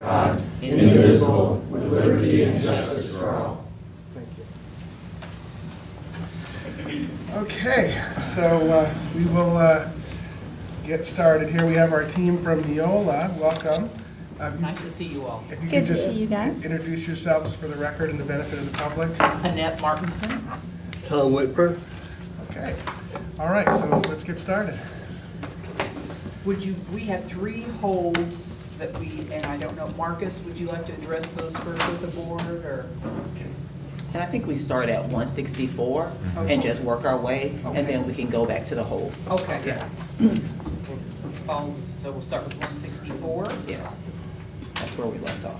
God, indivisible, with liberty and justice for all. Thank you. Okay, so we will get started here. We have our team from NEOLA. Welcome. Nice to see you all. If you Good could to just see you guys. introduce yourselves for the record and the benefit of the public. Annette Martinson. Tom Whitmer. Okay. All right, so let's get started. We have 3 holds that and I don't know, Marcus, would you like to address those first with the board, or? And I think we start at 164 and just work our way, and then we can go back to the holds. Okay, yeah. So we'll start with 164? Yes, that's where we left off.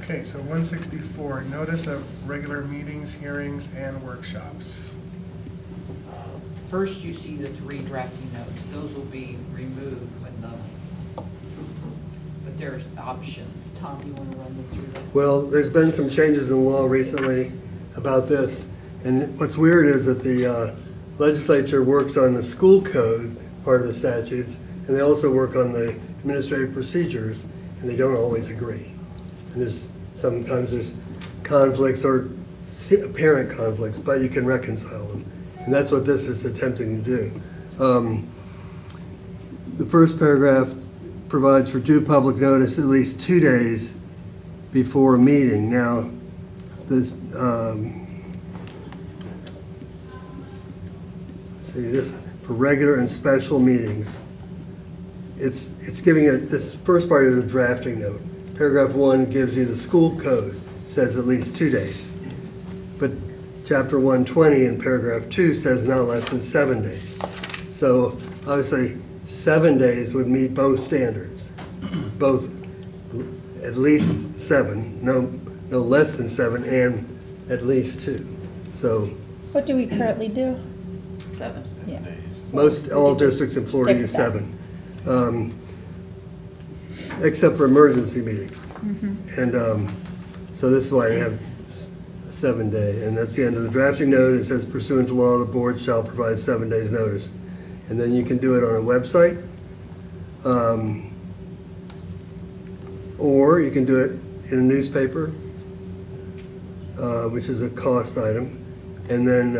Okay, so 164, notice of regular meetings, hearings, and workshops. First, you see the 3 drafting notes. Those will be removed but there's options. Tom, you want to run them through that? Well, there's been some changes in law recently about this, and what's weird is that the legislature works on the school code part of the statutes, and they also work on the administrative procedures, and they don't always agree. And sometimes there's conflicts or apparent conflicts, but you can reconcile them. And that's what this is attempting to do. The first paragraph provides for due public notice at least 2 days before a meeting. Now, this, this for regular and special meetings. It's giving it, this first part is a drafting note. Paragraph 1 gives you the school code, says at least 2 days. But Chapter 120 in paragraph 2 says not less than 7 days. So obviously 7 days would meet both standards, both at least 7, no less than 7, and at least 2. So What do we currently do? 7. Yeah. all districts in Florida use 7, except for emergency meetings. And so this is why we have 7-day, and that's the end of the drafting note. It says pursuant to law, the board shall provide 7 days notice. And then you can do it on a website, or you can do it in a newspaper, which is a cost item. And then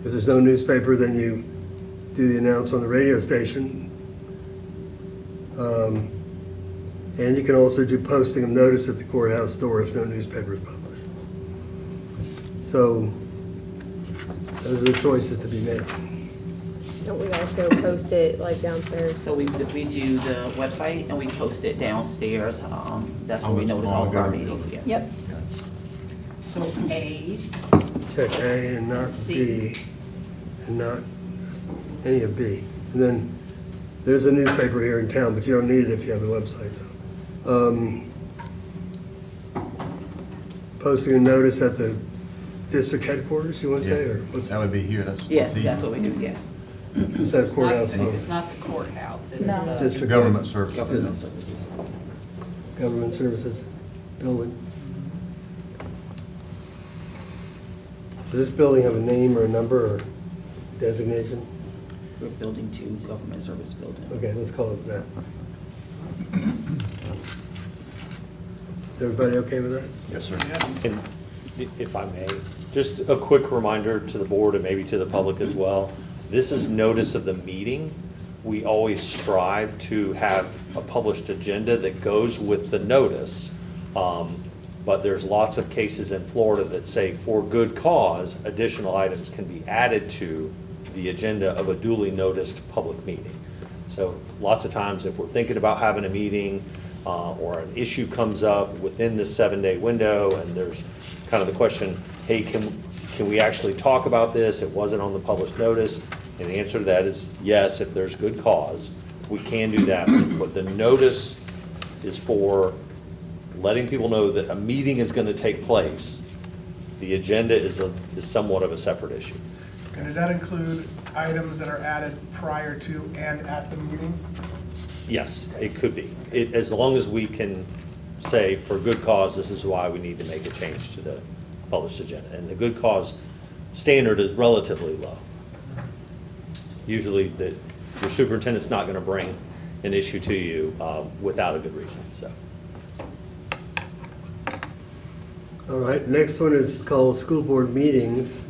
if there's no newspaper, then you do the announcement on the radio station. And you can also do posting of notice at the courthouse door if no newspaper is published. So those are the choices to be made. Don't we also post it like downstairs? So we do the website and we post it downstairs. That's where we notice all of our meetings. Yeah. Yep. So A, Check A and not C. B, and not any of B. And then there's a newspaper here in town, but you don't need it if you have the website. So, posting a notice at the district headquarters, you want to say, or what's That would be here, Yes, that's what we do, yes. is that courthouse? it's not the courthouse, it's No. the, District government service. Government services. Government Services Building. Does this building have a name or a number or designation? We're building 2 government service buildings. Okay, let's call it that. Is everybody okay with that? Yes, sir. And if I may, just a quick reminder to the board and maybe to the public as well, this is notice of the meeting. We always strive to have a published agenda that goes with the notice. But there's lots of cases in Florida that say for good cause, additional items can be added to the agenda of a duly noticed public meeting. So lots of times if we're thinking about having a meeting or an issue comes up within the 7-day window and there's kind of the question, hey, can we actually talk about this? It wasn't on the published notice. And the answer to that is yes, if there's good cause, we can do that. But the notice is for letting people know that a meeting is going to take place. The agenda is somewhat of a separate issue. And does that include items that are added prior to and at the meeting? Yes, it could be. As long as we can say for good cause, this is why we need to make a change to the published agenda. And the good cause standard is relatively low. Usually your superintendent's not going to bring an issue to you without a good reason, so. All right, next one is called school board meetings.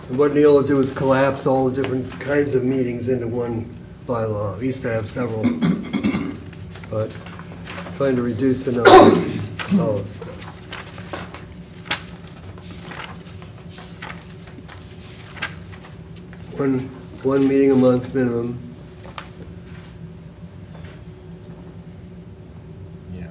And what NEOLA do is collapse all the different kinds of meetings into one bylaw. We used to have several, but trying to reduce the number. Oh. One meeting a month minimum. Yeah.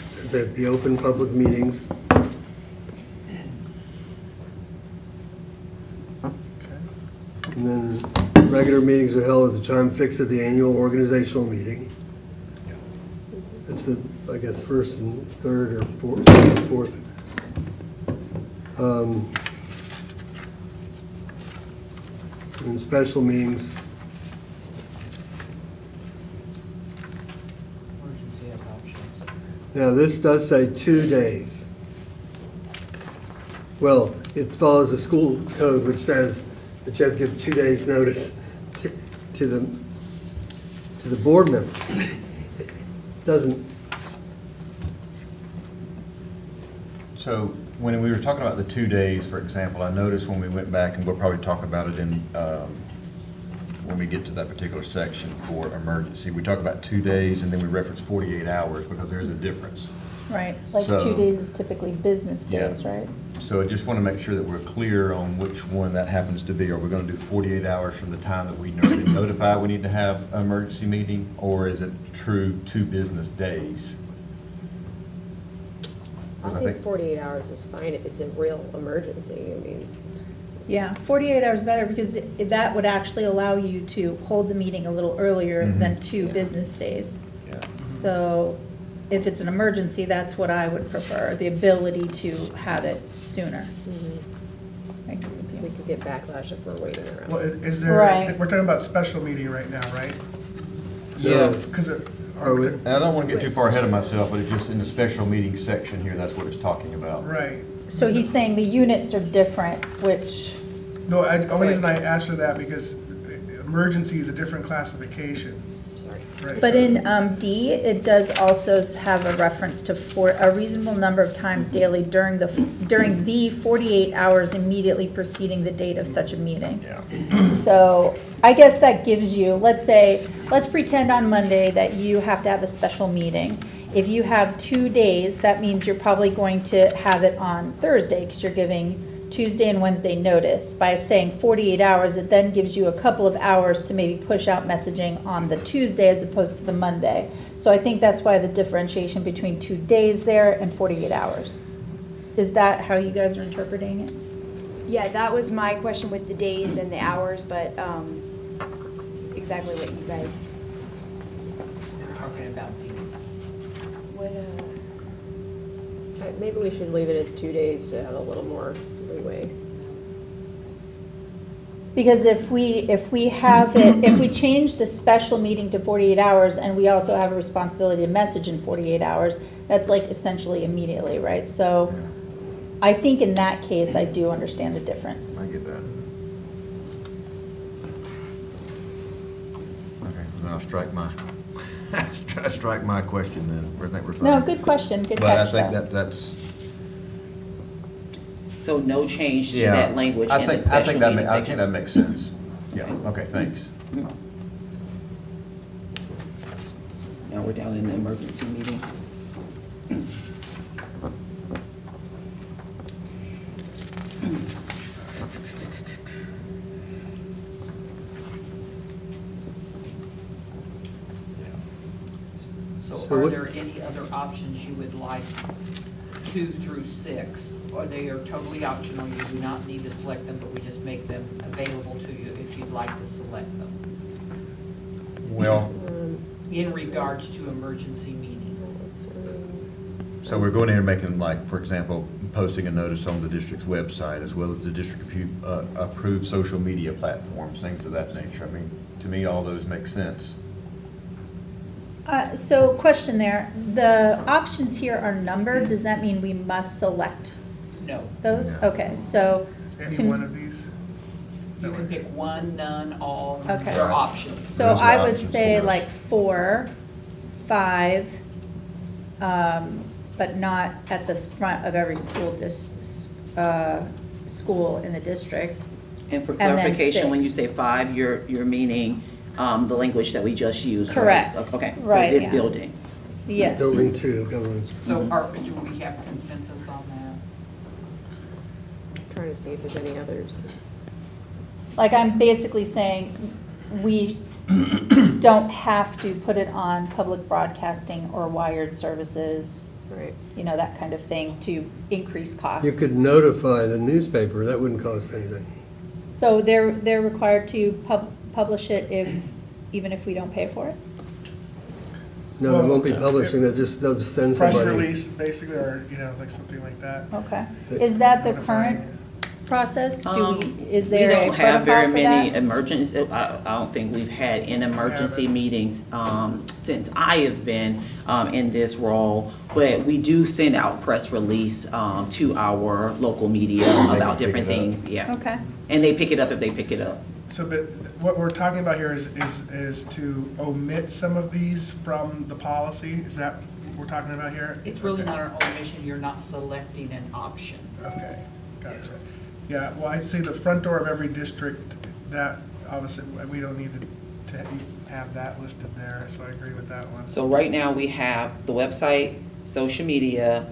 Says they'd be open public meetings. And then regular meetings are held at the time fixed at the annual organizational meeting. That's the, I guess, first and third or fourth. And special meetings, Emergency has options. now this does say 2 days. Well, it follows the school code which says that you have to give 2 days notice to the board members. It doesn't, So when we were talking about the 2 days, for example, I noticed when we went back, and we'll probably talk about it in, when we get to that particular section for emergency, we talk about 2 days and then we reference 48 hours because there is a difference. Right, like So- 2 days is typically business Yeah. days, right? So I just want to make sure that we're clear on which one that happens to be. Are we going to do 48 hours from the time that we notify we need to have an emergency meeting, or is it true 2 business days? I think 48 hours is fine if it's a real emergency. I mean, Yeah, 48 hours better because that would actually allow you to hold the meeting a little earlier than 2 business days. Yeah. So if it's an emergency, that's what I would prefer, the ability to have it sooner. I agree with we you. could get backlash if we're waiting Well, around. is there, Right. we're talking about special meeting right now, right? Yeah. Because Are we- And I don't want to get too far ahead of myself, but it's just in the special meeting section here, that's what it's talking about. right. So he's saying the units are different, which, No, only reason I asked for that because emergency is a different classification, Sorry. right? but So- in D, it does also have a reference to a reasonable number of times daily during the 48 hours immediately preceding the date of such a meeting. Yeah. So I guess that gives you, let's pretend on Monday that you have to have a special meeting. If you have 2 days, that means you're probably going to have it on Thursday because you're giving Tuesday and Wednesday notice. By saying 48 hours, it then gives you a couple of hours to maybe push out messaging on the Tuesday as opposed to the Monday. So I think that's why the differentiation between 2 days there and 48 hours. Is that how you guys are interpreting it? Yeah, that was my question with the days and the hours, but exactly what you guys We're talking about the, would, Maybe we should leave it as 2 days to have a little more leeway. Because if we have it, if we change the special meeting to 48 hours and we also have a responsibility to message in 48 hours, that's like essentially immediately, right? So I think in that case, I do understand the difference. I get that. Okay, then I'll strike my question then. I think we're fine. No, good question, good But I catch think though. that's. So no change to Yeah, that language I in the think- special meeting I think section? that makes sense. Yeah, okay, thanks. Now we're down in the emergency meeting. so So are what- there any other options you would like 2 through 6? Or they are totally optional, you do not need to select them, but we just make them available to you if you'd like to select them, Well, in regards to emergency meetings. so we're going in and making, like, for example, posting a notice on the district's website as well as the district approved social media platforms, things of that nature. I mean, to me, all those make sense. So question there, the options here are numbered, does that mean we must select No. those? No. Okay, so. Is to- any one of these? Is that You can what- pick one, none, all. Okay. They're options. So Those are I would options say for us. like 4, 5, but not at the front of every school in the district. And for And then clarification, when you 6. say 5, you're meaning the language that we just used, right? Correct. Okay, for Right, this yeah. building. Yes. Building 2, government. So do we have consensus on Trying to see if there's any others. Like I'm basically saying, we don't have to put it on public broadcasting or wired services, Right. you know, that kind of thing to increase cost. You could notify the newspaper, that wouldn't cost anything. So they're required to publish it even if we don't pay for it? No, they won't be publishing, they'll just send Press somebody. release, basically, or, like something like that. Okay. Is that the current process? Is there a We don't have protocol very for many that? emergency, I don't think we've had in emergency meetings since I have been in this role. But we do send out press release to our local media about pick different it up. things, yeah. Okay. And they pick it up if they pick it up. So, but what we're talking about here is to omit some of these from the policy? Is that what we're talking about here? that? It's really Okay. not an omission, you're not selecting an option. Okay, gotcha. Yeah, well, I'd say the front door of every district, that, obviously, we don't need to have that listed there, so I agree with that one. So right now, we have the website, social media,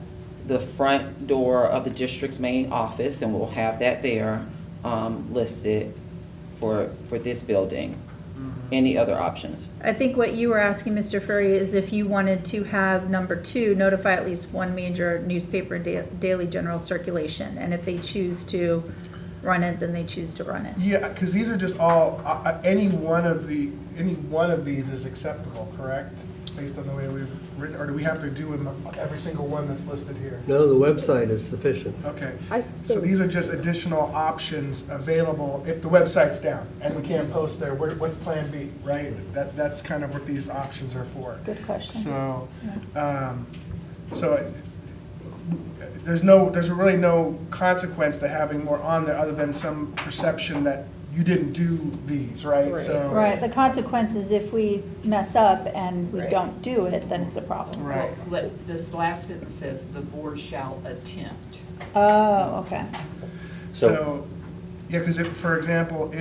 the front door of the district's main office, and we'll have that there listed for this building. Any other options? I think what you were asking, Mr. Furry, is if you wanted to have number 2, notify at least one major newspaper in daily general circulation. And if they choose to run it, then they choose to run it. Yeah, because these are just all, any one of these is acceptable, correct? Based on the way we've written, or do we have to do every single one that's listed here? No, the website is sufficient. Okay, I so think- these are just additional options available if the website's down and we can't post there. What's Plan B, right? That's kind of what these options are for. Good question. So, there's really no consequence to having more on there other than some perception that you didn't do these, right? Right. So. Right, the consequence is if we mess up and we Right. don't do it, then it's a problem. Right. This last sentence says, "The board shall attempt." Oh, okay. So, yeah, because for example,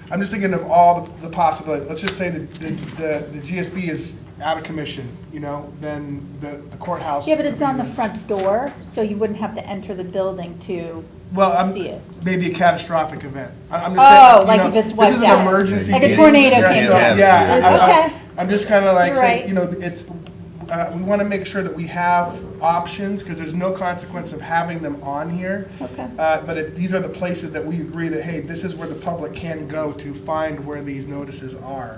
I'm just thinking of all the possibilities. Let's just say the GSB is out of commission, then the courthouse. Yeah, but it's on the front door, so you wouldn't have to enter the building to see it. Maybe a catastrophic event. I'm just saying. Oh, like if it's This wiped is an out. emergency. Like a meeting. tornado Yeah, came so, in. Yeah. It's I- okay. I'm just kind of like You're saying, right. it's, we want to make sure that we have options, because there's no consequence of having them on here. Okay. But these are the places that we agree that, hey, this is where the public can go to find where these notices are.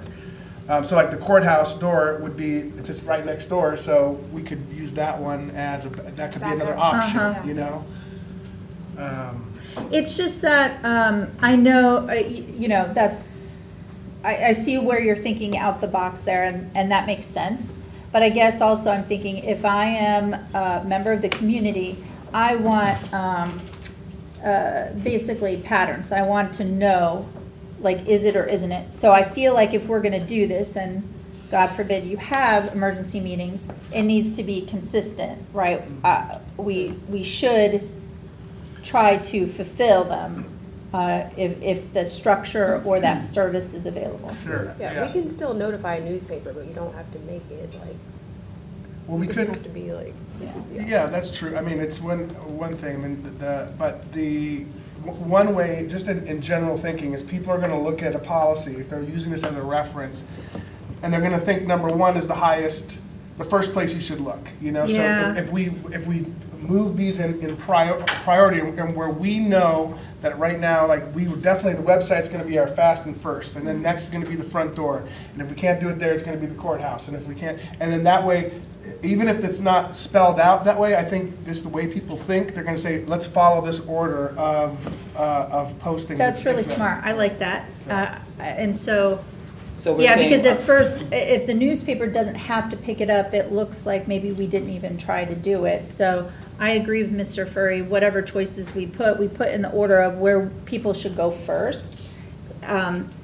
So like the courthouse door would be, it's just right next door, so we could use that one as, that could be another option, Uh-huh. It's just that, I know, that's, I see where you're thinking out the box there, and that makes sense. But I guess also I'm thinking, if I am a member of the community, I want, basically patterns. I want to know, like, is it or isn't it? So I feel like if we're gonna do this, and God forbid you have emergency meetings, it needs to be consistent, right? We should try to fulfill them, if the structure or that service is available. Sure, Yeah, we can still notify a newspaper, but you don't have to make it like, Well, we it doesn't could. have to be like, this is the. Yeah, that's true. I mean, it's one thing, but one way, just in general thinking, is people are gonna look at a policy, if they're using this as a reference, and they're gonna think number one is the first place you should look, Yeah. So if we move these in priority, and where we know that right now, like, we would definitely, the website's gonna be our fast and first, and then next is gonna be the front door, and if we can't do it there, it's gonna be the courthouse, and if we can't, and then that way, even if it's not spelled out that way, I think this is the way people think, they're gonna say, let's follow this order of posting. That's really smart, I like that. And so So we're Yeah, saying- because at first, if the newspaper doesn't have to pick it up, it looks like maybe we didn't even try to do it. So I agree with Mr. Furry, whatever choices we put in the order of where people should go first.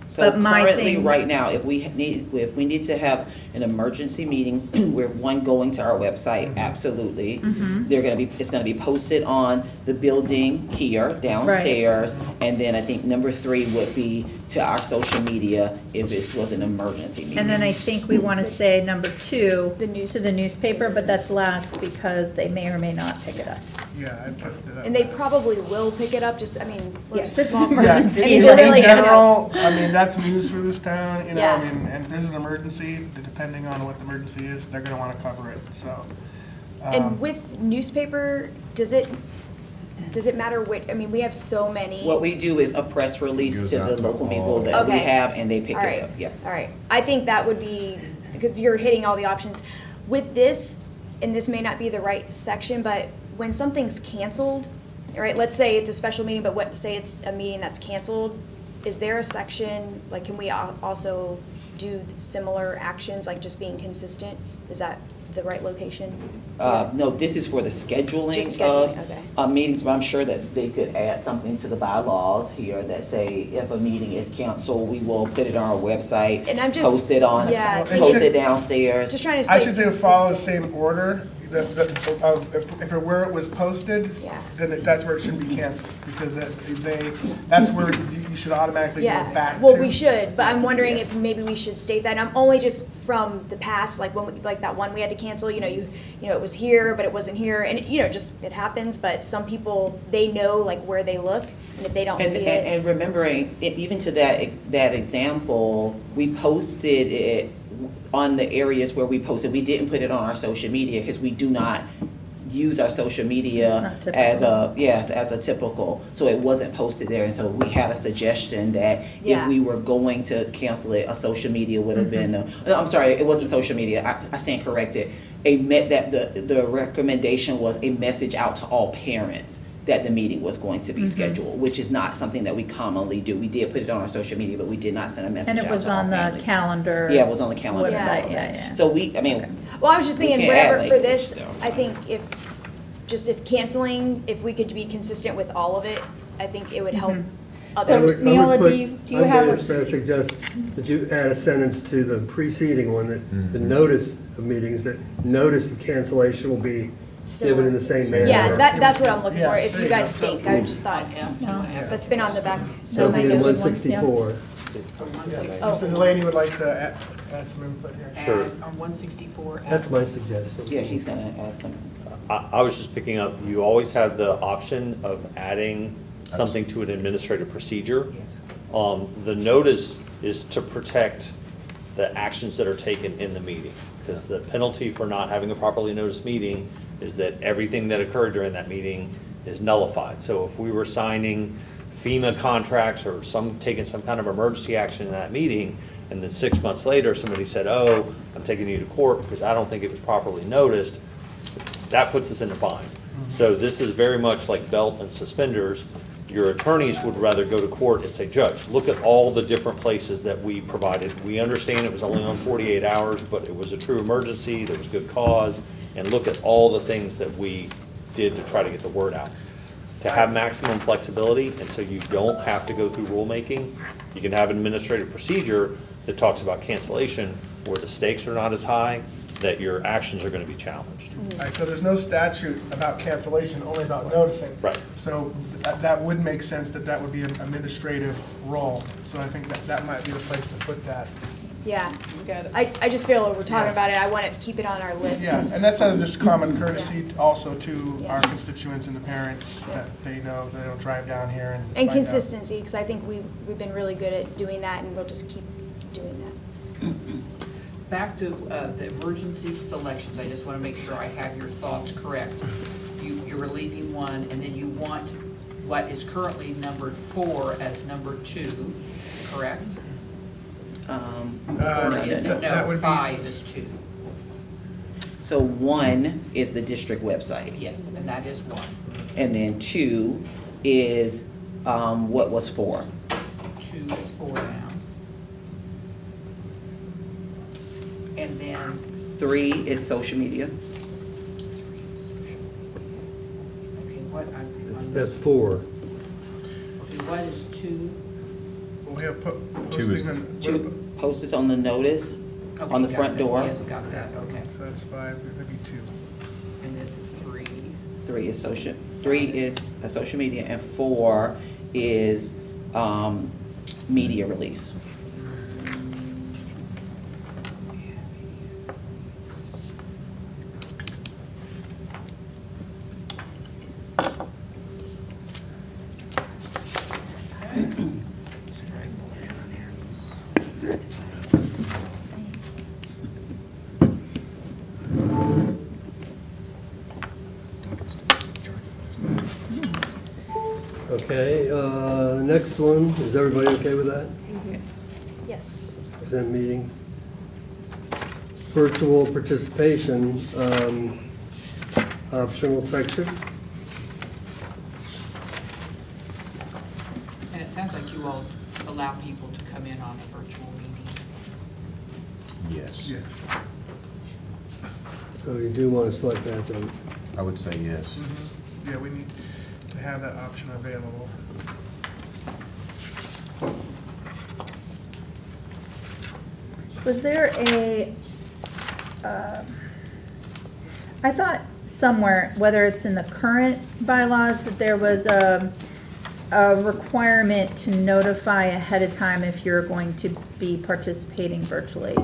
So But my currently, thing- right now, if we need to have an emergency meeting, we're going to our website, absolutely. It's gonna be posted on the building here downstairs. And then I think number 3 would be to our social media if this was an emergency meeting. And then I think we want to say number 2 The news- to the newspaper, but that's last because they may or may not pick it up. Yeah, I'd put that. And they probably will pick it up, just, I mean. we're Yeah, this is small- an emergency. Yeah, I mean, in literally, you know. general, I mean, that's news for this town, you know, Yeah. I mean, and if there's an emergency, depending on what the emergency is, they're gonna wanna cover it, so. And with newspaper, does it matter which, I mean, we have so many. What we do is a press release Goes to out the to local all. people that we Okay. have, and they pick All it right, up, yeah. all right. I think that would be, because you're hitting all the options. With this, and this may not be the right section, but when something's canceled, right, let's say it's a special meeting, but say it's a meeting that's canceled, is there a section, like, can we also do similar actions, like just being consistent? Is that the right location? No, this is for the scheduling Just of scheduling, okay. meetings, but I'm sure that they could add something to the bylaws here that say if a meeting is canceled, we will put it on our website, And I'm just- post it on, yeah, Well, it post should- it downstairs. Just trying to say I should say follow the consistent. same order, if it where it was posted, Yeah. then that's where it should be canceled, because that's where you should automatically go Yeah, back to. well, we should, but I'm wondering if maybe we should state that. I'm only just from the past, like when, like that one we had to cancel, you know, it was here, but it wasn't here, and, just, it happens, but some people, they know like where they look, and if they don't And, see and, it. and remembering, even to that example, we posted it on the areas where we posted. We didn't put it on our social media because we do not use our social It's media not typical. as a typical. So it wasn't posted there, and so we had a suggestion that if Yeah. we were going to cancel it, a social media would have been. No, I'm sorry, it wasn't social media. I stand corrected. The recommendation was a message out to all parents that the meeting was going to be scheduled, which is not something that we commonly do. We did put it on our social media, but we did not send a message And out it to all was on the families. calendar. Yeah, it was on the calendar. and all website, of yeah, that. yeah. So I mean, Well, I was just we thinking, can add whatever, for language, this, so. I think if canceling, if we could be consistent with all of it, I think it would help So, others. Neola, do you have a- I'm going to suggest that you add a sentence to the preceding one, that the notice of meetings, that notice of cancellation will be given in the same manner. Yeah, that's what I'm looking Yeah, for, if there you you guys go. think, I just thought, that's been on the back. So it'll be that's a in good one, 164. Yes. Oh. Mr. Delaney would like to add some input here. Sure. On 164. That's my suggestion. yeah, he's gonna add some. I was just picking up, you always have the option of adding something to an administrative procedure. The notice is to protect the actions that are taken in the meeting. Because the penalty for not having a properly noticed meeting is that everything that occurred during that meeting is nullified. So if we were signing FEMA contracts or taking some kind of emergency action in that meeting, and then 6 months later, somebody said, oh, I'm taking you to court because I don't think it was properly noticed, that puts us in a bind. So this is very much like belt and suspenders. Your attorneys would rather go to court and say, Judge, look at all the different places that we provided. We understand it was only on 48 hours, but it was a true emergency, there was good cause, and look at all the things that we did to try to get the word out. To have maximum flexibility, and so you don't have to go through rulemaking, you can have an administrative procedure that talks about cancellation where the stakes are not as high, that your actions are going to be challenged. Right, so there's no statute about cancellation, only about noticing. Right. So that would make sense that would be an administrative role. So I think that might be the place to put that. Yeah, I just feel we're talking about it, I want to keep it on our list. Yeah, 'cause- and that's out of just common courtesy also to Yeah. our constituents and the parents, that they know they don't drive down here and And find out. consistency, because I think we've been really good at doing that, and we'll just keep doing that. Back to the emergency selections, I just want to make sure I have your thoughts correct. You're relieving one, and then you want what is currently numbered 4 as number 2, correct? Or is it, that no, would be- 5 is 2? So 1 is the district website, Yes, and that is 1. and then 2 is what was 4. 2 is 4 now. And then, 3 is social media. okay, what, That's 4. okay, what is 2? Well, we have Two is- posting on. Two, post this on the notice on the Okay, front got that. door. Yes, got that, okay. So that's 5, maybe 2. And this is 3. 3 is a social media, and 4 is media release. Okay, next one, is everybody okay with that? Yes. Yes. Send meetings. Virtual participation, optional section. And it sounds like you all allow people to come in on a virtual meeting. Yes. Yes. So you do want to select that then. I would say yes. Yeah, we need to have that option available. Was there I thought somewhere, whether it's in the current bylaws, that there was a requirement to notify ahead of time if you're going to be participating virtually.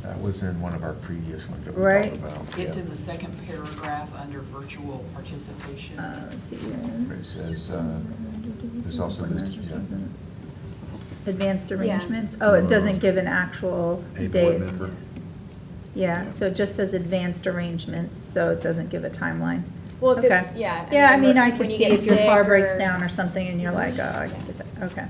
That was in one of our previous ones that we Right. talked about. It's yeah. in the second paragraph under virtual participation. Let's see. Where it says, there's also listed, yeah, Advanced Yeah. arrangements? Oh, it doesn't give an actual a board date. member. Yeah, so it just says advanced arrangements, so it doesn't give a timeline. Well, if Okay. it's, yeah. Yeah, I mean, I when could you see get if your car sick breaks or- down or something and you're like, oh, I can get that, okay.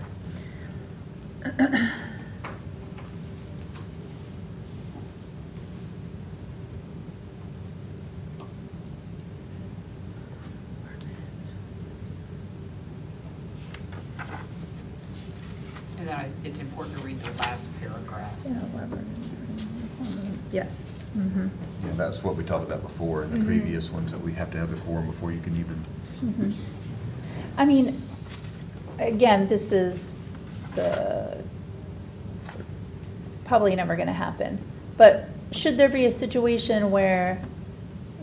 And then it's important to read the last paragraph. Yes. Mhm. Yeah, that's what we talked about before in the Mhm. previous ones, that we have to have the quorum before you can even, Mhm. I mean, again, this is probably never gonna happen. But should there be a situation where,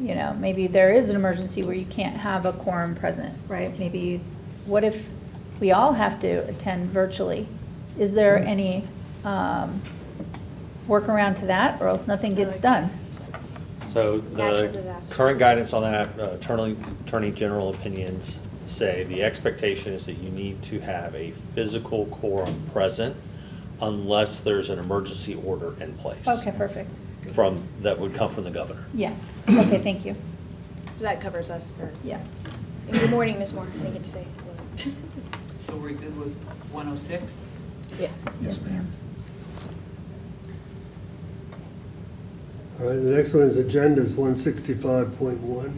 you know, maybe there is an emergency where you can't have a quorum present, right? Maybe, what if we all have to attend virtually? Is there any workaround to that, or else nothing gets done? So Natural the disaster. current guidance on that, Attorney General opinions say the expectation is that you need to have a physical quorum present unless there's an emergency order in place. Okay, perfect. That would come from the governor. Yeah, okay, thank you. So that covers us for, Yeah. and good morning, Ms. Moore, I get to say hello. So we're good with 106? Yes. Yes, ma'am. All right, the next one is agendas, 165.1.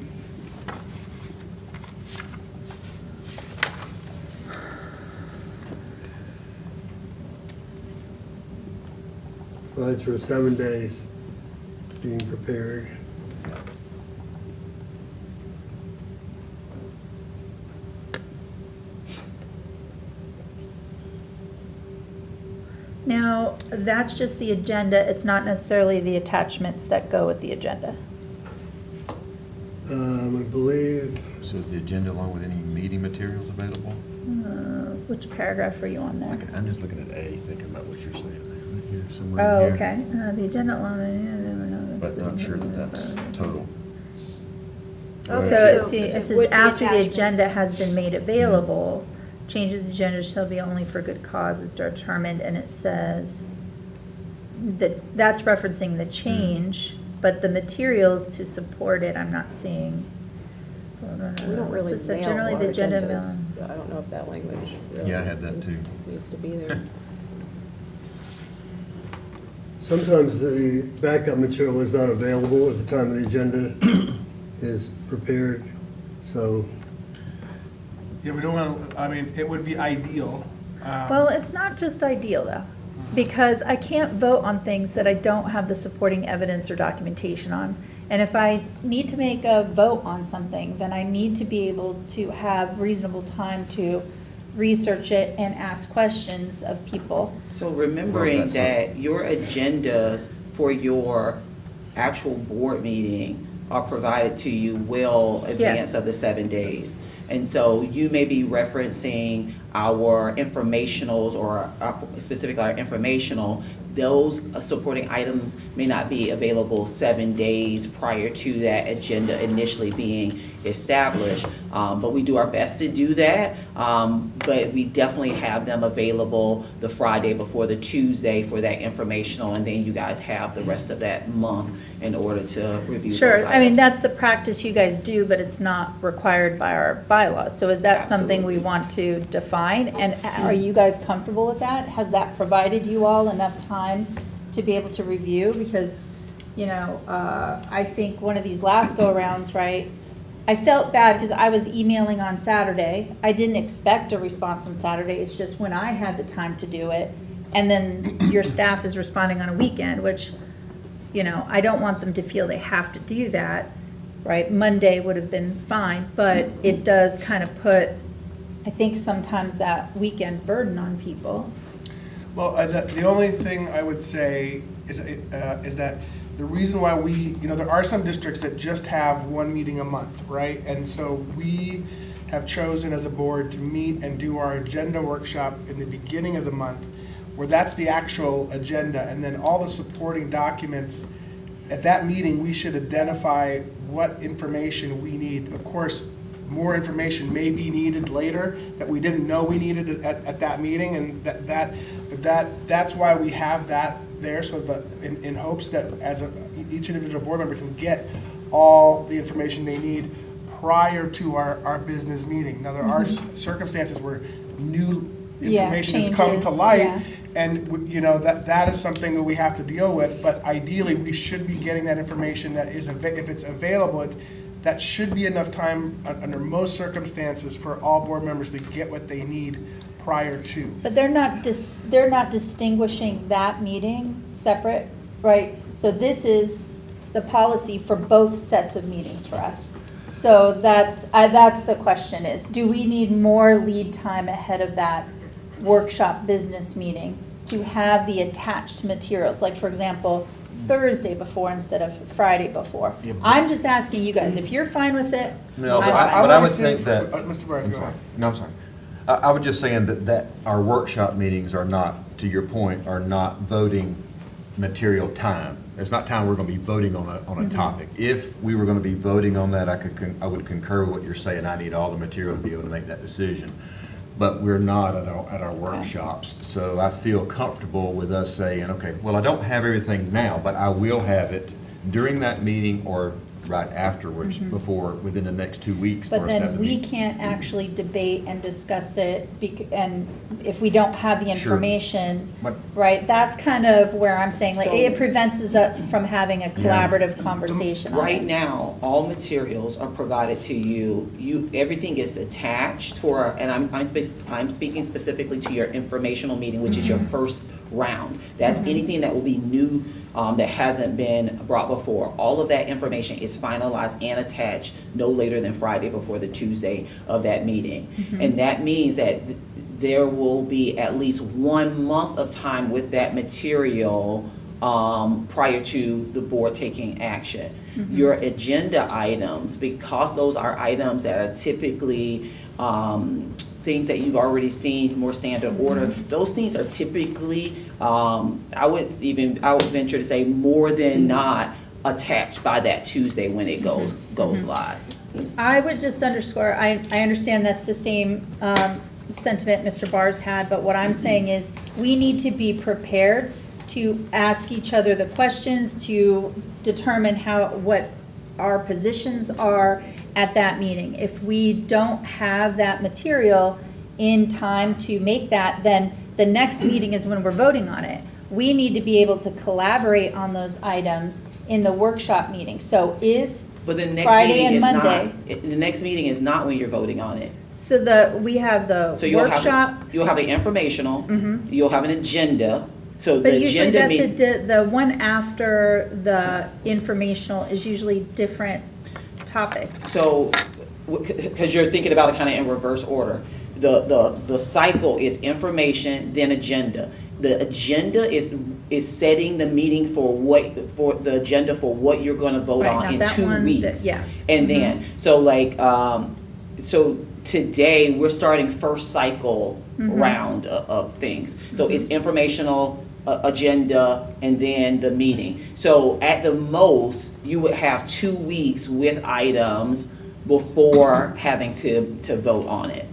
Provides for 7 days being prepared. Now, that's just the agenda, it's not necessarily the attachments that go with the agenda. I believe, says the agenda along with any meeting materials available. Which paragraph are you on there? I'm just looking at A, thinking about what you're saying there, right here, somewhere Oh, in here. okay. The agenda alone. But not sure that that's total. Okay, So, so see, it with says the after the agenda attachments. has been made available, changes to the agenda shall be only for good causes determined, and it says that, that's referencing the change, but the materials to support it, I'm not seeing. We don't What's really this? So mail generally our the agenda agendas, so I don't know if that language really Yeah, I had that too. needs to be there. sometimes the backup material is not available at the time the agenda is prepared, so, Yeah, we don't want to, I mean, it would be ideal. Well, it's not just ideal, though. because I can't vote on things that I don't have the supporting evidence or documentation on. And if I need to make a vote on something, then I need to be able to have reasonable time to research it and ask questions of people. So remembering Well, that's that your agendas for your actual board meeting are provided to you well in advance Yes. of the 7 days. And so you may be referencing our informationals or specifically our informational. Those supporting items may not be available 7 days prior to that agenda initially being established. But we do our best to do that. But we definitely have them available the Friday before the Tuesday for that informational, and then you guys have the rest of that month in order to review those Sure, items. I mean, that's the practice you guys do, but it's not required by our bylaws. So is that something we Absolutely. want to define? And are you guys comfortable with that? Has that provided you all enough time to be able to review? Because, you know, I think one of these last go-arounds, right, I felt bad because I was emailing on Saturday. I didn't expect a response on Saturday. It's just when I had the time to do it. And then your staff is responding on a weekend, which, you know, I don't want them to feel they have to do that, right? Monday would have been fine, but it does kind of put, I think, sometimes that weekend burden on people. Well, the only thing I would say is that the reason why we, you know, there are some districts that just have one meeting a month, right? And so we have chosen as a board to meet and do our agenda workshop in the beginning of the month, where that's the actual agenda, and then all the supporting documents. At that meeting, we should identify what information we need. Of course, more information may be needed later that we didn't know we needed at that meeting, and that's why we have that there, so that in hopes that each individual board member can get all the information they need prior to our business meeting. Now, there are circumstances where new information has come to changes, light, yeah. and you know that is something that we have to deal with. But ideally, we should be getting that information that is if it's available. That should be enough time under most circumstances for all board members to get what they need prior to. But they're not distinguishing that meeting separate, right? So this is the policy for both sets of meetings for us. So that's the question is, do we need more lead time ahead of that workshop business meeting to have the attached materials? Like, for example, Thursday before instead of Friday before. Yeah, but- I'm just asking you guys, if you're fine with it, No, I'm but fine. I would only saying think that. Mr. Barnes, I'm go sorry. ahead. No, I'm sorry. I was just saying that our workshop meetings are not, to your point, are not voting material time. It's not time we're going to be voting on a topic. If we were going to be voting on that, I would concur with what you're saying. I need all the material to be able to make that decision. But we're not at our workshops. So I feel comfortable with us saying, okay, well, I don't have everything now, but I will have it during that meeting or right afterwards, within the next 2 weeks. for But us to have then the we meeting. can't actually debate and discuss it, and if we don't have the Sure. information, But- right? That's kind of where I'm saying, like, So- it prevents us from having a collaborative conversation on Right it. now, all materials are provided to you. Everything is attached for, and I'm speaking specifically to your informational meeting, which is your first round. That's anything that will be new, that hasn't been brought before. All of that information is finalized and attached no later than Friday before the Tuesday of that meeting. And that means that there will be at least 1 month of time with that material prior to the board taking action. Your agenda items, because those are items that are typically things that you've already seen, more standard order, those things are typically, I would venture to say, more than not attached by that Tuesday when it goes live. I would just underscore, I understand that's the same sentiment Mr. Bars had, but what I'm saying is, we need to be prepared to ask each other the questions, to determine what our positions are at that meeting. If we don't have that material in time to make that, then the next meeting is when we're voting on it. We need to be able to collaborate on those items in the workshop meeting. So But the next Friday meeting and is Monday. not, the next meeting is not when you're voting on it. we have the So you'll workshop. have an informational, you'll have an agenda, So But the usually agenda that's the one after the informational is usually different topics. So, because you're thinking about it kind of in reverse order. The cycle is information, then agenda. The agenda is setting the meeting for the agenda for what you're gonna vote Right, on now in that 2 one, weeks. yeah. And then, so like, so today, we're starting first cycle round of things. So it's informational, agenda, and then the meeting. So at the most, you would have 2 weeks with items before having to vote on it.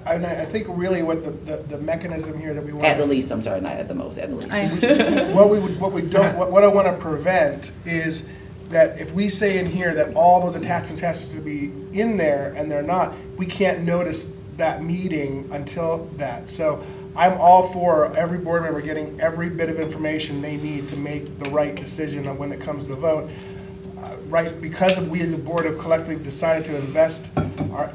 And I think really what the mechanism here that we want. At the least, I'm sorry, not at the most, at the least. I understand. What I want to prevent is that if we say in here that all those attachments has to be in there and they're not, we can't notice that meeting until that. So I'm all for every board member getting every bit of information they need to make the right decision on when it comes to vote. Right, because we as a board have collectively decided to invest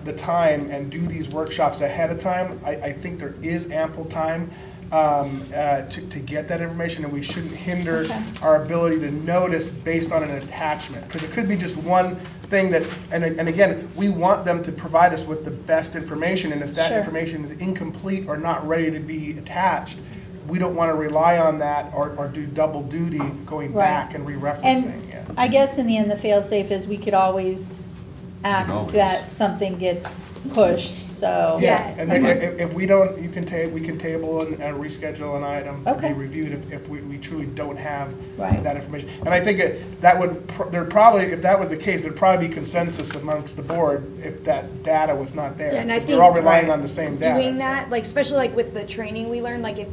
the time and do these workshops ahead of time, I think there is ample time to get that information, and we shouldn't hinder Okay. our ability to notice based on an attachment. Because it could be just one thing that, and again, we want them to provide us with the best information, and if that Sure. information is incomplete or not ready to be attached, we don't want to rely on that or do double duty going Right. back and re-referencing. And Yeah. I guess in the end, the fail-safe is we could always ask always. that something gets pushed, so. Yeah, Yeah. and then if we don't, we can table and reschedule an item to be Okay. reviewed if we truly don't have Right. that information. And I think that would, there'd probably, if that was the case, there'd probably be consensus amongst the board if that data was not there. Yeah, and I 'Cause we're all think relying on the same data. doing so. that, like, especially like with the training we learned, like if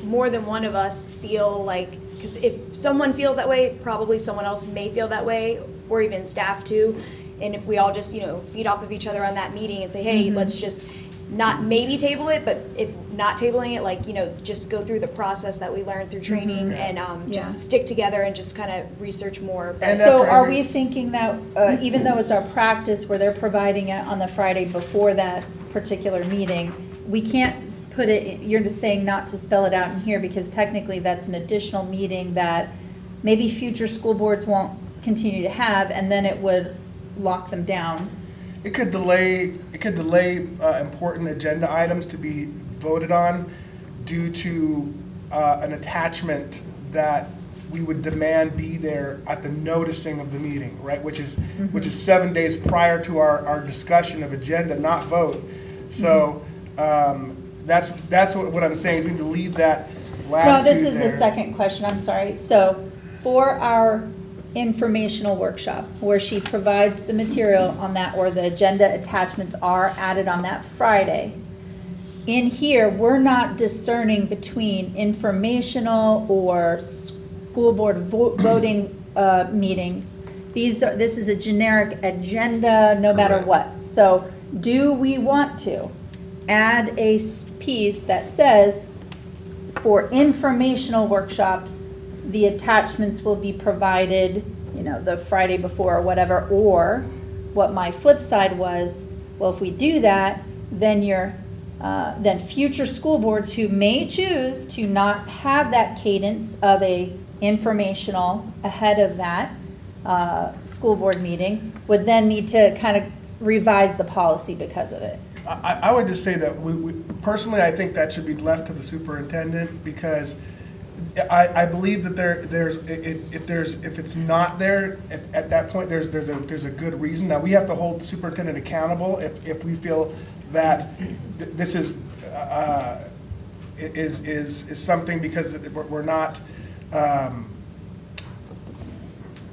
more than one of us feel like, because if someone feels that way, probably someone else may feel that way, or even staff too. And if we all just, feed off of each other on that meeting and say, hey, let's just not maybe table it, but if not tabling it, like, just go through the process that we learned through training and Yeah. just stick together and just kind of research more. And So after are every we s- thinking that, even though it's our practice where they're providing it on the Friday before that particular meeting, we can't put it, you're just saying not to spell it out in here because technically that's an additional meeting that maybe future school boards won't continue to have, and then it would lock them down. It could delay important agenda items to be voted on due to an attachment that we would demand be there at the noticing of the meeting, right? Which is 7 days prior to our discussion of agenda, not vote. So that's what I'm saying, is we need to leave that No, latitude this is the there. second question, I'm sorry. So for our informational workshop, where she provides the material on that, or the agenda attachments are added on that Friday, in here, we're not discerning between informational or school board voting meetings. This is a generic agenda, no matter Correct. what. So do we want to add a piece that says, for informational workshops, the attachments will be provided, the Friday before or whatever, or what my flip side was, well, if we do that, then then future school boards who may choose to not have that cadence of a informational ahead of that school board meeting would then need to kind of revise the policy because of it. I would just say that we personally, I think that should be left to the superintendent, because I believe that if it's not there at that point, there's a good reason. Now, we have to hold the superintendent accountable if we feel that this is something, because we're not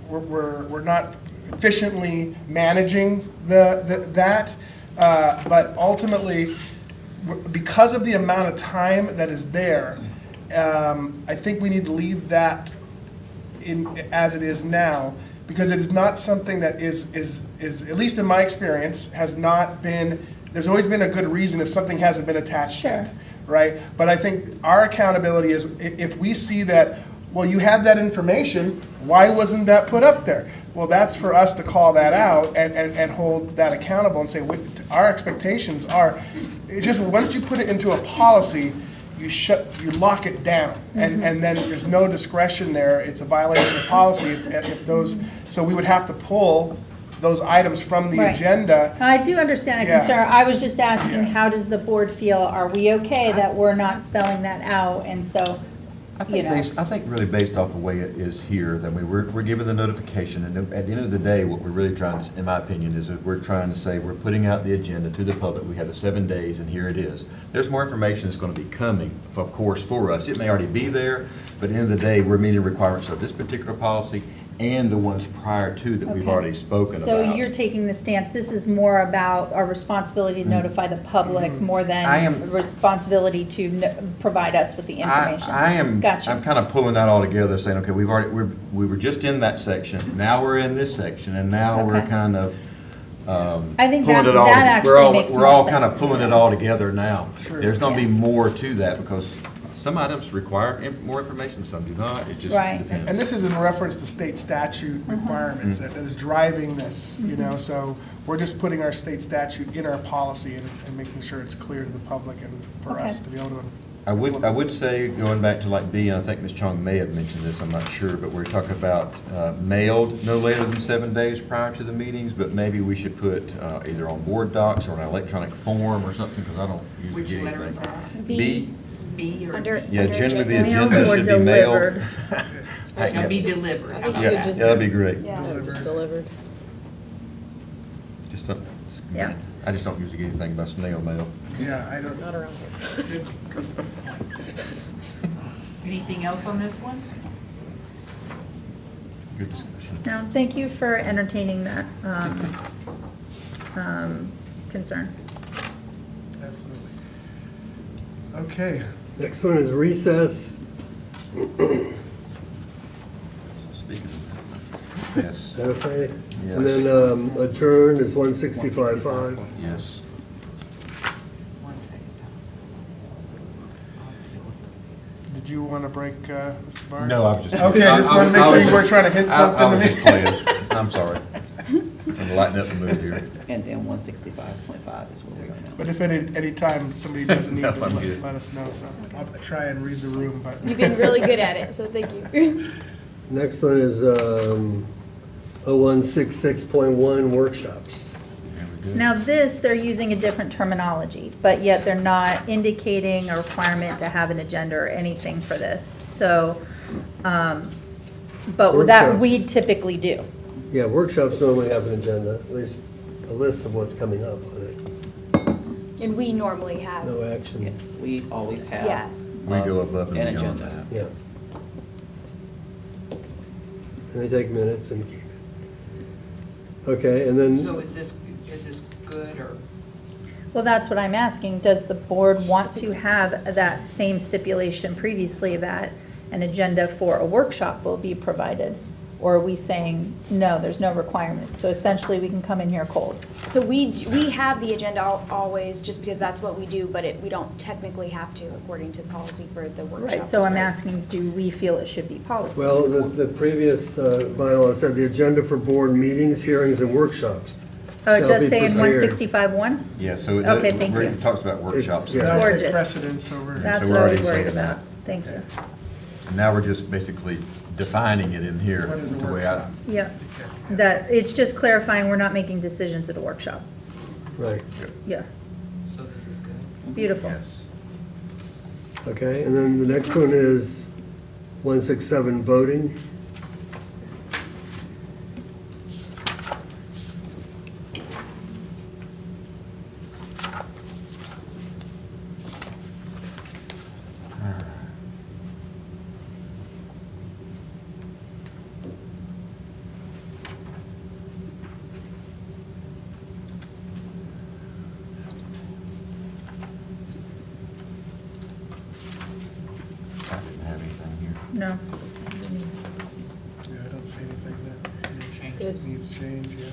we're not efficiently managing that. But ultimately, because of the amount of time that is there, I think we need to leave that as it is now, because it is not something that is at least in my experience, has not been, there's always been a good reason if something hasn't been attached yet, right? But I think our accountability is if we see that, well, you had that information, why wasn't that put up there? Well, that's for us to call that out and hold that accountable and say, our expectations are, it's just once you put it into a policy, you lock it down, and then there's no discretion there. It's a violation of policy if those, so we would have to pull those items from the Right. agenda. I do understand that Yeah. concern. I was just asking, Yeah. how does the board feel? Are we okay that we're not spelling that out? And so, I you think know. I think really based off the way it is here, that we're given the notification, and at the end of the day, what we're really trying to, in my opinion, is that we're trying to say, we're putting out the agenda to the public, we have the 7 days, and here it is. There's more information that's gonna be coming, of course, for us. It may already be there, but at the end of the day, we're meeting requirements of this particular policy and the ones prior to that we've Okay. already spoken about. So you're taking the stance, this is more about our responsibility to notify the public more I than am- responsibility to provide us with the information. I'm I'm kind of pulling that all together, saying, okay, we were just in that section, now we're in this section, and now we're Okay. kind of, I think pulling that- it all. that actually we're all- makes We're more all sense kind of to pulling me. it all together now. Sure. There's going to be Yeah. more to that, because some items require more information, some do not, it just Right. depends. And this is in reference to state statute requirements that is driving this, you know, so we're just putting our state statute in our policy and making sure it's clear to the public and for us Okay. to be able to. I would say, going back to like B, and I think Ms. Chong may have mentioned this, I'm not sure, but we're talking about mailed no later than 7 days prior to the meetings, but maybe we should put either on board docs or an electronic form or something, because I don't usually Which get letter is anything. that? B? B or Under- D? Yeah, generally the Mailed agenda or should be mailed. delivered. Shall be delivered. I How think about you Yeah, that? just- that'd be great. Yeah. Just delivered. Just something. Yeah. I just don't usually get anything by snail mail. Yeah, I don't. Not around here. Anything else on this one? Good discussion. No, thank you for entertaining that concern. Absolutely. Okay, Next one is recess. Speaking of that, yes, Is that okay? Yes. And then adjourn is 165.5. yes. One second. did you want to break, Mr. Barnes? No, I was just. Okay, I just wanted to make sure you weren't trying to hit I something was to just me. playing. I'm sorry. I'm lighting up the mood here. And then 165.5 is where we are now. But if at any time somebody does need, No, just I'm good. let us know, so I'll try and read the room, but. You've been really good at it, so thank you. Next one is 0166.1 workshops. There we go. Now this, they're using a different terminology, but yet they're not indicating a requirement to have an agenda or anything for this. So, but that Workshops. we typically do. Yeah, workshops normally have an agenda, at least a list of what's coming up on it. And we normally have. No action. Yes, we always have. Yeah. We go above and An beyond agenda. that. Yeah. And they take minutes and keep it. Okay, and then. So is this good or? Well, that's what I'm asking. Does the board want to have that same stipulation previously that an agenda for a workshop will be provided? Or are we saying, no, there's no requirement? So essentially, we can come in here cold. So we have the agenda always, just because that's what we do, but we don't technically have to according to policy for the workshops. Right, so I'm right? asking, do we feel it should be policy? Well, the previous bylaw said the agenda for board meetings, hearings, and workshops. Oh, it shall does be say in prepared. 165.1? Yeah, so Okay, thank where you. it talks about workshops. yeah. That would take Gorgeous. precedence over. That's so what we're I was already worried saying about. that. Thank you. And now we're just basically defining it in here. What is a the way I- workshop? Yeah, that, it's just clarifying, we're not making decisions at a workshop. Right, Yeah, So this is good. beautiful. Yes. okay, and then the next one is 167 voting. I didn't have anything here. No, Yeah, I don't see anything that Change. Good. needs change, yeah.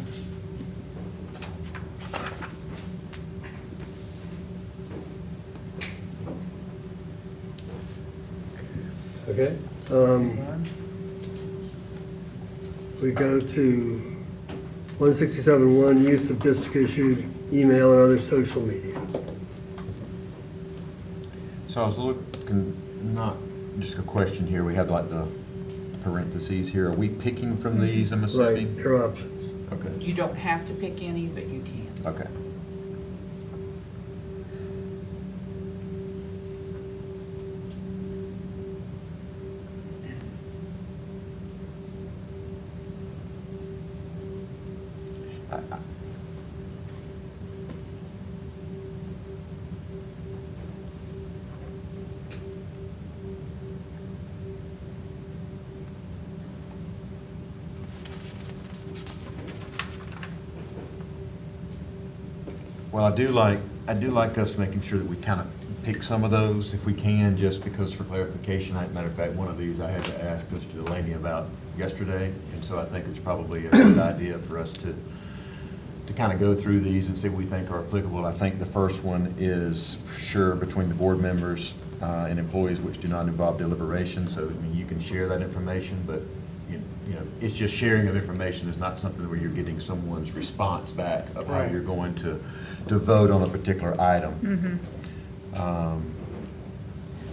Okay, Move on. we go to 167.1, use of district-issued email and other social media. So I was looking, not, just a question here, we have like the parentheses here, are we picking from these, I'm Right, assuming? your options. Okay, You don't have to pick any, but you can. okay. I- Well, I do like us making sure that we kind of pick some of those if we can, just because for clarification. Matter of fact, one of these I had to ask Mr. Delaney about yesterday, and so I think it's probably a good idea for us to kind of go through these and see what we think are applicable. I think the first one is for sure between the board members and employees which do not involve deliberation. So, I mean, you can share that information, but you know, it's just sharing of information is not something where you're getting someone's response back of how Right. you're going to vote on a particular item. I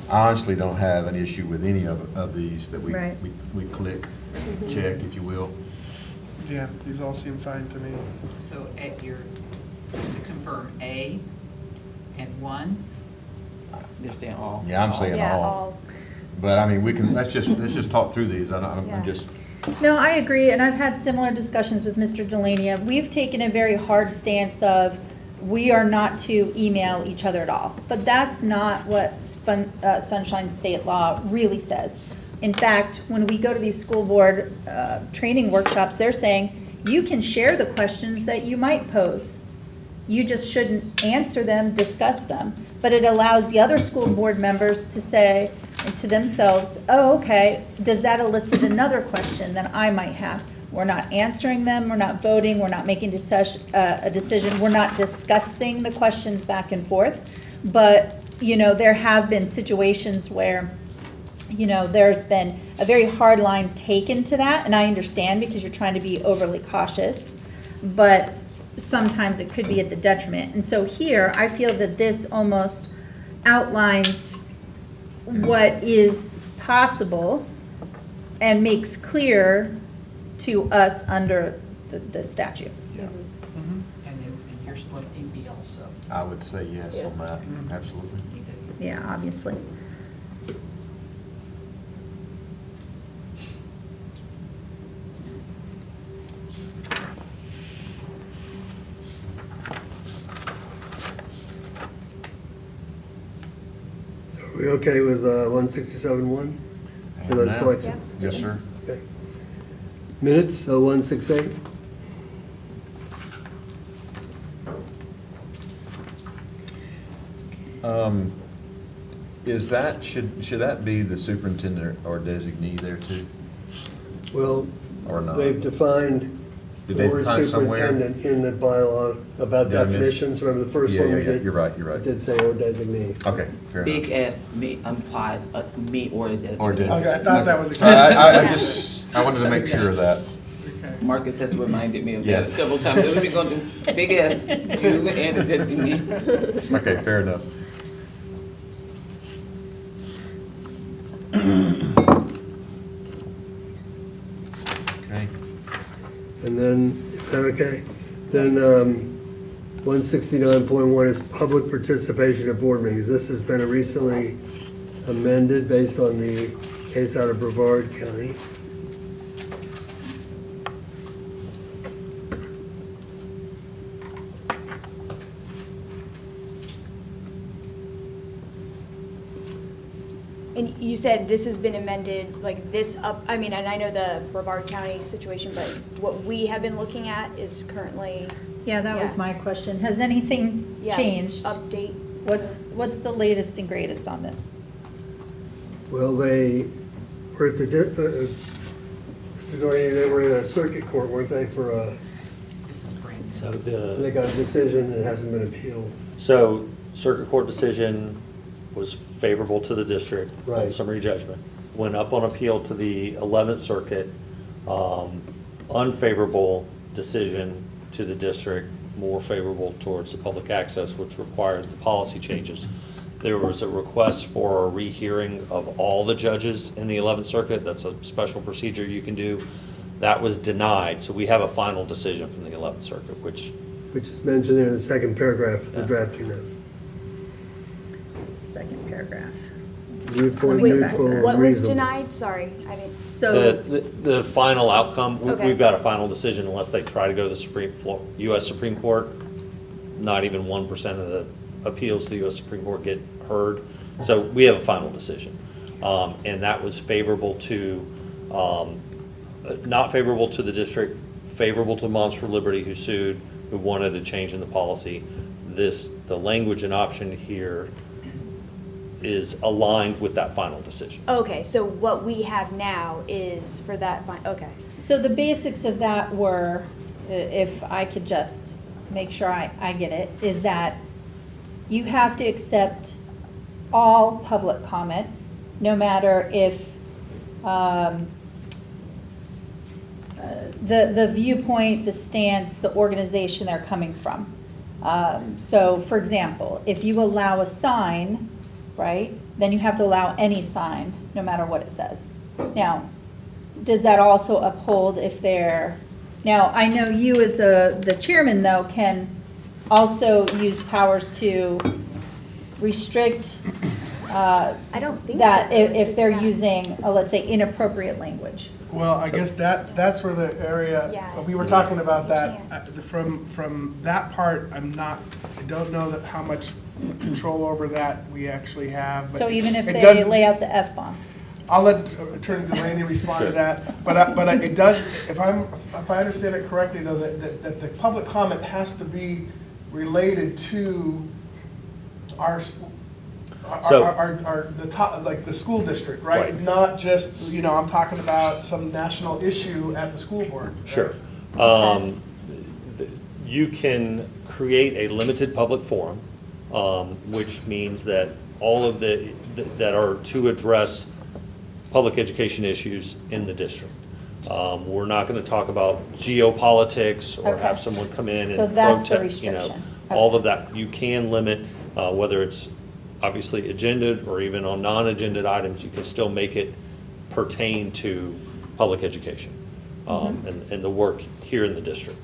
honestly don't have an issue with any of these that we Right. click, check, if you will. Yeah, these all seem fine to me. So at your, just to confirm, A and 1, They're saying all. Yeah, I'm saying Yeah, all. all. But I mean, let's just talk through these. Yeah. I'm just, No, I agree, and I've had similar discussions with Mr. Delaney. We've taken a very hard stance of, we are not to email each other at all. But that's not what Sunshine State law really says. In fact, when we go to these school board training workshops, they're saying, you can share the questions that you might pose. You just shouldn't answer them, discuss them. But it allows the other school board members to say to themselves, oh, okay, does that elicit another question that I might have? We're not answering them, we're not voting, we're not making a decision, we're not discussing the questions back and forth. But, you know, there have been situations where, you know, there's been a very hard line taken to that, and I understand because you're trying to be overly cautious, but sometimes it could be at the detriment. And so here, I feel that this almost outlines what is possible and makes clear to us under the statute. and you're selecting B also. I would say yes Yes. on that, absolutely. Yeah, obviously. Are we okay with 167-1? For those Now? selections? Yes, sir. Okay. Minutes, 168? Is that, should that be the superintendent or designee there too? Well, Or not? they've defined Did the they word define somewhere? superintendent in the bylaw about Did I miss- definitions. Remember the first Yeah, one yeah, we yeah. did? You're right. It did say or designee. Okay, fair enough. Big S implies a me or a designee. Or did. Okay, I thought that was a- So I wanted to make sure of that. Okay. Marcus has reminded me of that Yes. several times. We're going to do big S, you and a designee. Okay, fair enough. Okay. And then, is that okay? Then 169.1 is public participation at board meetings. This has been recently amended based on the case out of Brevard County. And you said this has been amended, like this up, I mean, and I know the Brevard County situation, but what we have been looking at is currently, Yeah, that was Yeah. my question. Has anything yeah, changed? update. What's the latest and greatest on this? Well, they were at the, Mr. Doherty, they were in a circuit court, weren't they, for a, So they got a decision that hasn't been appealed. So circuit court decision was favorable to the district on Right. summary judgment. Went up on appeal to the 11th Circuit, unfavorable decision to the district, more favorable towards the public access, which required the policy changes. There was a request for a rehearing of all the judges in the 11th Circuit. That's a special procedure you can do. That was denied, so we have a final decision from the 11th Circuit, which is mentioned in the second paragraph of the drafting note. Second paragraph. Viewpoint Wait, back to neutral, that. What was reasonable. denied? Sorry, I didn't. So, the final outcome, Okay. we've got a final decision unless they try to go to the U.S. Supreme Court. Not even 1% of the appeals to the U.S. Supreme Court get heard. So we have a final decision. And that was favorable to, not favorable to the district, favorable to Moms for Liberty who sued, who wanted a change in the policy. The language and option here is aligned with that final decision. Okay, so what we have now is for that, okay. so the basics of that were, if I could just make sure I get it, is that you have to accept all public comment, no matter if the viewpoint, the stance, the organization they're coming from. So, for example, if you allow a sign, right, then you have to allow any sign, no matter what it says. Now, does that also uphold if they're, now, I know you as the chairman, though, can also use powers to restrict I don't think that so. if they're It's not. using, let's say, inappropriate language. Well, I guess that's where the area, Yeah. we were talking about that, Yeah. from that part, I don't know that how much control over that we actually have. but So even if it they does- lay out the F-bomb. I'll let Attorney Delaney respond to that, but it does, if I understand it correctly, though, that the public comment has to be related to the top, like the school district, right? Right. Not just, I'm talking about some national issue at the school board. Sure. You can create a limited public forum, which means that all of that are to address public education issues in the district. We're not going to talk about geopolitics or Okay. have someone come in and So that's the protest, restriction. all Okay. of that. You can limit, whether it's obviously agended or even on non-agended items, you can still make it pertain to public education and the work here in the district.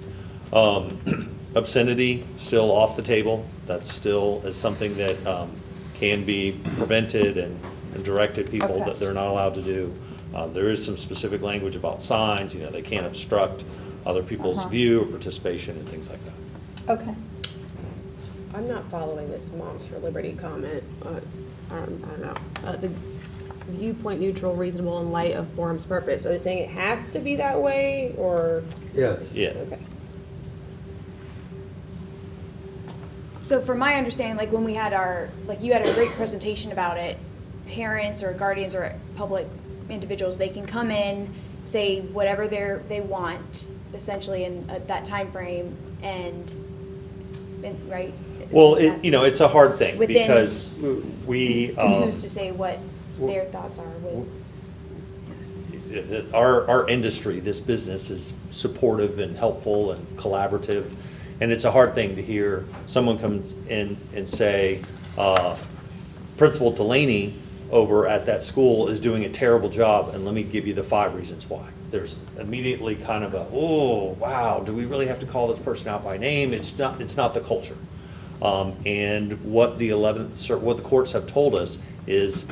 Obscenity, still off the table. That still is something that can be prevented and directed people Okay. that they're not allowed to do. There is some specific language about signs, they can't obstruct other people's view or participation and things like that. Okay. I'm not following this Moms for Liberty comment. I don't know. The viewpoint neutral, reasonable in light of forum's purpose. Are they saying it has to be that way or? Yes. Yeah. Okay. So from my understanding, like when we had you had a great presentation about it, parents or guardians or public individuals, they can come in, say whatever they want, essentially in that time frame, and right? Well, That's it's a hard thing within- because we. Because who's to say what their thoughts are with? Our industry, this business is supportive and helpful and collaborative. And it's a hard thing to hear someone comes in and say, Principal Delaney over at that school is doing a terrible job, and let me give you the 5 reasons why. There's immediately kind of oh, wow, do we really have to call this person out by name? It's not the culture. And what the courts have told us is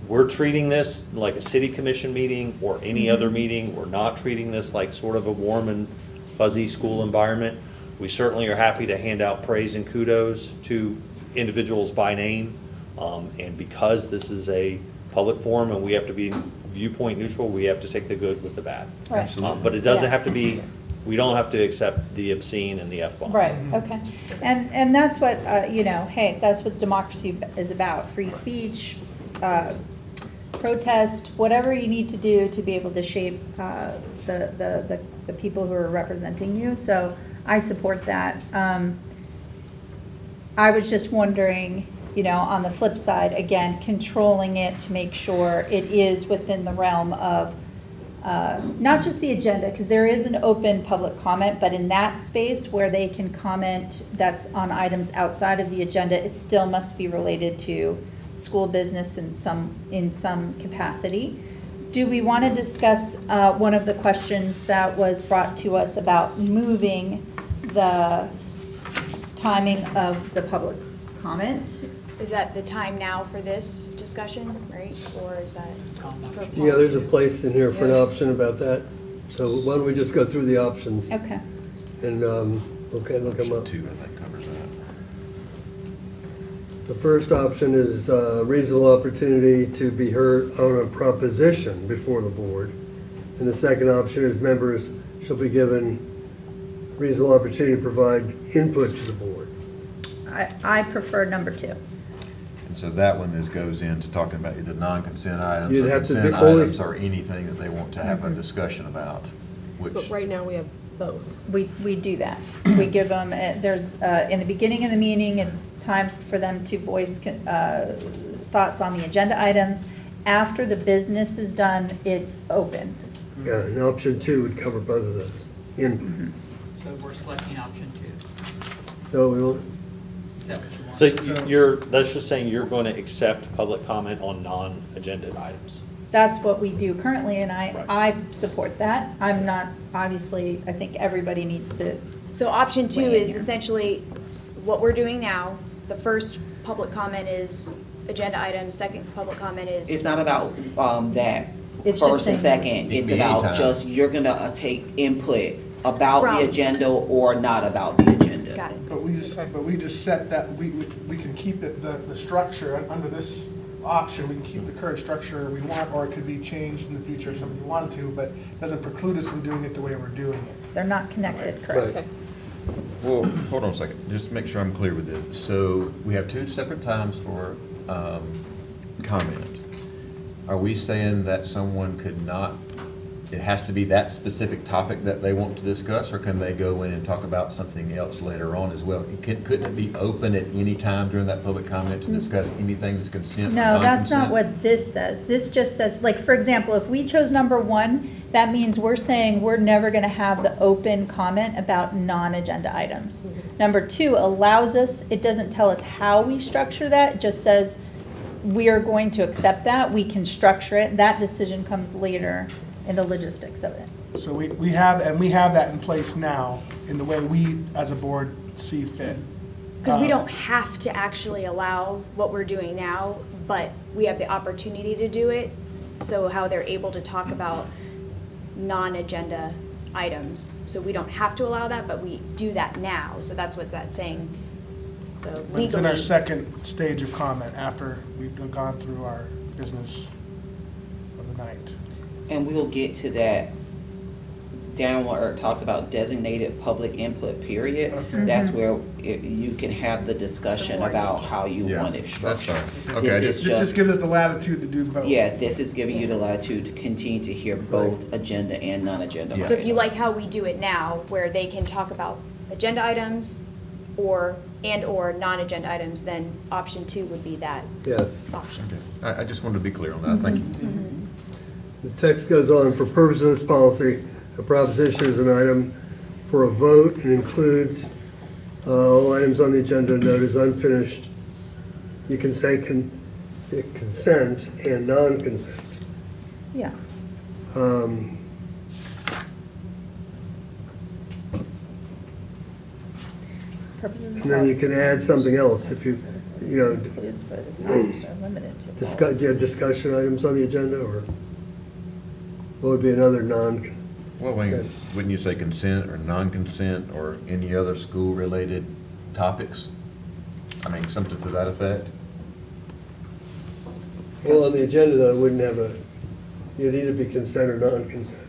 we're treating this like a city commission meeting or any other meeting. We're not treating this like sort of a warm and fuzzy school environment. We certainly are happy to hand out praise and kudos to individuals by name. And because this is a public forum and we have to be viewpoint neutral, we have to take the good with the bad. Right. But it doesn't Yeah. have to be, we don't have to accept the obscene and the F-bombs. Right, okay. And that's what, hey, that's what democracy is about. Free speech, protest, whatever you need to do to be able to shape the people who are representing you. So I support that. I was just wondering, on the flip side, again, controlling it to make sure it is within the realm of not just the agenda, because there is an open public comment, but in that space where they can comment that's on items outside of the agenda, it still must be related to school business in some capacity. Do we want to discuss one of the questions that was brought to us about moving the timing of the public comment? Is that the time now for this discussion, right? Or is that? for Yeah, there's a policies? place in here for an option about that. So why don't we just go through the options? Okay. And, okay, look them up. Two, I think, covers that. The first option is reasonable opportunity to be heard on a proposition before the board. And the second option is members shall be given reasonable opportunity to provide input to the board. I prefer number 2. And so that one goes into talking about either non-consent items You'd or have to consent be only- items or anything that they want to have a discussion about, which. But right now, we have both. We do that. We give them, there's, in the beginning of the meeting, it's time for them to voice thoughts on the agenda items. After the business is done, it's open. Yeah, and option 2 would cover both of those. In, So we're selecting option 2. so we will, Is that what you want? So that's just saying you're going to accept public comment on non-agenda items. That's what we do currently, and I Right. support that. I'm not, obviously, I think everybody needs to, So option 2 Way in is here. essentially what we're doing now. The first public comment is agenda items, second public comment is. It's not about that It's just first and saying- second. It It's can be about anytime. just, you're gonna take input about From- the agenda or not about the agenda. Got it. But we just set that, we can keep it, the structure, under this option, we can keep the current structure we want, or it could be changed in the future if somebody wanted to, but it doesn't preclude us from doing it the way we're doing it. they're not connected, correct? right. Well, hold on a second, just to make sure I'm clear with this. So we have 2 separate times for comment. Are we saying that someone could not, it has to be that specific topic that they want to discuss, or can they go in and talk about something else later on as well? Couldn't it be open at any time during that public comment to discuss anything that's consent or No, that's not non-consent? what this says. This just says, like, for example, if we chose number 1, that means we're saying we're never gonna have the open comment about non-agenda items. Number 2 allows us, it doesn't tell us how we structure that, it just says we are going to accept that, we can structure it, that decision comes later in the logistics of it. So we have that in place now, in the way we, as a board, see fit. Because we don't have to actually allow what we're doing now, but we have the opportunity to do it. So how they're able to talk about non-agenda items. So we don't have to allow that, but we do that now. So that's what that's saying. So legally. It's in our second stage of comment, after we've gone through our business of the night. And we'll get to that down where it talks about designated public input period. Okay. That's where you can have the discussion about how you Yeah, want it that's structured. fine. Okay, This is Just give us the latitude to do both. Yeah, this is giving you the latitude to continue to hear both agenda and non-agenda. Yeah. So if you items. like how we do it now, where they can talk about agenda items or non-agenda items, then option 2 would be that Yes. option. Okay. I just wanted to be clear on that, thank you. The text goes on, for purposes of this policy, a proposition is an item for a vote and includes all items on the agenda noted as unfinished. You can say consent and non-consent. Yeah. And then you can add something else if you know, do you have discussion items on the agenda, or what would be another non-consent? Well, wouldn't you say consent or non-consent or any other school-related topics? I mean, something to that effect? Well, on the agenda, though, it wouldn't have you'd either be consent or non-consent.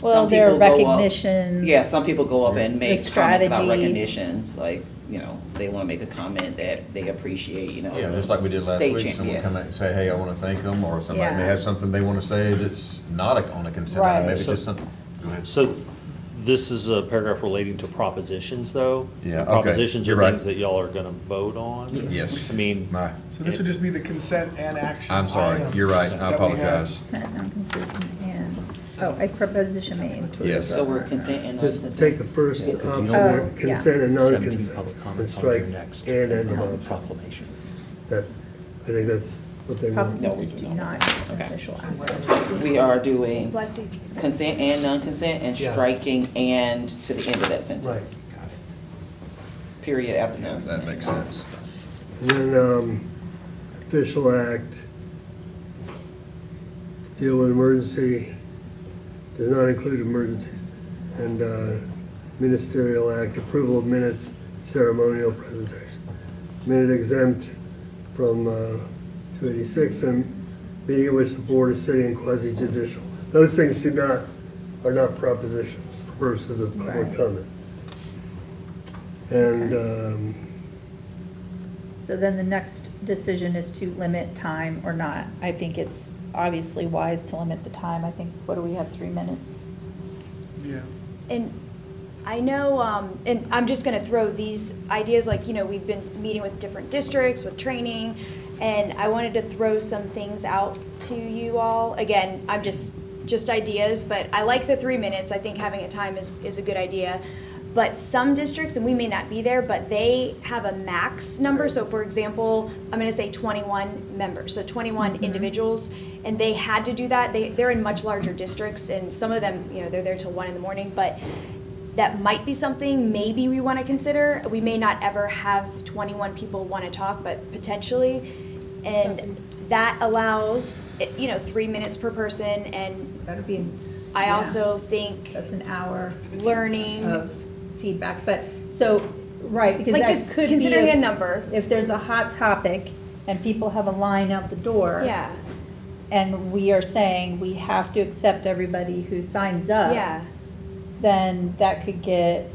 Well, Some there are people go up- recognitions. Yeah, some people go up and make comments about strategy. recognitions, like, they want to make a comment that they appreciate, Yeah, just like we did last state week, champ, someone yes. come out and say, hey, I want to thank them, or somebody may Yeah. have something they want to say that's not on a consent item, Right. maybe So- just something, go ahead. So this is a paragraph relating to propositions, though? Yeah, okay. Propositions are You're right. things that y'all are going to vote on? Yes. I mean, My, So this would just be the consent and action. I'm sorry, items you're right, I that we have. apologize. Consent, non-consent, and So Oh, a proposition may include. Yes. So we're consent and Just non-consent. take the first Yes. option, Oh, there, yeah. consent and 17 non-consent, public and comments on strike your next and at the bottom. proclamation. That, I think that's what they want. Propositions do not official act. We are doing Bless you. consent and non-consent and Yeah. striking and to the end of that Right. sentence. Period after Yeah, non-consent. that makes sense. And then, official act, deal with emergency, does not include emergencies. And ministerial act, approval of minutes, ceremonial presentation. Minute exempt from 286, and meeting in which the board is sitting quasi judicial. Those things are not propositions for purposes of public Right. comment. And, So then the next decision is to limit time or not. I think it's obviously wise to limit the time. I think, what do we have, 3 minutes? Yeah. And I know, and I'm just gonna throw these ideas, like, we've been meeting with different districts, with training, and I wanted to throw some things out to you all. Again, I'm just ideas, but I like the 3 minutes. I think having a time is a good idea. But some districts, and we may not be there, but they have a max number. So for example, I'm gonna say 21 members, so 21 individuals, and they had to do that. They're in much larger districts, and some of them, they're there till 1 a.m, but that might be something maybe we wanna consider. We may not ever have 21 people wanna talk, but potentially. And that allows, 3 minutes per person, and That'd be, I yeah. also think That's an hour learning. of feedback, but, so, right, because Like that just could be. considering if- a number. If there's a hot topic and people have a line out the door. Yeah, And we are saying we have to accept everybody who signs up. yeah. Then that could get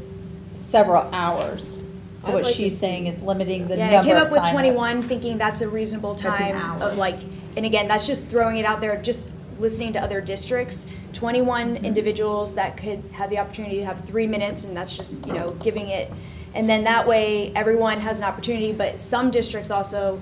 several hours. So I'd what like she's to- saying is limiting the Yeah, number I came of up with signups. 21, thinking that's a reasonable That's an time hour. of like, and again, that's just throwing it out there, just listening to other districts. 21 individuals that could have the opportunity to have 3 minutes, and that's just, giving it. And then that way, everyone has an opportunity, but some districts also,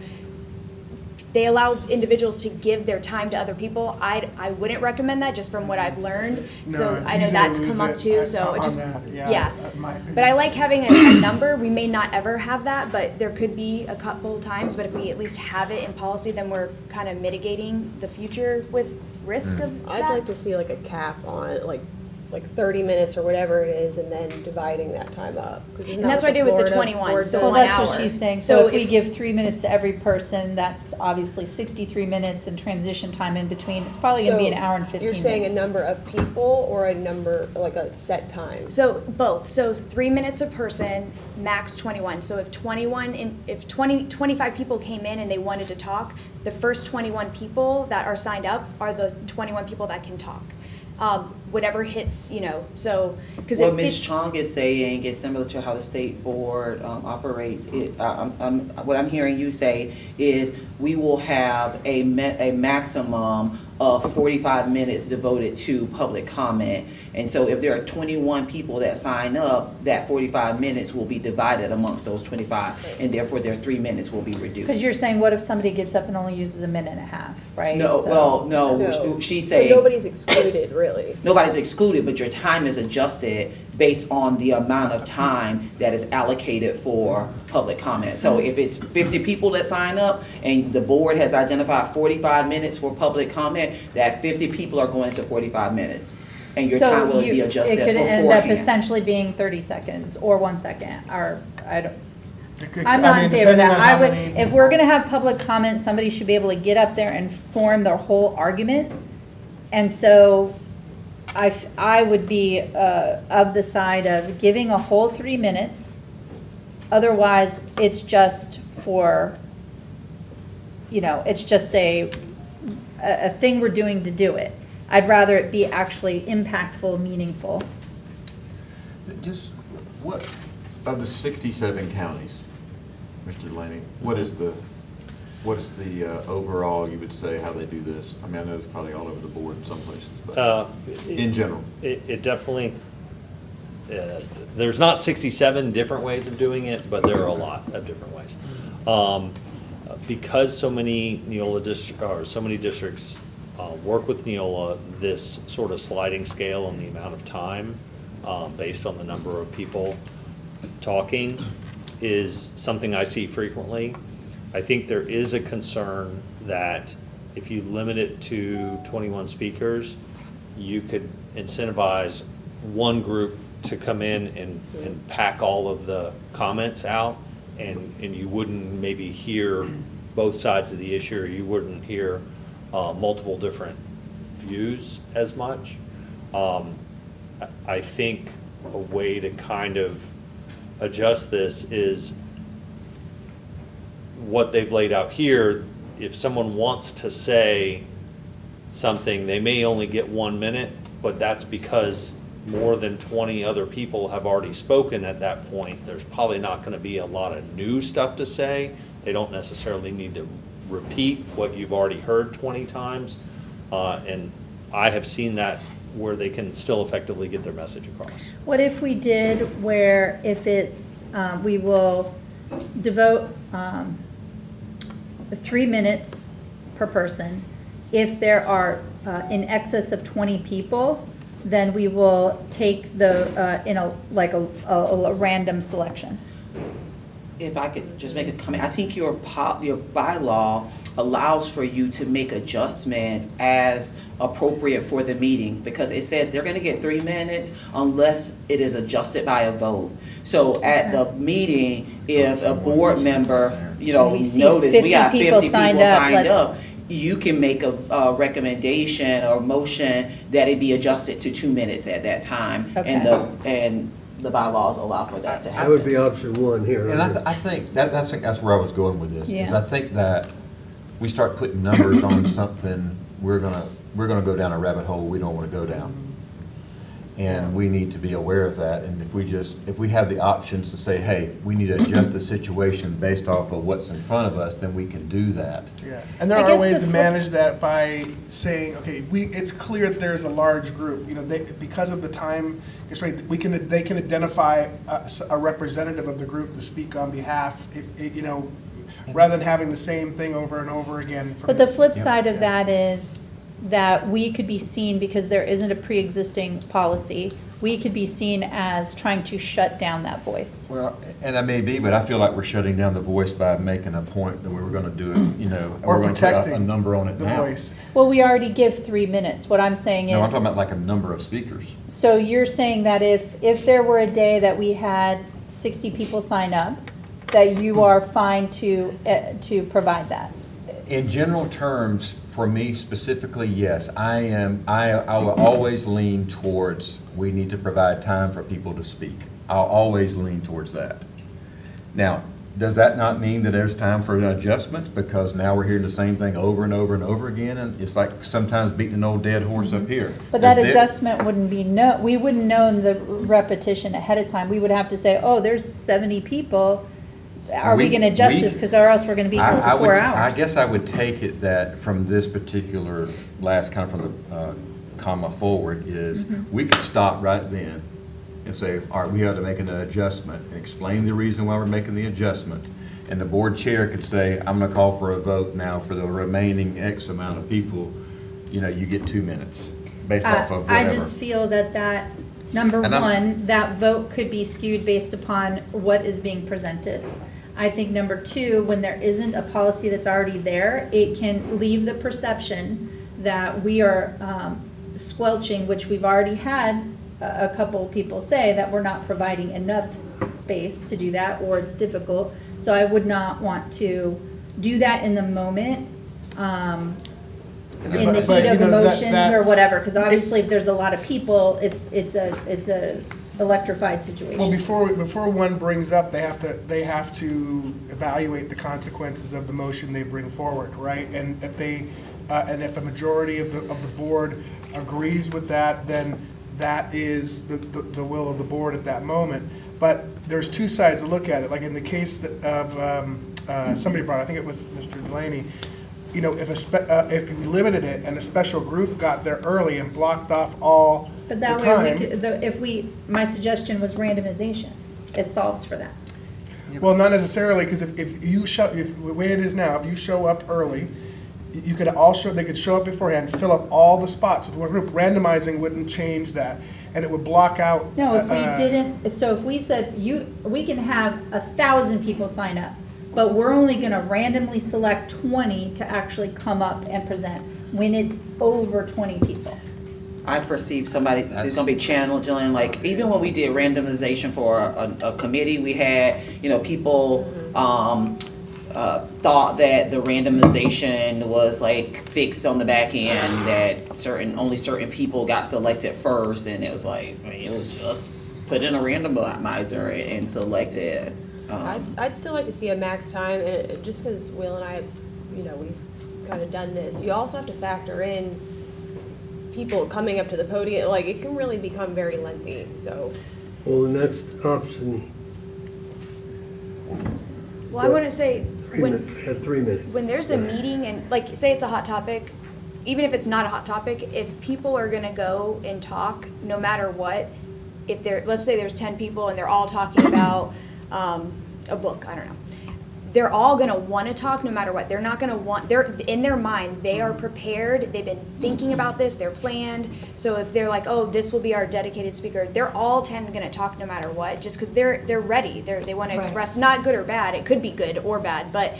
they allow individuals to give their time to other people. I wouldn't recommend that, just from what I've learned. No, So it's I know easy to that's lose come up it too, so on it just, that, yeah. in my opinion. But I like having a number. We may not ever have that, but there could be a couple times. But if we at least have it in policy, then we're kind of mitigating the future with risk of that. I'd like to see like a cap on it, like 30 minutes or whatever it is, and then dividing that time up. 'Cause isn't And that that's what I did with the Florida 21, board so does? Well, 1 that's what hour. she's saying. So So if we if- give 3 minutes to every person, that's obviously 63 minutes and transition time in between. It's probably gonna be an So hour and 15 minutes. You're saying a number of people or a number, like a set time? So both. So 3 minutes a person, max 21. So if 25 people came in and they wanted to talk, the first 21 people that are signed up are the 21 people that can talk. Whatever hits, so, because What Ms. Chong is saying is similar to how the state board operates. What I'm hearing you say is we will have a maximum of 45 minutes devoted to public comment. And so if there are 21 people that sign up, that 45 minutes will be divided amongst those 25, and therefore their 3 minutes will be reduced. Because you're saying, what if somebody gets up and only uses a minute and a half, right? No, So- well, no, No. she's So saying. nobody's excluded, really? Nobody's excluded, but your time is adjusted based on the amount of time that is allocated for public comment. So if it's 50 people that sign up and the board has identified 45 minutes for public comment, that 50 people are going to 45 minutes. And your So time will you- be adjusted It could end up beforehand. essentially being 30 seconds or 1 second, or, I don't, It could- I'm I not mean, in favor of depending that. on how I would, many- if we're gonna have public comment, somebody should be able to get up there and form their whole argument. And so I would be of the side of giving a whole 3 minutes. Otherwise, it's just for, it's just a thing we're doing to do it. I'd rather it be actually impactful, meaningful. Just what, of the 67 counties, Mr. Delaney, what is the overall, you would say, how they do this? I mean, I know it's probably all over the board in some places, but in general. It definitely, there's not 67 different ways of doing it, but there are a lot of different ways. Because so many NEOLA districts work with NEOLA this sort of sliding scale on the amount of time based on the number of people talking is something I see frequently. I think there is a concern that if you limit it to 21 speakers, you could incentivize one group to come in and pack all of the comments out, and you wouldn't maybe hear both sides of the issue, or you wouldn't hear multiple different views as much. I think a way to kind of adjust this is what they've laid out here. If someone wants to say something, they may only get 1 minute, but that's because more than 20 other people have already spoken at that point. There's probably not going to be a lot of new stuff to say. They don't necessarily need to repeat what you've already heard 20 times. And I have seen that where they can still effectively get their message across. What if we did where if it's, we will devote 3 minutes per person. If there are in excess of 20 people, then we will take the, in a, like a random selection. If I could just make a comment, I think your bylaw allows for you to make adjustments as appropriate for the meeting, because it says they're gonna get 3 minutes unless it is adjusted by a vote. So at the meeting, if a board member, you know, We see notice we got 50 people signed let's- up, you can make a recommendation or motion that it be adjusted to 2 minutes at that time. And the bylaws allow for that to happen. That would be option one here. And I think that's where I was going with this, is Yeah. I think that we start putting numbers on something, we're gonna go down a rabbit hole we don't wanna go down. And we need to be aware of that, and if we have the options to say, hey, we need to adjust the situation based off of what's in front of us, then we can do that. Yeah, and there I are guess ways the to flip- manage that by saying, okay, it's clear that there's a large group, you know, because of the time constraint, they can identify a representative of the group to speak on behalf, if, you know, rather than having the same thing over and over again. from But the this- flip Yeah. side of that is that we could be seen, because there isn't a pre-existing policy, we could be seen as trying to shut down that voice. Well, and that may be, but I feel like we're shutting down the voice by making a point that we were gonna do it, you know, and Or we're gonna put a protecting number on it the now. voice. Well, we already give 3 minutes. What I'm saying No, I'm is, talking about like a number of speakers. so you're saying that if there were a day that we had 60 people sign up, that you are fine to provide that? In general terms, for me specifically, yes, I will always lean towards, we need to provide time for people to speak. I'll always lean towards that. Now, does that not mean that there's time for an adjustment? Because now we're hearing the same thing over and over and over again, and it's like sometimes beating an old dead horse up here. But that There- adjustment wouldn't be, we wouldn't know the repetition ahead of time. We would have to say, oh, there's 70 people. Are we gonna adjust this? Because or else we're gonna be here I for would- 4 hours. I guess I would take it that from this particular last kind of from the comma forward is, we could stop right then and say, all right, we have to make an adjustment, and explain the reason why we're making the adjustment. And the board chair could say, I'm gonna call for a vote now for the remaining X amount of people. You know, you get 2 minutes, based off of I whatever. just feel that, number And I'm- one, that vote could be skewed based upon what is being presented. I think number two, when there isn't a policy that's already there, it can leave the perception that we are squelching, which we've already had a couple people say, that we're not providing enough space to do that, or it's difficult. So I would not want to do that in the moment, in the But, heat you of know, emotions or whatever, because obviously if there's a lot of people, it's a electrified situation. Well, before one brings up, they have to evaluate the consequences of the motion they bring forward, right? And if a majority of the board agrees with that, then that is the will of the board at that moment. But there's two sides to look at it. Like in the case of somebody brought, I think it was Mr. Delaney. You know, if you limited it and a special group got there early and blocked off all the But that time. way, we could, my suggestion was randomization. It solves for that. Well, not necessarily, because if the way it is now, if you show up early you could all show, they could show up beforehand, fill up all the spots with one group. Randomizing wouldn't change that, and it would block out. No, if we didn't, so if we said, we can have 1,000 people sign up, but we're only gonna randomly select 20 to actually come up and present when it's over 20 people. I perceive somebody is gonna be channeling, like, even when we did randomization for a committee, we had, people, thought that the randomization was like fixed on the back end, that only certain people got selected first, and it was like, it was just put in a randomizer and select it. I'd still like to see a max time, and just because Will and I have, we've kind of done this, you also have to factor in people coming up to the podium, like, it can really become very lengthy, so. Well, the next option, Well, I want to say, had 3 minutes. when there's a meeting and, like, say it's a hot topic, even if it's not a hot topic, if people are gonna go and talk, no matter what, let's say there's 10 people and they're all talking about a book, I don't know. They're all gonna wanna talk no matter what. They're not gonna they're, in their mind, they are prepared, they've been thinking about this, they're planned. So if they're like, oh, this will be our dedicated speaker, they're all 10 gonna talk no matter what, just because they're ready. They wanna express, not good or bad, it could be good or bad, but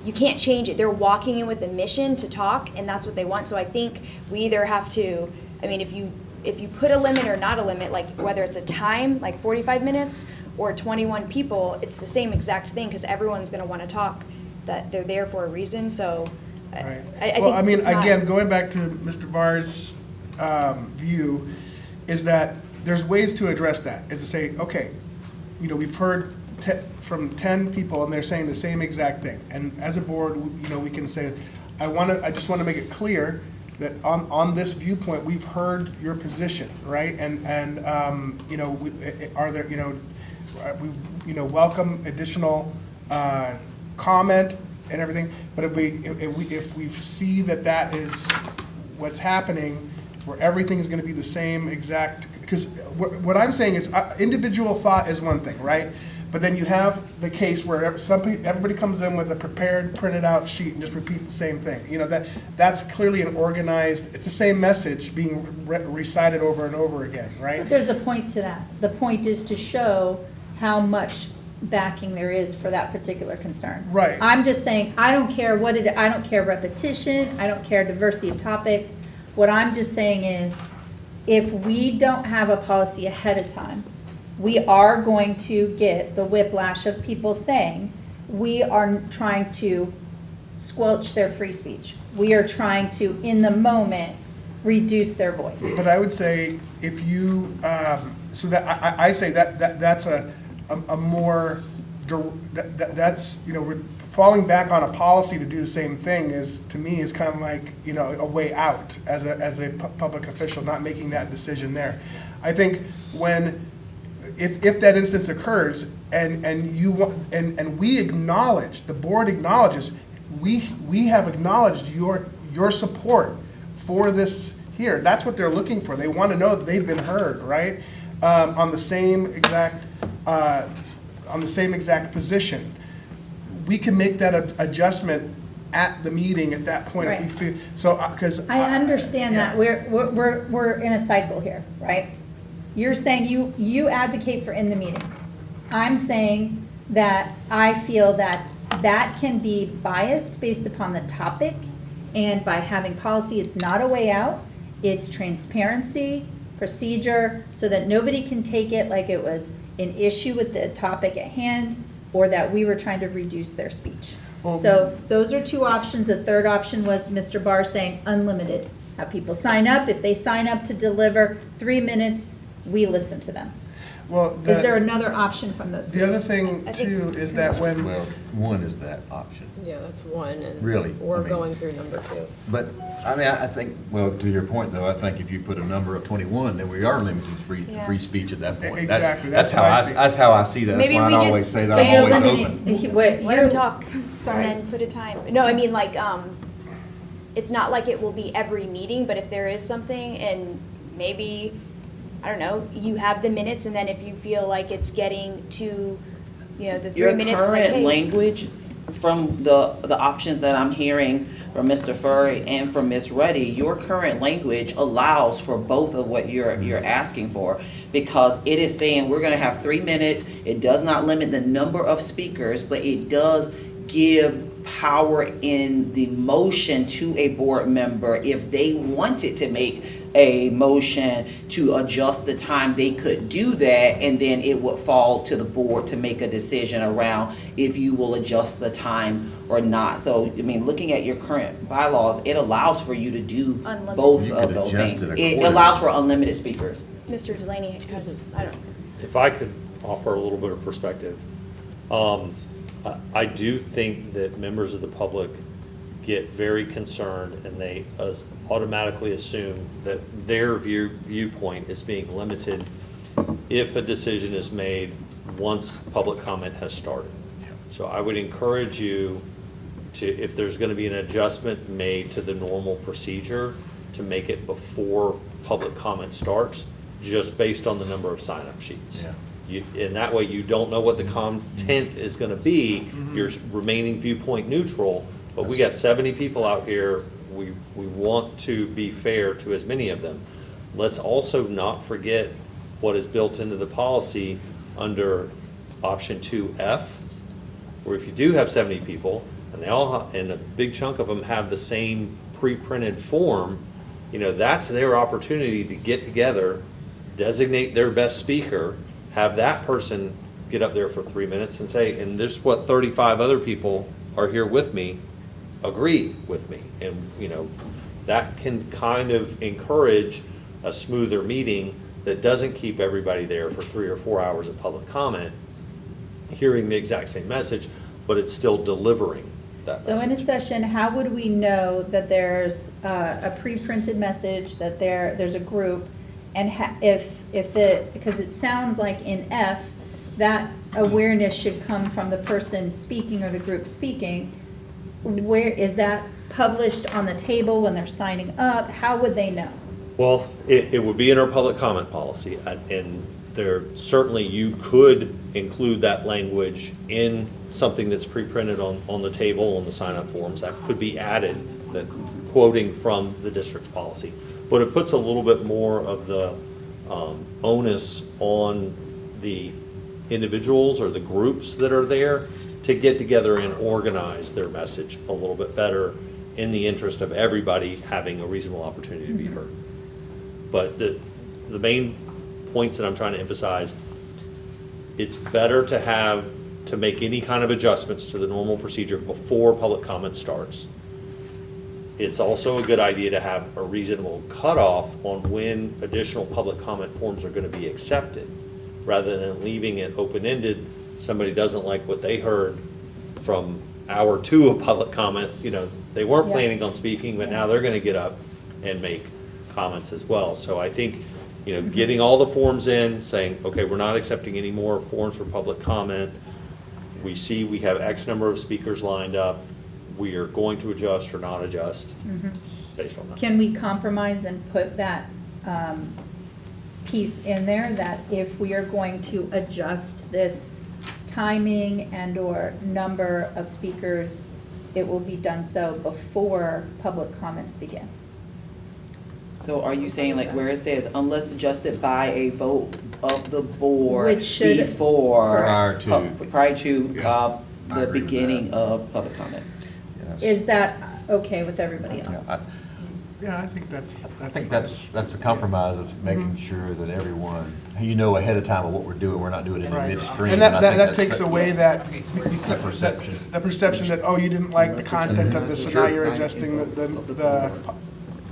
you can't change it. They're walking in with a mission to talk, and that's what they want. So I think we either have to, if you put a limit or not a limit, like whether it's a time, like 45 minutes, or 21 people, it's the same exact thing, because everyone's gonna wanna talk, that they're there for a reason, so Right. I Well, think it's not. again, going back to Mr. Barr's view, is that there's ways to address that, is to say, okay, we've heard from 10 people and they're saying the same exact thing. And as a board, we can say, I just want to make it clear that on this viewpoint, we've heard your position, right? And are there, we welcome additional comment and everything. But if we see that is what's happening, where everything is going to be the same exact, because what I'm saying is individual thought is one thing, right? But then you have the case where everybody comes in with a prepared, printed out sheet and just repeat the same thing. That's clearly an organized, it's the same message being recited over and over again, right? There's a point to that. The point is to show how much backing there is for that particular concern. Right. I'm just saying, I don't care I don't care repetition, I don't care diversity of topics. What I'm just saying is, if we don't have a policy ahead of time, we are going to get the whiplash of people saying, we are trying to squelch their free speech. We are trying to, in the moment, reduce their voice. But I would say, if you, so that, I say that's a more, that's, we're falling back on a policy to do the same thing is, to me, is kind of like, a way out as a public official, not making that decision there. I think if that instance occurs and you want, and we acknowledge, the board acknowledges, we have acknowledged your support for this here. That's what they're looking for. They want to know that they've been heard, right? On the same exact position. We can make that adjustment at the meeting at that point if we feel so, because I understand that we're in a cycle here, right? You're saying you advocate for in the meeting. I'm saying that I feel that can be biased based upon the topic, and by having policy, it's not a way out. It's transparency, procedure, so that nobody can take it like it was an issue with the topic at hand, or that we were trying to reduce their speech. So those are two options. The third option was Mr. Barr saying unlimited. Have people sign up. If they sign up to deliver 3 minutes, we listen to them. Well, Is there another option from those three? The other thing too is that when, Well, one is that option. Yeah, that's one, and Really? we're going through number 2. But, I think, well, to your point though, I think if you put a number of 21, then we are limiting free speech at that point. Exactly, That's that's how what I I, see. that's how I see that. That's Maybe why we I just always say that stay I'm always limiting. open. Let them talk, Sorry. and then put a time. No, I mean, like, it's not like it will be every meeting, but if there is something, and maybe, I don't know, you have the minutes, and then if you feel like it's getting to, the 3 Your minutes, like, current hey. language from the options that I'm hearing from Mr. Furry and from Ms. Ruddy, your current language allows for both of what you're asking for, because it is saying we're gonna have 3 minutes. It does not limit the number of speakers, but it does give power in the motion to a board member. If they wanted to make a motion to adjust the time, they could do that, and then it would fall to the board to make a decision around if you will adjust the time or not. So, I mean, looking at your current bylaws, it allows for you to do Unlimited. both You of could those adjust things. it It accordingly. allows for unlimited speakers. Mr. Delaney has, I don't, If I could offer a little bit of perspective, I do think that members of the public get very concerned, and they automatically assume that their viewpoint is being limited if a decision is made once public comment has started. So I would encourage you to, if there's going to be an adjustment made to the normal procedure, to make it before public comment starts, just based on the number of sign-up sheets. Yeah. And that way you don't know what the content is gonna be, you're remaining viewpoint neutral, but we got 70 people out here, we want to be fair to as many of them. Let's also not forget what is built into the policy under option 2F, where if you do have 70 people, and they all, and a big chunk of them have the same pre-printed form, you know, that's their opportunity to get together, designate their best speaker, have that person get up there for 3 minutes and say, and this is what 35 other people are here with me, agree with me. And, you know, that can kind of encourage a smoother meeting that doesn't keep everybody there for 3 or 4 hours of public comment, hearing the exact same message, but it's still delivering that So in a message. session, how would we know that there's a pre-printed message, that there's a group, and because it sounds like in F, that awareness should come from the person speaking or the group speaking. Where is that published on the table when they're signing up? How would they know? Well, it would be in our public comment policy, and there, certainly you could include that language in something that's pre-printed on the table, on the sign-up forms. That could be added, that quoting from the district's policy. But it puts a little bit more of the onus on the individuals or the groups that are there to get together and organize their message a little bit better in the interest of everybody having a reasonable opportunity to be heard. But the main points that I'm trying to emphasize, it's better to make any kind of adjustments to the normal procedure before public comment starts. It's also a good idea to have a reasonable cutoff on when additional public comment forms are going to be accepted, rather than leaving it open-ended. Somebody doesn't like what they heard from hour 2 of public comment, you know, they weren't Yeah. planning on speaking, but now they're going to get up and make comments as well. So I think, you know, getting all the forms in, saying, okay, we're not accepting any more forms for public comment. We see we have X number of speakers lined up. We are going to adjust or not adjust based on that. Can we compromise and put that piece in there, that if we are going to adjust this timing and/or number of speakers, it will be done so before public comments begin? So are you saying like where it says unless adjusted by a vote of the board Which should- before? Prior to. Prior to I the agree with beginning that. of public comment. Yes. Is that okay with everybody Yeah, else? Yeah, I think that's. I think that's the compromise of making sure that everyone, you know ahead of time of what we're doing, we're not doing it in the Right. midstream. And I that think that's takes away that. The perception. The perception that, oh, you didn't like the content of this, so now you're adjusting the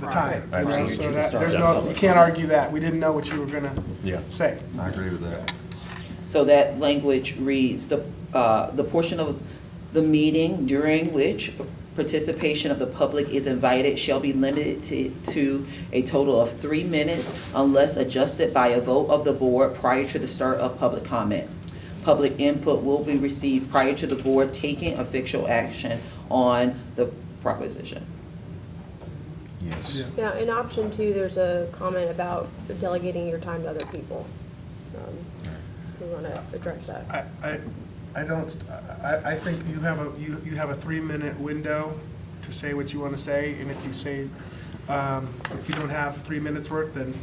time. You know, Right. so that, there's no, you can't argue that. We didn't know what you were gonna Yeah, say. I agree with that. So that language reads, the portion of the meeting during which participation of the public is invited shall be limited to a total of 3 minutes unless adjusted by a vote of the board prior to the start of public comment. Public input will be received prior to the board taking official action on the proposition. Yes. Yeah, in option 2, there's a comment about delegating your time to other people. We want to address that. I don't, I think you have a 3-minute window to say what you want to say, and if you say, if you don't have 3 minutes worth, then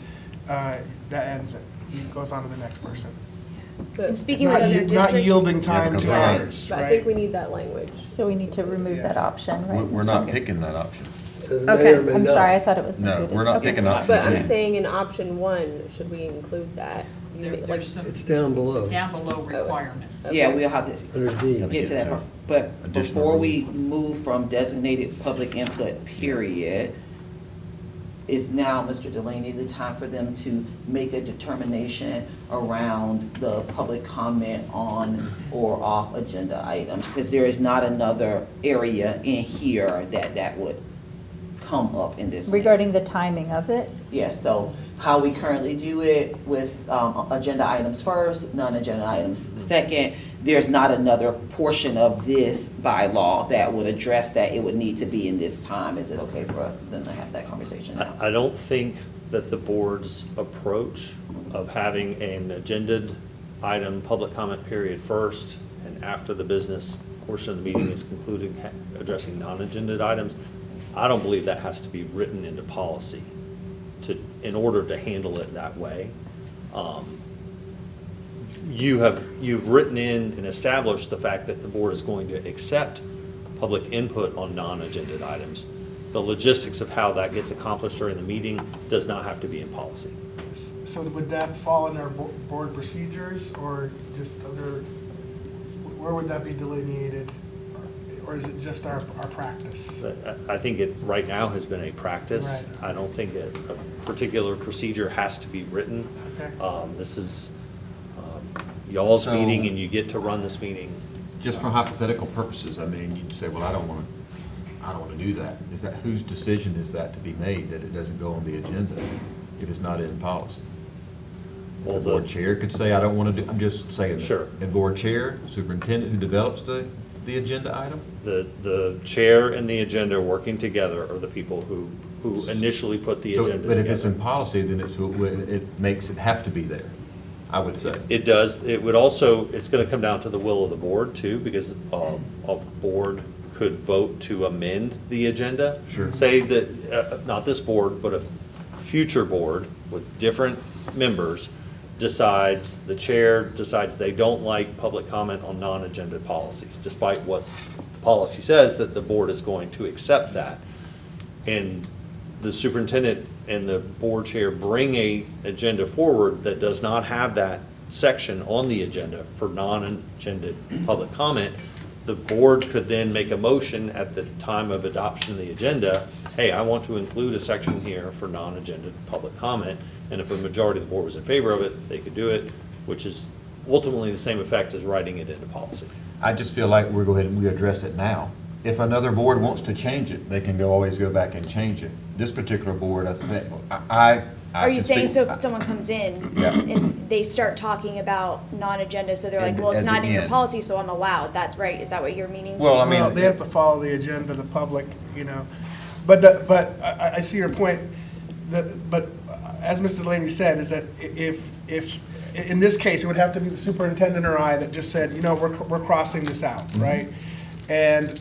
that ends it. It goes on to the next person. But Speaking with other Not districts. yielding time because to we're not- others, but I right? think we need that language. So we need to remove that option, right? We're not picking that option. Says may Okay, or may I'm not. sorry, I thought it was No, included. we're not Okay. picking option But I'm two. saying in option 1, should we include that? You There- like- There's some It's down below, down below requirements. Yeah, we'll have to under D. get to that part. But Additional before rules. we move from designated public input period, is now, Mr. Delaney, the time for them to make a determination around the public comment on or off agenda items? Because there is not another area in here that would come up in this. Regarding the timing of it? Yeah, so how we currently do it with agenda items first, non-agenda items second. There's not another portion of this bylaw that would address that. It would need to be in this time. Is it okay for them to have that conversation now? I don't think that the board's approach of having an agendaed item, public comment period first, and after the business portion of the meeting is concluded, addressing non-agendaed items, I don't believe that has to be written into policy in order to handle it that way. You've written in and established the fact that the board is going to accept public input on non-agendaed items. The logistics of how that gets accomplished during the meeting does not have to be in policy. So would that fall in our board procedures, or just other, where would that be delineated? Or is it just our practice? But I think it, right now, has been a practice. Right. I don't think that a particular procedure has to be written. Okay. This is y'all's So- meeting, and you get to run this meeting. Just for hypothetical purposes, I mean, you'd say, well, I don't want to do that. Is that, whose decision is that to be made, that it doesn't go on the agenda if it's not in policy? Well, The board chair could say, I don't want to do, I'm just saying. that. Sure. And board chair, superintendent who develops the agenda item? The chair and the agenda working together are the people who initially put the So, agenda but if it's in together. policy, then it makes it have to be there, I would say. It does, it would also, it's gonna come down to the will of the board too, because a board could vote to amend the agenda. Sure. Say that, not this board, but a future board with different members the chair decides they don't like public comment on non-agenda policies, despite what the policy says, that the board is going to accept that. And the superintendent and the board chair bring a agenda forward that does not have that section on the agenda for non-agenda public comment, the board could then make a motion at the time of adoption of the agenda, hey, I want to include a section here for non-agenda public comment. And if a majority of the board was in favor of it, they could do it, which is ultimately the same effect as writing it into policy. I just feel like we're going to address it now. If another board wants to change it, they can always go back and change it. This particular board, I think, Are you can saying, speak- so if someone comes in Yeah. and they start talking about non-agenda, so they're like, At well, it's the not in your end. policy, so I'm allowed, that's right, is that what you're meaning? Well, I mean. Well, they have to follow the agenda, the public, you know. But I see your point. But as Mr. Delaney said, is that if, in this case, it would have to be the superintendent or I that just said, you know, we're crossing this out, right? And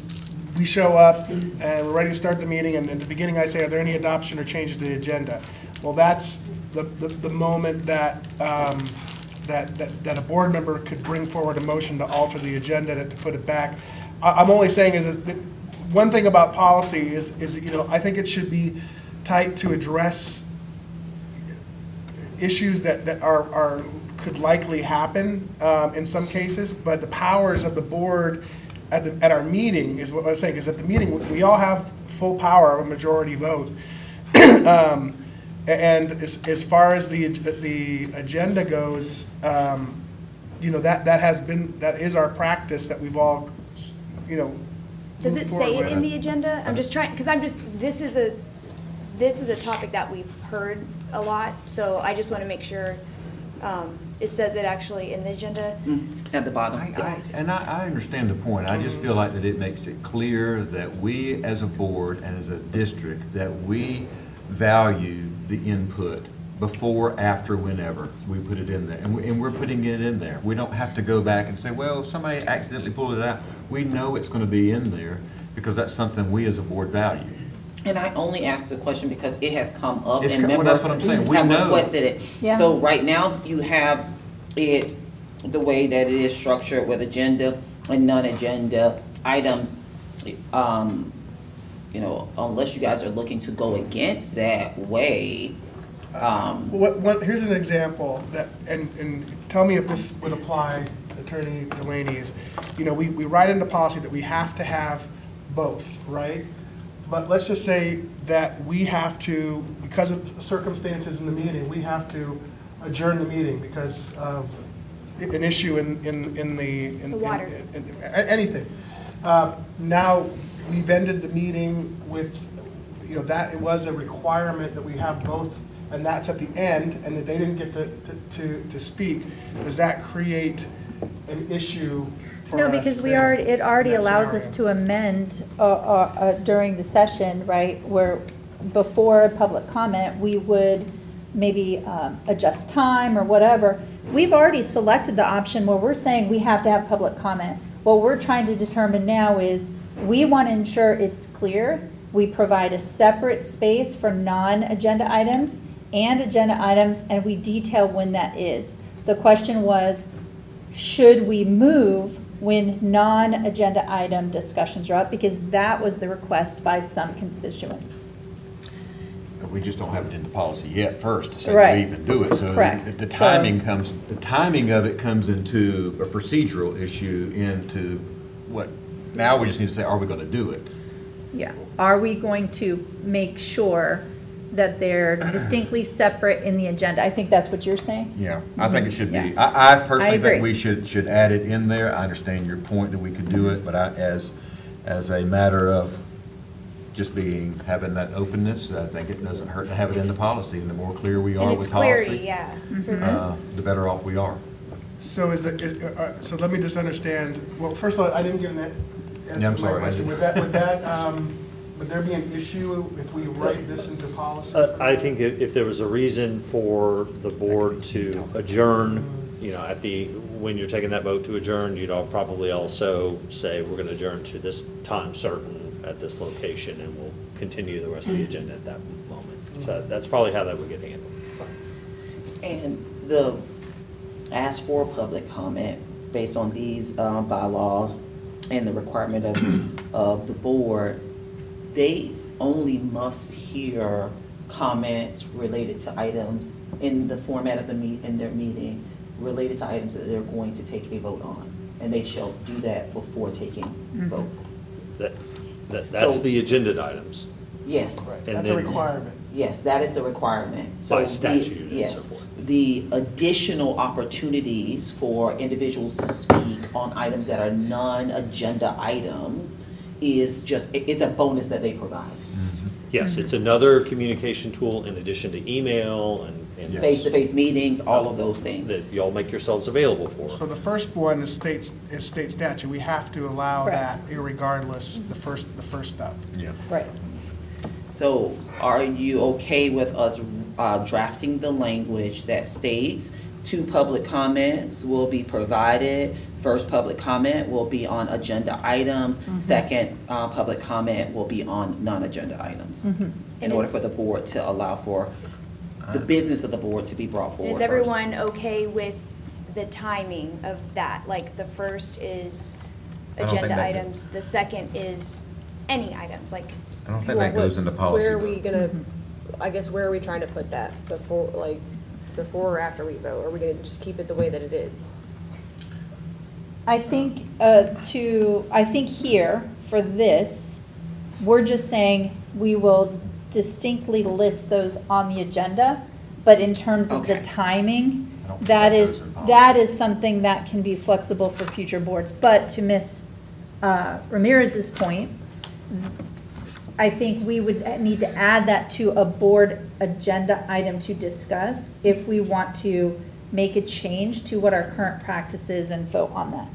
we show up and we're ready to start the meeting, and at the beginning I say, are there any adoption or changes to the agenda? Well, that's the moment that a board member could bring forward a motion to alter the agenda, to put it back. I'm only saying is that one thing about policy is, you know, I think it should be tight to address issues that could likely happen in some cases, but the powers of the board at our meeting is what I was saying, is at the meeting, we all have full power of a majority vote. And as far as the agenda goes, you know, that is our practice that we've all, you know, Does moved it forward say it with. in the agenda? I'm just trying, because this is a topic that we've heard a lot, so I just want to make sure it says it actually in the agenda. At the bottom. I understand the point. I just feel like that it makes it clear that we as a board and as a district, that we value the input before, after, whenever we put it in there. And we're putting it in there. We don't have to go back and say, well, if somebody accidentally pulled it out. We know it's going to be in there. because that's something we as a board value. And I only asked the question because it has come up It's and well, members that's what I'm saying. We have know. requested it. Yeah. So right now, you have it the way that it is structured with agenda and non-agenda items. You know, unless you guys are looking to go against that way, Here's an example that, and tell me if this would apply, Attorney Delaney, is, you know, we write in the policy that we have to have both, right? But let's just say that we have to, because of circumstances in the meeting, we have to adjourn the meeting because of an issue in The water. anything. Now, we've ended the meeting with, you know, that it was a requirement that we have both, and that's at the end, and that they didn't get to speak. Does that create an issue for us? No, because in it already that allows us scenario? to amend during the session, right? Where before public comment, we would maybe adjust time or whatever. We've already selected the option where we're saying we have to have public comment. What we're trying to determine now is we want to ensure it's clear. We provide a separate space for non-agenda items and agenda items, and we detail when that is. The question was, should we move when non-agenda item discussions are up? Because that was the request by some constituents. But we just don't have it in the policy yet first to say Right. we even do it. So Correct. the So- timing of it comes into a procedural issue into what, now we just need to say, are we going to do it? Yeah. Are we going to make sure that they're distinctly separate in the agenda? I think that's what you're saying. Yeah, I think it should be. Yeah. I personally agree. think we should add it in there. I understand your point that we could do it, but as a matter of just having that openness, I think it doesn't hurt to have it in the policy. And the more clear we are And it's with policy, clarity, yeah. the better off we are. So so let me just understand, well, first of all, I didn't get an answer Yeah, I'm to my sorry, question. Andy. Would there be an issue if we write this into policy? I think if there was a reason for the board to adjourn, you know, when you're taking that vote to adjourn, you'd all probably also say, we're going to adjourn to this time certain at this location, and we'll continue the rest of the agenda at that moment. So that's probably how that would get handled. and the ask for public comment based on these bylaws and the requirement of the board, they only must hear comments related to items in the format of in their meeting, related to items that they're going to take a vote on. And they shall do that before taking vote. That's So- the agenda items. Yes, Right, and that's a then- requirement. yes, that is the requirement. By So statute and so yes, forth. the additional opportunities for individuals to speak on items that are non-agenda items is just, it's a bonus that they provide. Yes, it's another communication tool in addition to email and Yes. Face-to-face meetings, all of those things. that y'all make yourselves available for. So the first one is state statute. We have to allow that Correct. irregardless, the first step. Yeah. Right. So are you okay with us drafting the language that states 2 public comments will be provided? First public comment will be on agenda items. Second public comment will be on non-agenda items. In And order is- for the board to allow for the business of the board to be brought forward Is first. everyone okay with the timing of that? Like, the first is I don't think agenda that- items, the second is any items, like, I don't think that goes into policy. Where are we though. gonna, I guess, where are we trying to put that? Before or after we vote? Are we gonna just keep it the way that it is? I think here, for this, we're just saying we will distinctly list those on the agenda, but in terms of the Okay. timing, I don't think that that is, goes in policy. that is something that can be flexible for future boards. But to Ms. Ramirez's point, I think we would need to add that to a board agenda item to discuss if we want to make a change to what our current practice is and vote on that.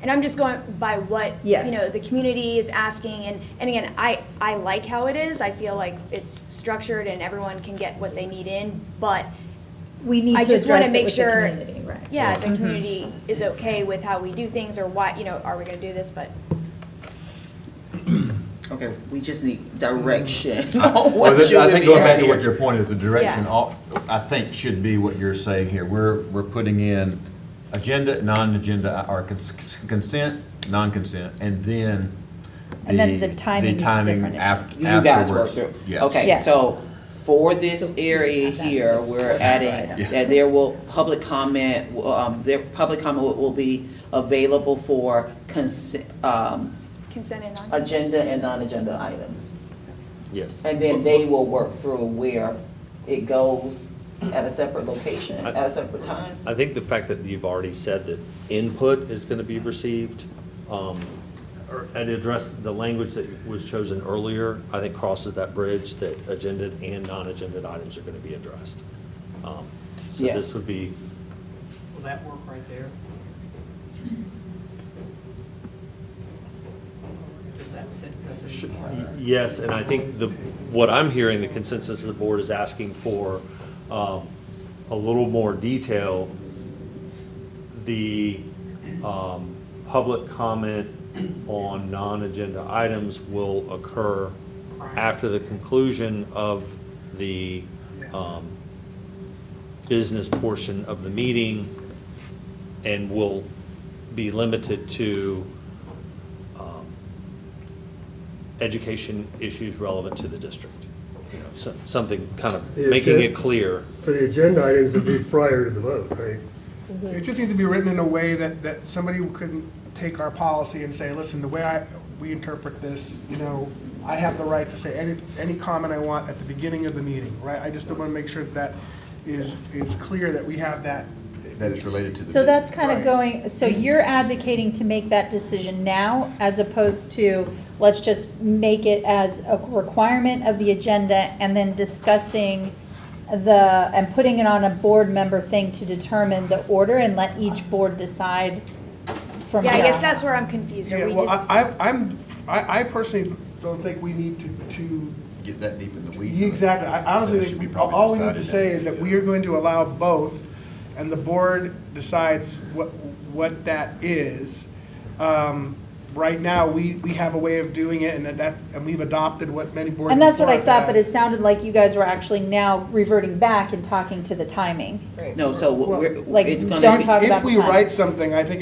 and I'm just going by what, Yes. the community is asking, and again, I like how it is, I feel like it's structured and everyone can get what they need in, but We need I to just wanna address it make with the sure, community, right? yeah, the Mhm. community is okay with how we do things, or why, are we gonna do this, but Okay, we just need direction Well, on what this- should I we think be going back to having what here. your point is, the direction, Yeah. I think should be what you're saying here. We're putting in agenda, non-agenda, or consent, non-consent, and then And then the timing is different. afterwards. You guys work through. Yes. Okay, Yes. so for this area here, we're adding Yeah. that there will, public comment will be available for Consent and non. agenda and non-agenda items. Yes. And then they will work through where it goes at a separate location, at a separate time. I think the fact that you've already said that input is going to be received, and address the language that was chosen earlier, I think crosses that bridge that agenda and non-agenda items are going to be addressed. So Yes. this would be, Will that work right there? Does that sit? yes, and I think what I'm hearing, the consensus of the board is asking for a little more detail. The public comment on non-agenda items will occur after the conclusion of the business portion of the meeting and will be limited to education issues relevant to the district. You know, something kind of The making agen- it clear. For the agenda items, it'd be prior to the vote, right? It just needs to be written in a way that somebody couldn't take our policy and say, listen, the way we interpret this, you know, I have the right to say any comment I want at the beginning of the meeting, right? I just want to make sure that is clear that we have that. That is related to the. So that's kind of Right. going, so you're advocating to make that decision now as opposed to, let's just make it as a requirement of the agenda and then discussing and putting it on a board member thing to determine the order and let each board decide from Yeah, there. I guess that's where I'm confused. Yeah, Are we well, just? I personally don't think we need to Get that deep in the weeds. Yeah, exactly. I honestly That should be think probably all we need to decided say then. is that we are going to allow both, and the board decides what that is. Right now, we have a way of doing it, and we've adopted what many boards. And that's what I before thought, have but it sounded like you guys were actually now reverting back and talking to the timing. No, so Like, it's don't gonna be, talk about If we the time. write something, I think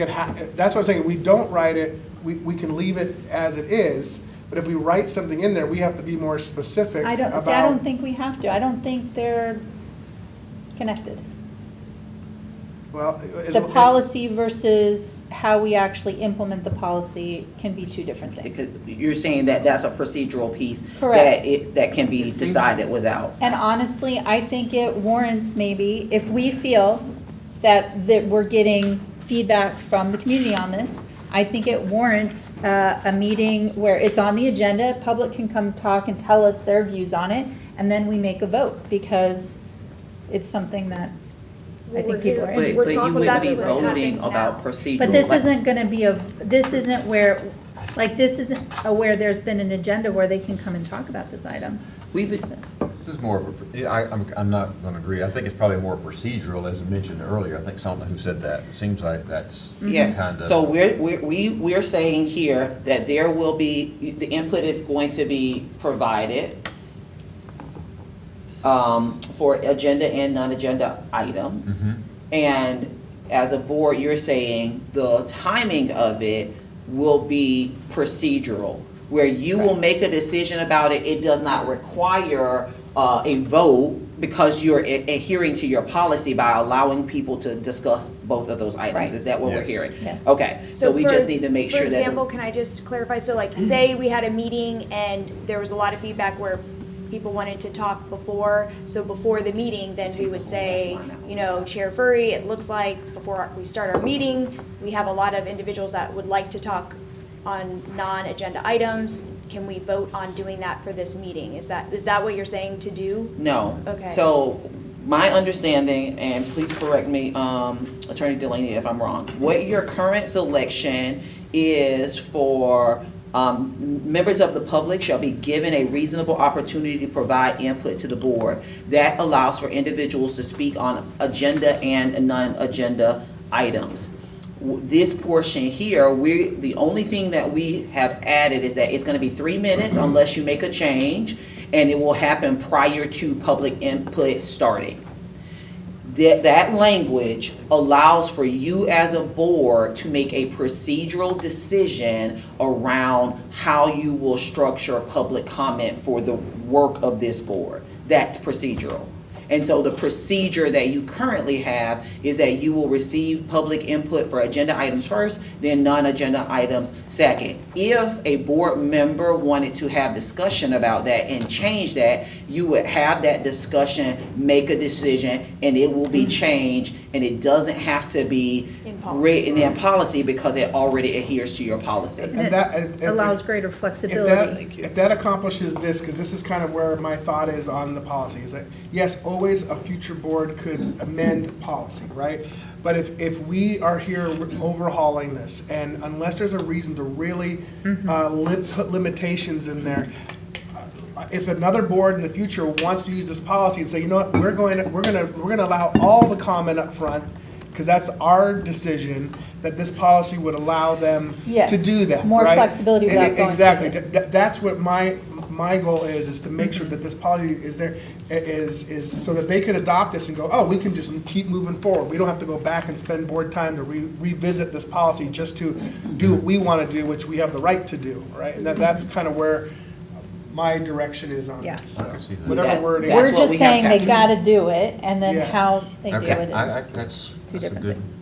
that's what I'm saying, if we don't write it, we can leave it as it is, but if we write something in there, we have to be more specific I about. don't think we have to. I don't think they're connected. Well, The policy versus how we actually implement the policy can be two different things. because you're saying that that's a procedural piece. Correct. That can be decided without. And honestly, I think it warrants maybe, if we feel that we're getting feedback from the community on this, I think it warrants a meeting where it's on the agenda, public can come talk and tell us their views on it, and then we make a vote, because it's something that I think people are But interested. We're you talking- wouldn't that's be what voting happens about now. procedural. But this like- isn't gonna be this isn't where, this isn't where there's been an agenda where they can come and talk about this item. We've, This is more, I'm not going to agree. I think it's probably more procedural, as mentioned earlier. I think someone who said that. It seems like that's yes, kind of. so we're saying here that there will be, the input is going to be provided for agenda and non-agenda items. Mhm. And as a board, you're saying the timing of it will be procedural, where you will make a decision about it. It does not require a vote because you're adhering to your policy by allowing people to discuss both of those items. Right. Is that what we're Yes. hearing? Yes. Okay, so we for- just need to make sure For that. example, can I just clarify, so like, say we had a meeting and there was a lot of feedback where people wanted to talk before, so before the meeting, then we would say, you know, Chair Furry, it looks like before we start our meeting, we have a lot of individuals that would like to talk on non-agenda items. Can we vote on doing that for this meeting? Is that what you're saying to do? No. Okay. So my understanding, and please correct me, Attorney Delaney, if I'm wrong, what your current selection is for members of the public shall be given a reasonable opportunity to provide input to the board. That allows for individuals to speak on agenda and non-agenda items. This portion here, the only thing that we have added is that it's gonna be 3 minutes unless you make a change, and it will happen prior to public input starting. That language allows for you as a board to make a procedural decision around how you will structure public comment for the work of this board. That's procedural. And so the procedure that you currently have is that you will receive public input for agenda items first, then non-agenda items second. If a board member wanted to have discussion about that and change that, you would have that discussion, make a decision, and it will be changed, and it doesn't have to be written in policy because it already adheres to your policy. And that Allows greater flexibility. If that accomplishes this, because this is kind of where my thought is on the policy, is that, yes, always a future board could amend policy, right? But if we are here overhauling this, and unless there's a reason to really put limitations in there, if another board in the future wants to use this policy and say, you know what, we're going to allow all the comment up front, because that's our decision, that this policy would allow them to do that. More right? flexibility without going through Exactly. this. That's what my goal is to make sure that this policy is there, is so that they could adopt this and go, oh, we can just keep moving forward. We don't have to go back and spend board time to revisit this policy just to do what we want to do, which we have the right to do, right? And that's kind of where my direction is on Yeah. this. So, I see that. whatever word it That's We're is. what just we have saying they captured. gotta do it, and then Yes. how they do Okay, it is that's two a different good, things.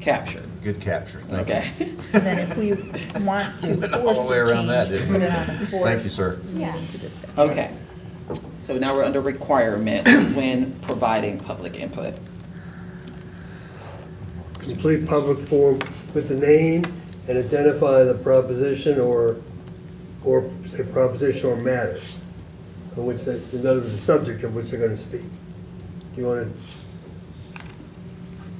Captured, good capture. Thank you. okay? And then if we want to Went all force the way a around that, change, didn't put we? it on the board. Thank you, sir. Meeting to discuss. Okay. So now we're under requirements when providing public input. Complete public form with the name and identify the proposition or say proposition or matter on which they, in other words, the subject of which they're gonna speak. Do you wanna,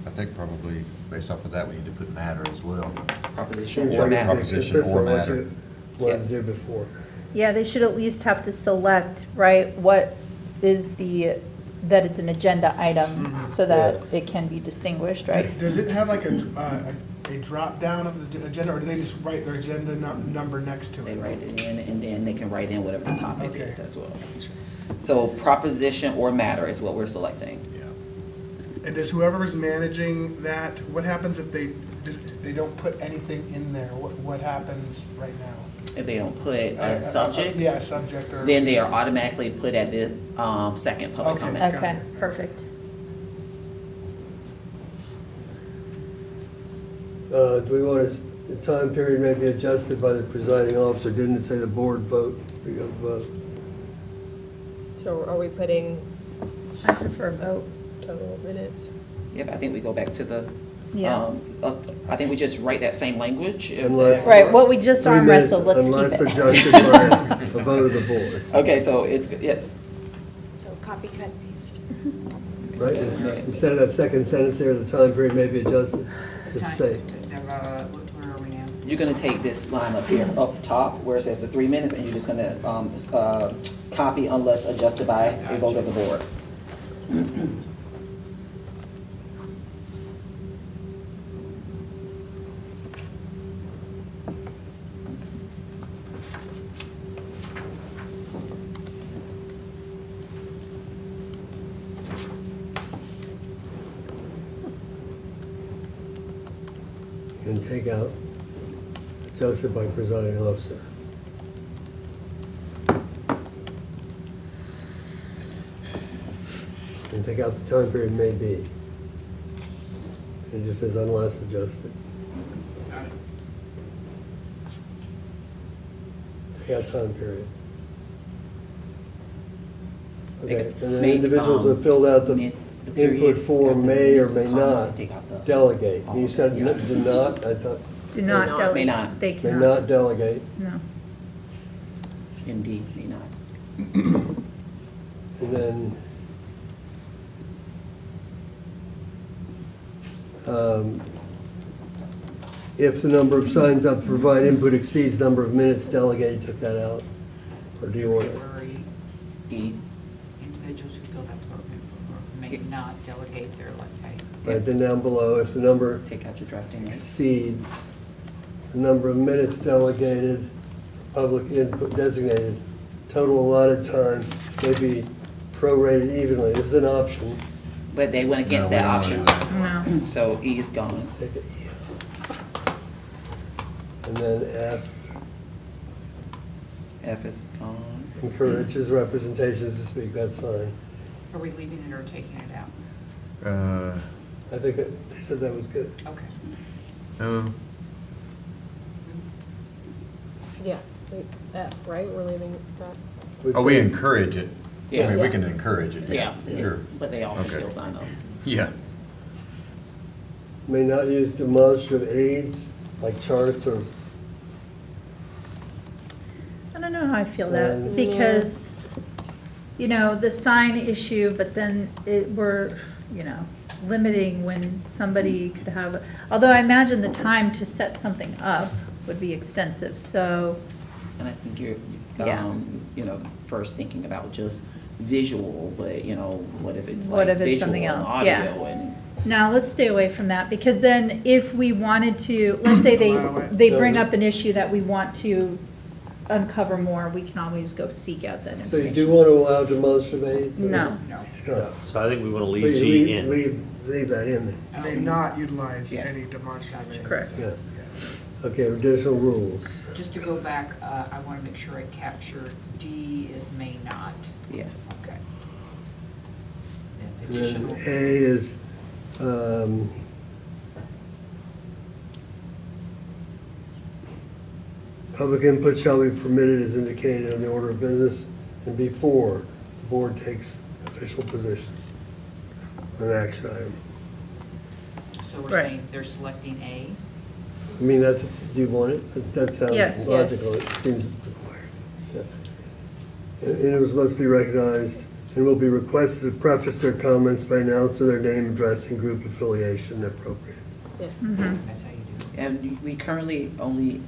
I think probably based off of that, we need to put matter as well. Proposition seems or like matter. it'd be Proposition or consistent with what matter. you wanted Yes. to do before. Yeah, they should at least have to select, right, what is that it's an agenda item, so that it can be distinguished, right? Does it have like a drop down of the agenda, or do they just write their agenda number next to They it? write it in, and then they can write in whatever the topic Okay. is as well. So proposition or matter is what we're selecting. And does whoever is managing that, what happens if they don't put anything in there? What happens right now? If they don't put a subject, Yeah, subject or. then they are automatically put at the second public Okay. comment. Okay, perfect. Do we want to, the time period may be adjusted by the presiding officer, didn't it say the board vote? We got vote. So are we putting I prefer vote. total minutes? Yep, I think we go back to the, Yeah. I think we just write that same language. if Unless- that Right, what works. we just 3 arm minutes wrestled, let's Unless keep it. adjusted by a vote of the board, Okay, so it's, yes. So copy, cut, paste. right? Instead of that second sentence there, the time period may be adjusted, just to say. Where are we now? You're gonna take this line up here, up top, where it says the 3 minutes, and you're just gonna copy unless adjusted by a vote of the board. And take out adjusted by presiding officer. And take out the time period may be. It just says unless adjusted. Take out time period. Okay, and then Make, individuals that filled out the the period input form after may or the may comma, not take out the- delegate. You said Yeah. do not, I thought, Do not not. delegate. May not. They may cannot. not delegate. No. Indeed, may not. And then, if the number of signs up to provide input exceeds number of minutes delegated, took that out? Or do you want it? Where are you? E, Individuals who fill that program may not delegate their, like, pay. right, then down below, if the number Take out your drafting. right? exceeds the number of minutes delegated, public input designated, total allotted time may be prorated evenly. This is an option. But they went against No, we that don't option. wanna do No. So E is gone. Take it, yeah. And then F, F is gone. encourages representations to speak, that's fine. Are we leaving it or taking it out? I think they said that was good. Okay. No, Yeah, F, right, we're leaving that. Which oh, we said- encourage it. I Yeah. mean, we can encourage it, Yeah. sure. But they all can Okay. still sign up. Yeah. May not use demonstrative aids like charts or, I don't know how I feel that, Signs. because, you know, the sign issue, but then we're, you know, limiting when somebody could have, although I imagine the time to set something up would be extensive, so, And I think you're, Yeah. you know, first thinking about just visual, but, you know, what if it's What like if it's visual something and else? audio Yeah. and. now, let's stay away from that, because then if we wanted to, let's say they bring up an issue that we want to uncover more, we can always go seek out that so you information. do want to allow demonstrative aids? or- No. No. No. So I think we want to So leave you G in. Leave that in there. And they not utilize Yes. any demonstrative aids. Correct. Yeah. Okay, additional rules. Just to go back, I want to make sure I capture D is may not. Yes. Okay. And then Additional. A is, public input shall be permitted as indicated in the order of business and before the board takes official position on an action item. So we're Right. saying they're selecting A? I mean, that's, do you want it? That sounds Yes. logical, it seems required. Yeah. And it was must be recognized and will be requested to preface their comments by announcing their name, address, and group affiliation appropriate. Yeah. That's how you do it. And we currently only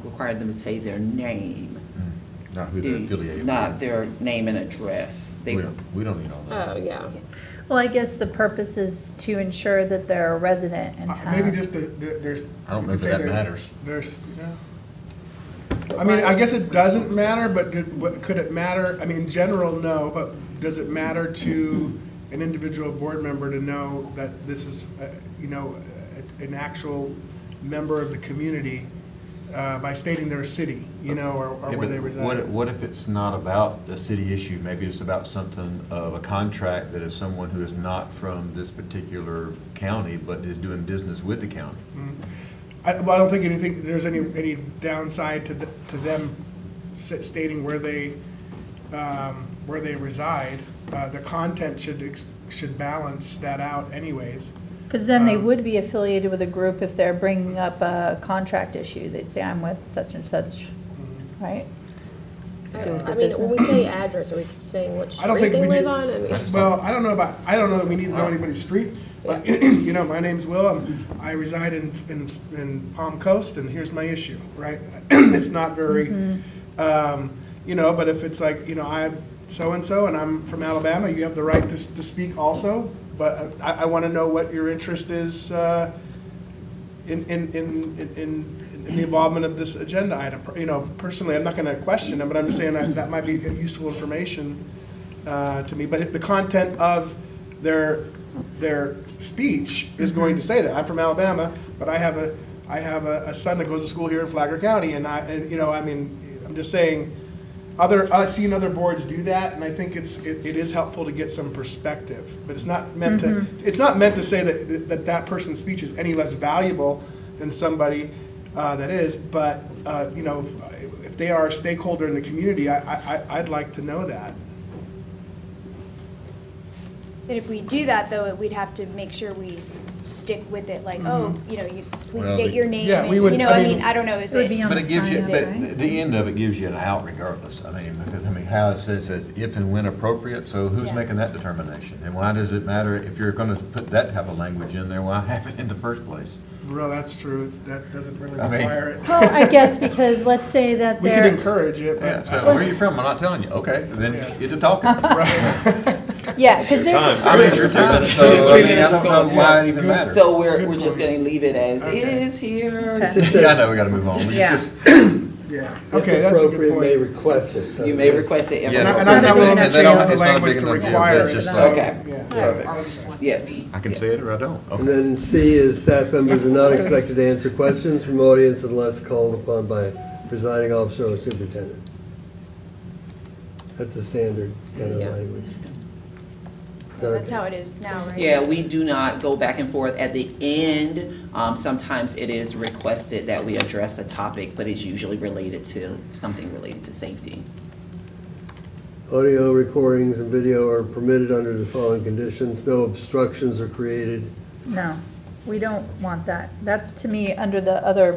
require them to say their name. Not who they're affiliated Not with. their name and address. They, We don't need all that. Oh, yeah. Well, I guess the purpose is to ensure that they're a resident and have. Maybe just there's. I don't know you could that say that there- matters. There's, yeah. I mean, I guess it doesn't matter, but could it matter? I mean, in general, no, but does it matter to an individual board member to know that this is, you know, an actual member of the community by stating their city, you know, or Yeah, where but they reside? What if it's not about a city issue? Maybe it's about something of a contract that is someone who is not from this particular county, but is doing business with the county. Well, I don't think there's any downside to them stating where they reside. The content should balance that out anyways. Because then they would be affiliated with a group if they're bringing up a contract issue. They'd say, I'm with such and such, right? I mean, when we say address, are we saying what I don't street think they we live need- on? I mean, Well, I don't know that we need to know anybody's street, but, you know, my name's Will, I reside in Palm Coast, and here's my issue, right? It's not very, you know, but if it's like, you know, I'm so-and-so, and I'm from Alabama, you have the right to speak also, but I want to know what your interest is in the involvement of this agenda item. You know, personally, I'm not going to question them, but I'm just saying that might be useful information to me. But the content of their speech is going to say that. I'm from Alabama, but I have a son that goes to school here in Flagler County, and you know, I mean, I'm just saying, I've seen other boards do that, and I think it is helpful to get some perspective. But it's not meant to say that person's speech is any less valuable than somebody that is. But you know, if they are a stakeholder in the community, I'd like to know that. And if we do that, though, we'd have to make sure we stick with it, like, oh, you know, please Well, state your name. yeah, and, we would- You know, I I mean- mean, I don't know, is It would be it? on But the it gives you, sign, but right? the end of it gives you an out regardless. I mean, because, I mean, how it says if and when appropriate, so who's Yeah. making that determination? And why does it matter if you're gonna put that type of language in there, why have it in the first place? Well, that's true. That doesn't really I mean- require it. Well, I guess because let's say that We could they're, encourage it, Yeah, but so where are you from? I'm not telling you. Okay, then Yeah. get to talking. right. Yeah, It's your because time. I mean, it's your time, so I mean, I don't know why it even matters. So we're Good just point. gonna leave it as Okay. is here. Okay. Just Yeah, I says, know, we gotta move on. We Yeah. just- Yeah, if okay, that's a good appropriate, may point. request it. So You may request it. Yeah, And every- I'm not willing to And change then the it's not a language big to enough deal, require that's it. just so, like- Okay. yeah. Perfect. I just want Yes. to be- I can Yes. say it or I don't. And Okay. then C is staff members are not expected to answer questions from audience unless called upon by presiding officer or superintendent. That's a standard kind of Yeah. language. So that's how it is now, right? Yeah, we do not go back and forth at the end. Sometimes it is requested that we address a topic, but it's usually related to, something related to safety. Audio recordings and video are permitted under the following conditions. No obstructions are created. No, we don't want that. That's, to me, under the other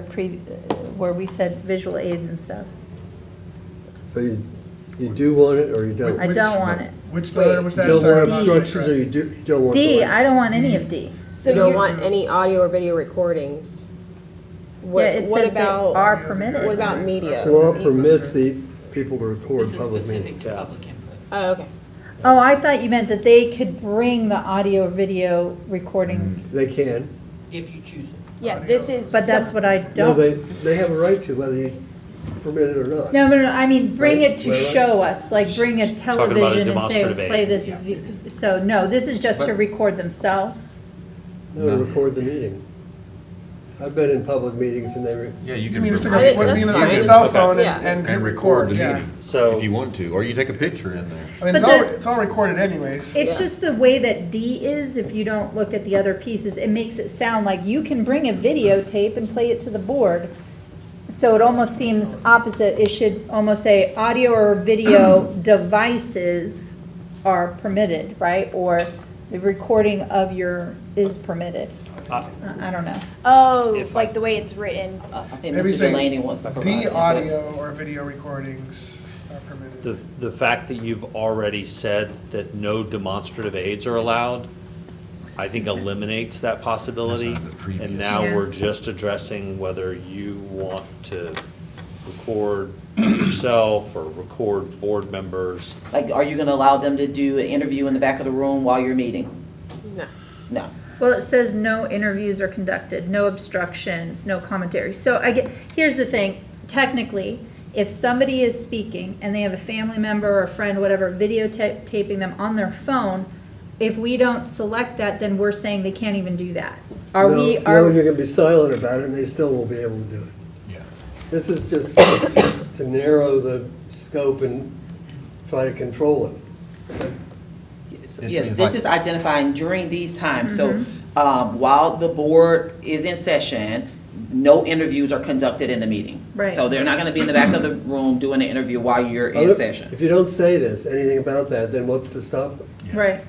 where we said visual aids and stuff. So you do want it or you don't? I don't want it. Which letter was You that? don't Sorry, want I lost my obstructions or track. you don't want? D, the- I don't want any of D. So So you don't you're, want any audio or video recordings? Yeah, What, it what says they about, are permitted. what about media? The law permits the people to record This is public specific meetings. to public input. Oh, okay. Oh, I thought you meant that they could bring the audio or video recordings, They can. If you choose it. yeah, this is. but that's what I No, don't. they have a right to, whether you permit it or not. No, I mean, bring Right, it to right, right. show us, like bring a Talking about a television and say, demonstrative play aid. this. So, no, this is just to But- record themselves. No, to record the meeting. I've been in public meetings and they, Yeah, you You can. mean just I like think a, that's you know, like a fine. cell phone Yeah. and hit And record the yeah. meeting, So- if you want to, or you take a picture in there. I mean, But it's all recorded anyways. It's Yeah. just the way that D is, if you don't look at the other pieces, it makes it sound like you can bring a videotape and play it to the board. So it almost seems opposite. It should almost say audio or video devices are permitted, right? Or the recording of is permitted. I don't know. Oh, If like I- the way it's written. I think Maybe Mr. say Delaney wants to provide. the input. audio or video recordings are permitted. The fact that you've already said that no demonstrative aids are allowed, I think eliminates that possibility. That's under the previous. And now Yeah. we're just addressing whether you want to record yourself or record board members. Like, are you gonna allow them to do an interview in the back of the room while you're meeting? No. No. Well, it says no interviews are conducted, no obstructions, no commentary. So here's the thing, technically, if somebody is speaking and they have a family member or a friend, whatever, videotaping them on their phone, if we don't select that, then we're saying they can't even do that. Are no, we, no, you're gonna be silent about it and they still won't be able to do it. Yeah. This is just to narrow the scope and try to control it. So, This yeah, means this like- is identifying during these times. So, while the board is in session, no interviews are conducted in the meeting. Right. So they're not gonna be in the back of the room doing an interview while you're in session. If you don't say this, anything about that, then what's to stop them? right?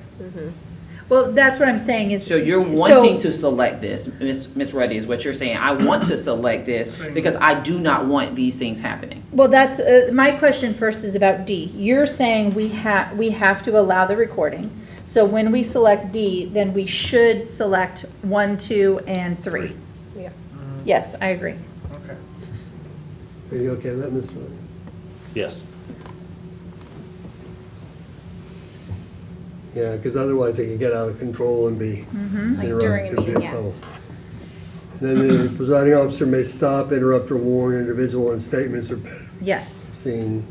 Well, that's what I'm saying is. So you're wanting to select this, Ms. Ruddy, is what you're saying. I want to select this because I do not want these things happening. Well, that's, my question first is about D. You're saying we have to allow the recording. So when we select D, then we should select 1, 2, and 3. Yeah. Yes, I agree. Okay. Are you okay with that, Mr. Lynn? Yes. Yeah, because otherwise it could get out of control and be Like interrupt- during a could be meeting, yeah. trouble. And then the presiding officer may stop, interrupt, or warn an individual in statements or Yes. seen.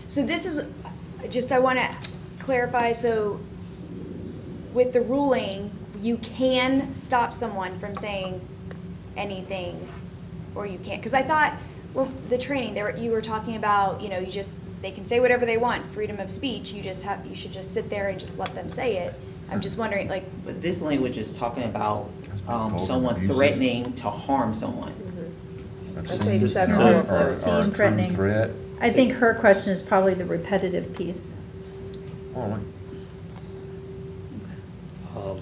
So this is, I want to clarify, so with the ruling, you can stop someone from saying anything, or you can't, because I thought, well, the training, you were talking about, they can say whatever they want, freedom of speech, you should just sit there and just let them say it. I'm just wondering, like, But this language is talking about vulgar, someone abusive. threatening to harm someone. That's why you should have So- all of Or those. Obscene, a true threatening. threat. I think her question is probably the repetitive piece. Well,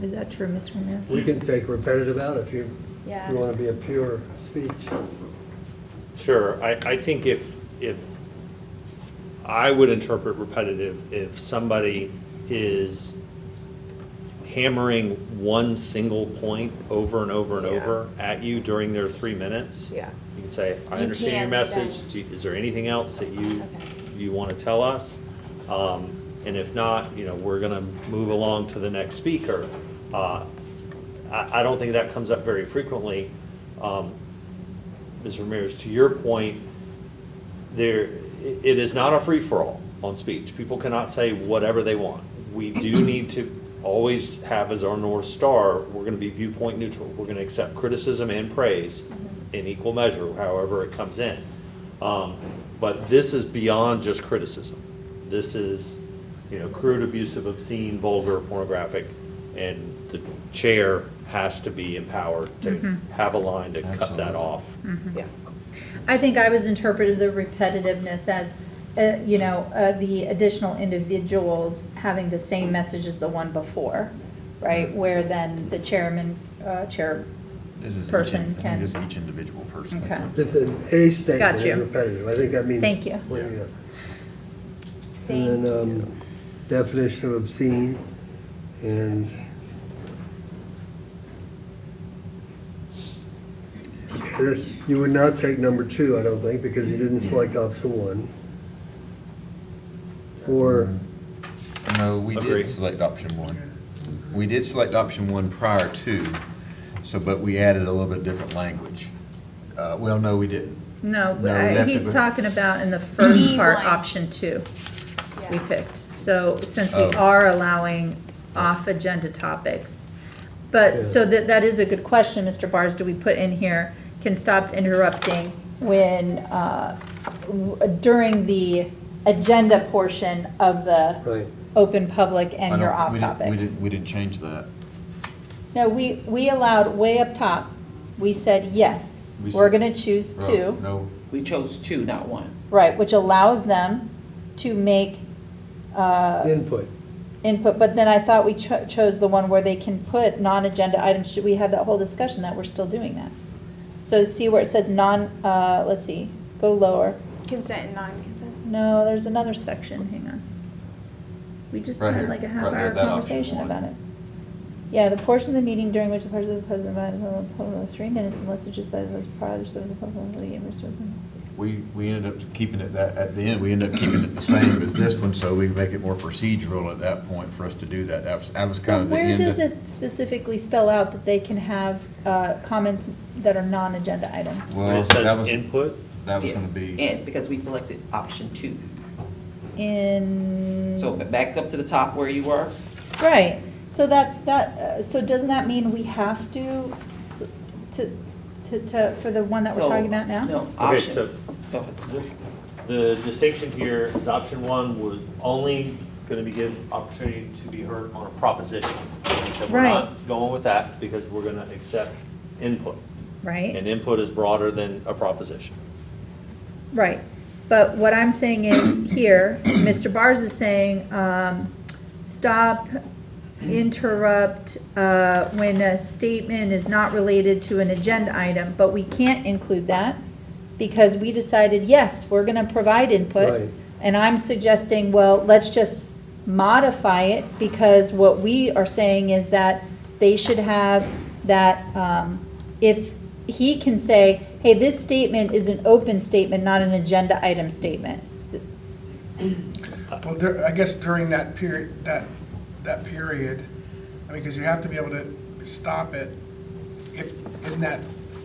Is that true, Ms. Ramirez? We can take repetitive out if you yeah. want to be a pure speech. Sure, I think if I would interpret repetitive, if somebody is hammering one single point over and over and Yeah. over at you during their 3 minutes. Yeah. You can say, I You understand your can, message, then. is there anything else that Okay. you want to tell us? And if not, we're gonna move along to the next speaker. I don't think that comes up very frequently. Ms. Ramirez, to your point, it is not a free-for-all on speech. People cannot say whatever they want. We do need to always have as our North Star, we're gonna be viewpoint neutral. We're gonna accept criticism and praise in equal measure, however it comes in. But this is beyond just criticism. This is, crude, abusive, obscene, vulgar, pornographic, and the chair has to be empowered to have a line to cut that off. Yeah. I think I was interpreted the repetitiveness as, the additional individuals having the same message as the one before, right? Where then the chairman, This is person I can. think this is each individual person. Okay. It's an A statement Got you. and repetitive. I think that means. Thank you. pointing out. Thank And then, definition of obscene and. You would not take number 2, I don't think, because you didn't select option 1. Or, No, we Agree. did select option 1. We did select option 1 prior to, but we added a little bit different language. Well, no, we didn't. No, No, we left he's it- talking about in the first part, B1. option 2, we Yeah. picked. So since we Oh. are allowing off-agenda topics. Yeah. But, so that is a good question, Mr. Bars, do we put in here, can stop interrupting when, during the agenda portion of the right, open public I and your don't- we didn't- off-topic? We didn't change that. No, we allowed way up top, we said, yes, We we're said- gonna choose Oh, 2. No, We chose 2, not 1. Right, which allows them to make input. input, but then I thought we chose the one where they can put non-agenda items. Should we have that whole discussion that we're still doing that? So see where it says let's see, go lower. Consent and non-consent. No, there's another section, hang on. We just Right had here, like a right half-hour there, that option conversation one. about it. Yeah, the portion of the meeting during which the person of the president will total of 3 minutes unless it's just by the host prior to the public. we ended up keeping it at the end, we ended up keeping it the same as this one, so we make it more procedural at that point for us to do that. That was So kind of the where end. does it specifically spell out that they can have comments that are non-agenda items? Well, When it that says was, input, that was gonna Yes, be, and because we selected option 2. In. So back up to the top where you were. Right, so that's, so doesn't that mean we have to, for the one that we're So, talking about now? No, okay, option. so Go ahead. the distinction here is option 1 was only gonna be given opportunity to be heard on a proposition. So we're Right. not going with that because we're gonna accept input. Right, And input is broader than a proposition. right. But what I'm saying is here, Mr. Bars is saying, stop, interrupt, when a statement is not related to an agenda item, but we can't include that because we decided, yes, we're gonna provide input. Right. And I'm suggesting, well, let's just modify it because what we are saying is that they should have that, if he can say, hey, this statement is an open statement, not an agenda item statement. Well, I guess during that period, that period, I mean, because you have to be able to stop it if, in that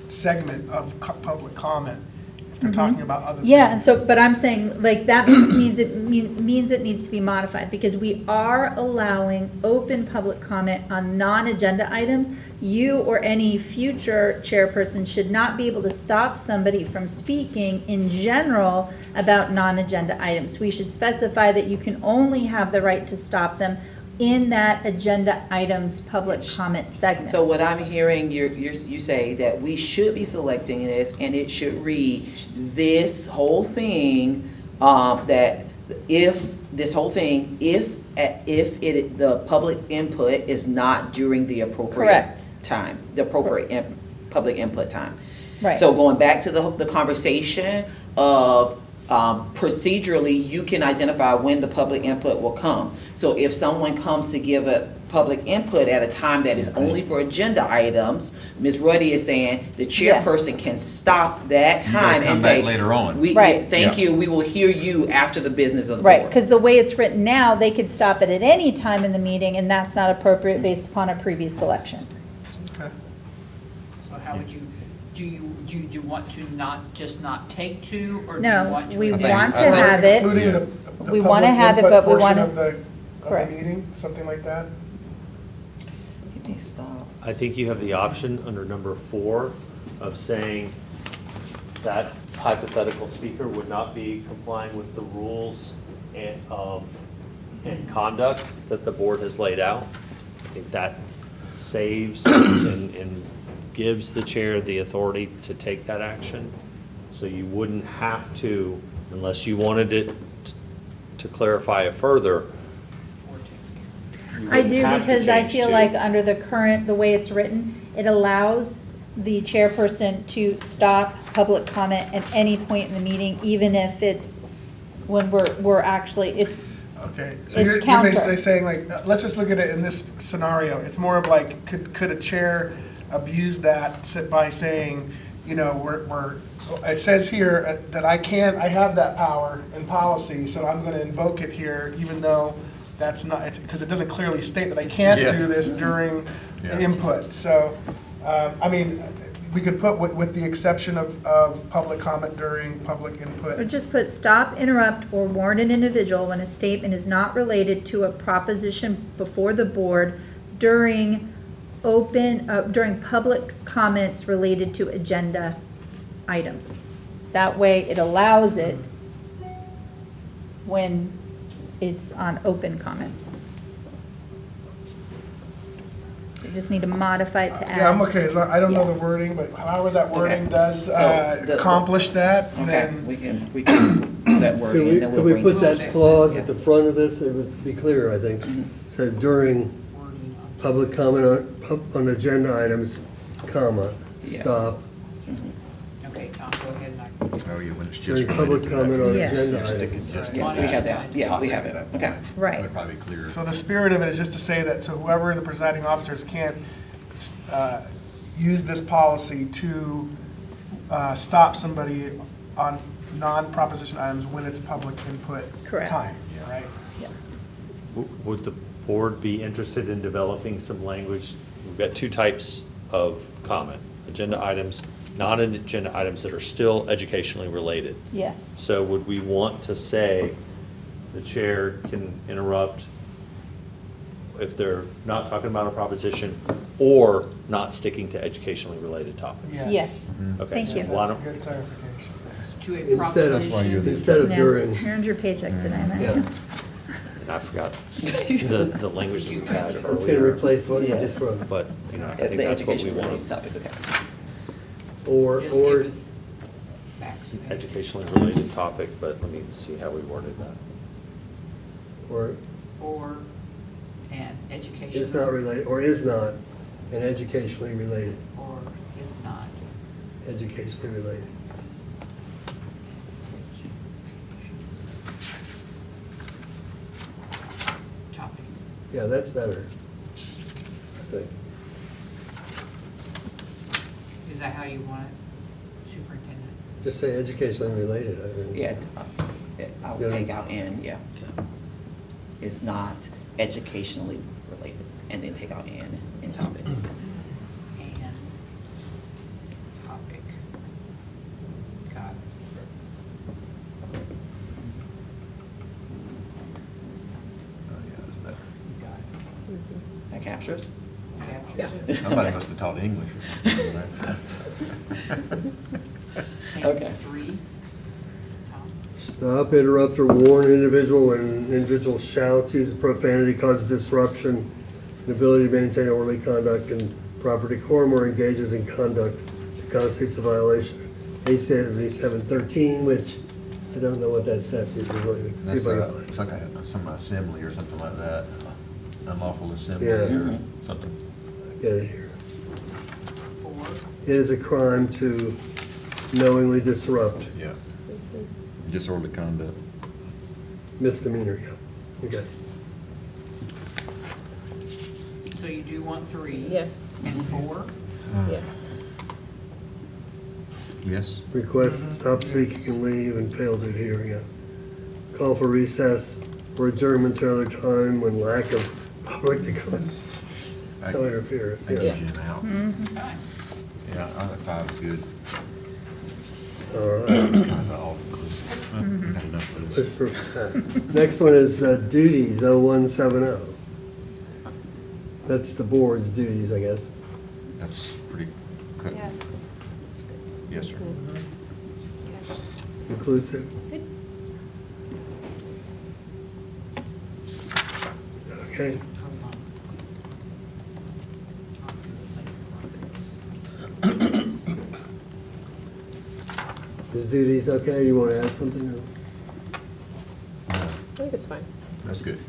segment of public comment, if they're talking about other things. Yeah, and so, but I'm saying, like, that means it needs to be modified, because we are allowing open public comment on non-agenda items. You or any future chairperson should not be able to stop somebody from speaking in general about non-agenda items. We should specify that you can only have the right to stop them in that agenda items public comment segment. So what I'm hearing, you say that we should be selecting this, and it should read, this whole thing, that if, this whole thing, if the public input is not during the appropriate Correct. time, the appropriate public input time. Right. So going back to the conversation of procedurally, you can identify when the public input will come. So if someone comes to give a public input at a time that is only for agenda items, Ms. Ruddy is saying the chairperson can stop that You gotta time come and back say. later on. Right. Thank Yeah. you, we will hear you after the business of the Right, board. because the way it's written now, they could stop it at any time in the meeting, and that's not appropriate based upon a previous selection. Okay. So how would you, do you want to just not take two, or do you No, want to? we include- want to I think have it. Excluding the We wanna public have it, input but we portion wanna- of the Correct. meeting, something like that? Let me stop. I think you have the option under number 4 of saying that hypothetical speaker would not be complying with the rules and conduct that the board has laid out. I think that saves and gives the chair the authority to take that action. So you wouldn't have to, unless you wanted it to clarify it further. you I wouldn't do, have to because I change feel to. like under the way it's written, it allows the chairperson to stop public comment at any point in the meeting, even if it's when we're actually, it's, Okay, so It's you're counter. basically saying like, let's just look at it in this scenario. It's more of like, could a chair abuse that by saying, you know, it says here that I have that power in policy, so I'm gonna invoke it here, even though that's not, it's, because it doesn't clearly state that I can't Yeah. do this during Yeah. the input. So, I mean, we could put with the exception of public comment during public or input. just put stop, interrupt, or warn an individual when a statement is not related to a proposition before the board during during public comments related to agenda items. That way, it allows it when it's on open comments. You just need to modify it to add. Yeah, I'm okay, I don't know Yeah. the wording, but however that wording Okay. does So the- accomplish that, Okay, then. we can do that word Could in, we, then could we'll we bring put it. that clause at the front of this? It would be clear, I think. So during Wording on- public comment on agenda items, comma, Yes. stop. Okay, Tom, go ahead and I. Oh, yeah, when it's just During related public to comment on Yes. agenda Stick it items. just Yeah, to we that have that, yeah, we topic have at it, that okay. point. Right. That would probably be clearer. So the spirit of it is just to say that, so whoever the presiding officers can't use this policy to stop somebody on non-proposition items when it's public input Correct. time, right? Would the board be interested in developing some language? We've got 2 types of comment: agenda items, non-agenda items that are still educationally related. Yes. So would we want to say the chair can interrupt if they're not talking about a proposition or not sticking to educationally related topics? Yes. Okay, Thank so you. why That's a don't- good clarification. To a Instead of- proposition. Instead of Yeah, during. you earned your paycheck today, Yeah. man. And I forgot the language that we had It's gonna earlier, replace what you Yes. just wrote. but, you know, I It's think the that's what we education want. related topic, okay. Or, Just or, give us facts and figures. Educationally related topic, but let me see how we worded that. or Or an educational. is not related, or is not an educationally related, Or is not. educationally related. Topic. Yeah, that's better, I think. Is that how you want it, Superintendent? Just say educationally related, I mean. Yeah, I would take out "and," yeah. It's not educationally related, and then take out "and" in topic. And topic. Got it. Oh, yeah, that's better. Got it. That captures? Captures it. Somebody must have taught English or something. Okay. And 3, Tom? Stop, interrupt, or warn an individual when an individual shouts, uses profanity, causes disruption, inability to maintain orderly conduct and proper decorum, or engages in conduct that constitutes a violation. 87713, which I don't know what that statute is. Really. See That's if I can it's find it. like some assembly or something like that, unlawful assembly Yeah. or something. I get it here. 4, It is a crime to knowingly disrupt. Yeah. Disorderly conduct. Misdemeanor, yeah. Okay. So you do want 3? Yes, And 4? yes. Yes? Request to stop speaking and leave and fail to adhere, yeah. Call for recess or adjournment to other time when lack of public so interferes, That yeah. gives you an out. Okay. Yeah, I think 5 is good. All right. Kind of all inclusive. Well, we've had enough of this. Push for that. Next one is duties, 0170. That's the board's duties, I guess. That's pretty cut. Yeah. That's good. Yes, sir. Okay. Inclusive. Okay. Is duties okay? You want to add something? No, I think it's fine. that's good.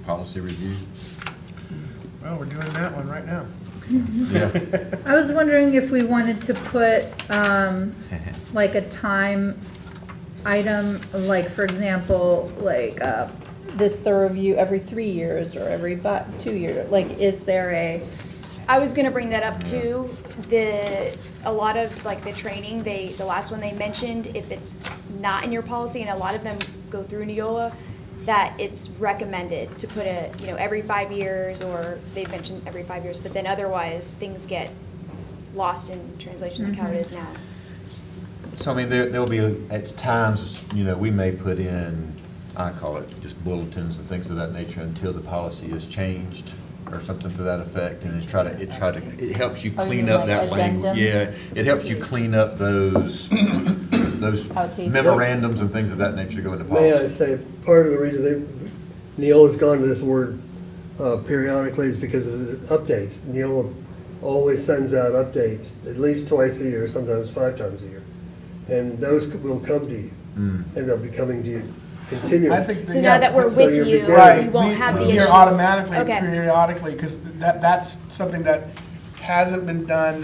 Policy review? Well, we're doing that one right now. Yeah. I was wondering if we wanted to put, like a time item, like, for example, like, this thorough review every 3 years or every 2 years, like, is there a, I was gonna bring that up too. A lot of like the training, the last one they mentioned, if it's not in your policy, and a lot of them go through NEOLA, that it's recommended to put every 5 years, or they've mentioned every 5 years, but then otherwise, things get lost in translation like how it is now. So, I mean, there'll be, at times, we may put in, I call it just bulletins and things of that nature until the policy is changed or something to that effect, and it helps you Oh, you clean mean up like that language. addendums? Yeah, it helps you clean up those Outdated. memorandums and things of that nature to go into May I policy. say, part of the reason Neola's gone to this word periodically is because of the updates. Neola always sends out updates at least twice a year, sometimes 5 times a year. And those will come to you, and they'll be coming to you I continuously. think. So now that we're So with you're you, beginning- you won't have the Here issue. automatically, Okay. periodically, because that's something that hasn't been done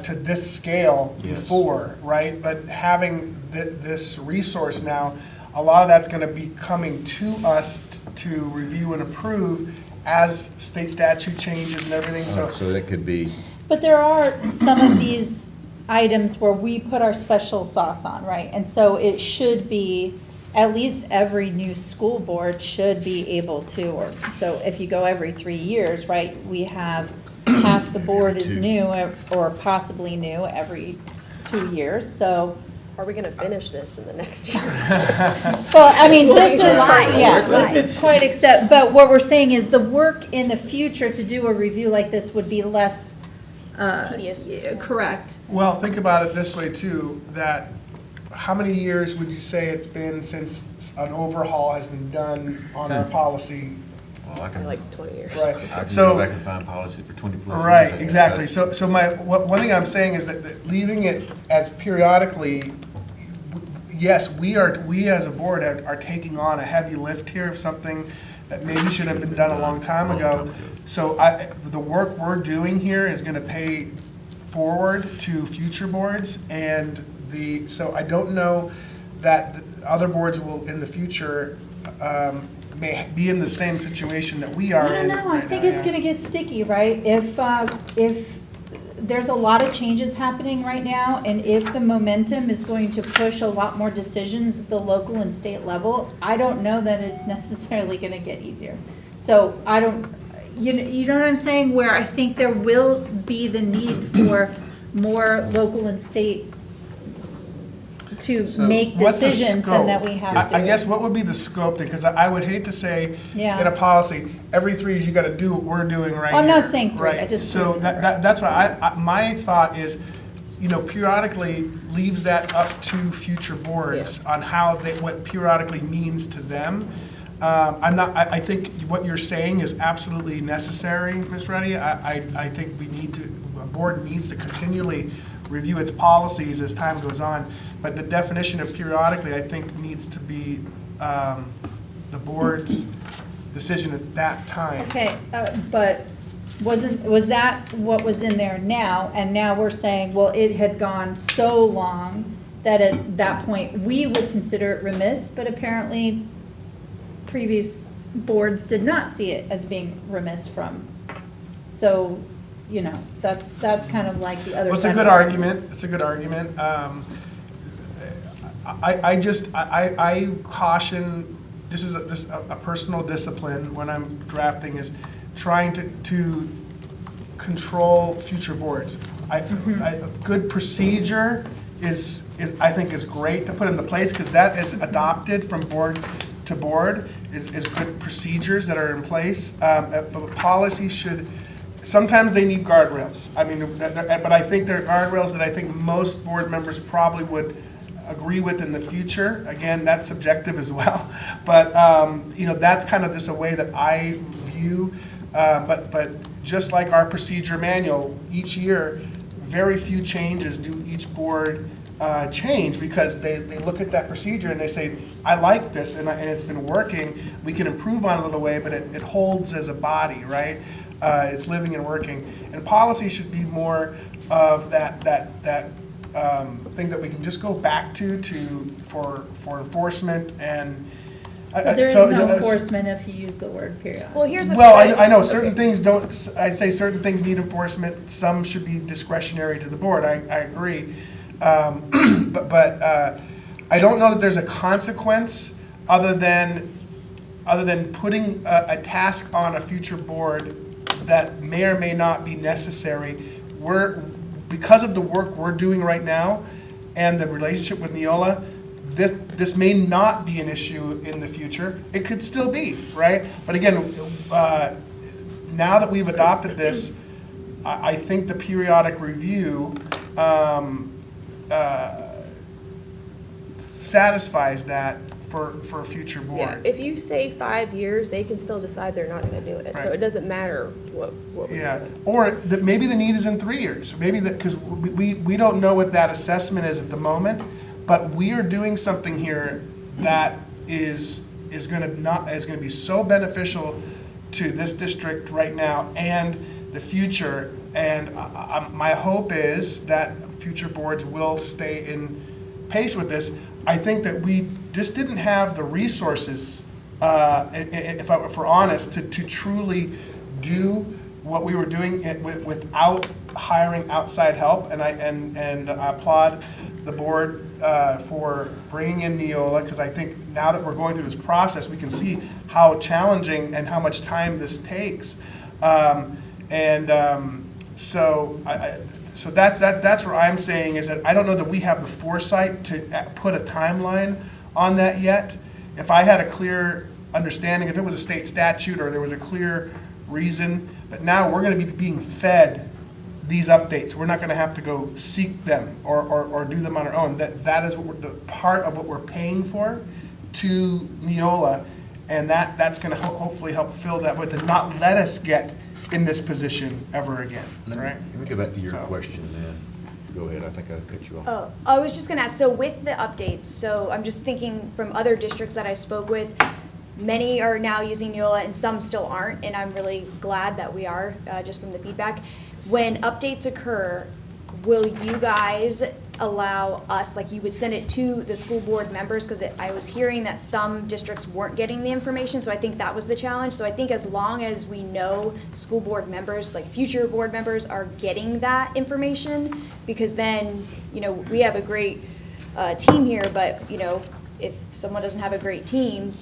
to this scale Yes. before, right? But having this resource now, a lot of that's gonna be coming to us to review and approve as state statute changes and everything, so. So that could be, but there are some of these items where we put our special sauce on, right? And so it should be, at least every new school board should be able to, or, so if you go every 3 years, right, we have half the board is Two. new or possibly new every 2 years, so. Are we gonna finish this in the next year? Well, I mean, this is, July. yeah, Right. this is quite but what we're saying is the work in the future to do a review like this would be less. Tedious. Yeah, correct. Well, think about it this way too, that how many years would you say it's been since an overhaul has been done on our policy? well, I can, Like 20 years. Right, I can so. go back and find policy for 20 plus years. Right, exactly. So one thing I'm saying is that leaving it as periodically, yes, we as a board are taking on a heavy lift here of something that maybe should have been done a long time ago. So the work we're doing here is gonna pay forward to future boards, and so I don't know that the other boards will, in the future, may be in the same situation that we are I in. don't know, I right think now, it's yeah. gonna get sticky, right? If there's a lot of changes happening right now, and if the momentum is going to push a lot more decisions at the local and state level, I don't know that it's necessarily gonna get easier. So I don't, you know what I'm saying, where I think there will be the need for more local and state to So make what's the decisions than that scope? we have to. I guess what would be the scope then? Because I would hate to say Yeah. in a policy, every 3 years you got to do what we're doing right I'm not here, saying 3, I right? just- So that's why my thought is, periodically leaves that up to future boards on how what periodically means to them. I think what you're saying is absolutely necessary, Ms. Ruddy. I think a board needs to continually review its policies as time goes on. But the definition of periodically, I think, needs to be the board's decision at that time. Okay, but was that what was in there now? And now we're saying, well, it had gone so long that at that point, we would consider it remiss, but apparently previous boards did not see it as being remiss from. So, you know, that's kind of like the other Well, it's side a of good it. argument, it's a good argument. I caution, this is just a personal discipline when I'm drafting, is trying to control future boards. A good procedure is I think is great to put into place, because that is adopted from board to board, is good procedures that are in place. But policy should, sometimes they need guardrails. I mean, but I think they're guardrails that I think most board members probably would agree with in the future. Again, that's subjective as well. But, you know, that's kind of just a way that I view. But just like our procedure manual, each year, very few changes do each board change, because they look at that procedure and they say, I like this and it's been working. We can improve on it a little way, but it holds as a body, right? It's living and working. And policy should be more of that thing that we can just go back to for enforcement and. But there is no enforcement if you use the word period. Well, here's a. Well, I know certain things don't, I say certain things need enforcement, some should be discretionary to the board, I agree. But I don't know that there's a consequence other than putting a task on a future board that may or may not be necessary. Because of the work we're doing right now and the relationship with NEOLA, this may not be an issue in the future. It could still be, right? But again, now that we've adopted this, I think the periodic review satisfies that for future Yeah, boards. if you say 5 years, they can still decide they're not gonna do it, so Right. it doesn't matter what we Yeah, say. or that maybe the need is in 3 years. Maybe that, because we don't know what that assessment is at the moment, but we are doing something here that is gonna be so beneficial to this district right now and the future. And my hope is that future boards will stay in pace with this. I think that we just didn't have the resources, if we're honest, to truly do what we were doing without hiring outside help. And I applaud the board for bringing in NEOLA, because I think now that we're going through this process, we can see how challenging and how much time this takes. So that's where I'm saying is that I don't know that we have the foresight to put a timeline on that yet. If I had a clear understanding, if it was a state statute or there was a clear reason, but now we're going to be being fed these updates. We're not going to have to go seek them or do them on our own. That is the part of what we're paying for to NEOLA, and that's going to hopefully help fill that with and not let us get in this position ever again, right? Let me go back to your So- question then. Go ahead, I think I cut you off. Oh, I was just gonna ask, so with the updates, so I'm just thinking from other districts that I spoke with, many are now using NEOLA and some still aren't, and I'm really glad that we are, just from the feedback. When updates occur, will you guys allow us, like you would send it to the school board members? Because I was hearing that some districts weren't getting the information, so I think that was the challenge. So I think as long as we know school board members, like future board members, are getting that information, because then, you know, we have a great team here, but, you know, if someone doesn't have a great team,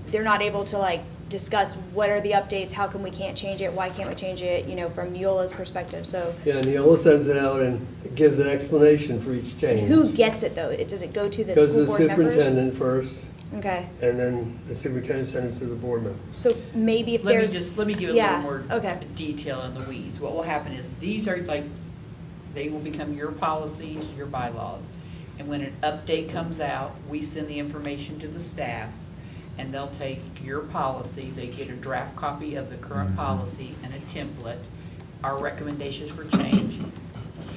they're not able to like discuss what are the updates, how come we can't change it, why can't we change it, you know, from NEOLA's perspective. So Yeah, NEOLA sends it out and it gives an explanation for each change. who gets it though? Does it go to the Goes to school the board members? superintendent first, Okay, and then the superintendent sends it to the board members. so maybe if Let me there's. let me give a yeah, little more okay. detail in the weeds. What will happen is, these are like, they will become your policies, your bylaws. And when an update comes out, we send the information to the staff, and they'll take your policy, they get a draft copy of the current policy and a template, our recommendations for change.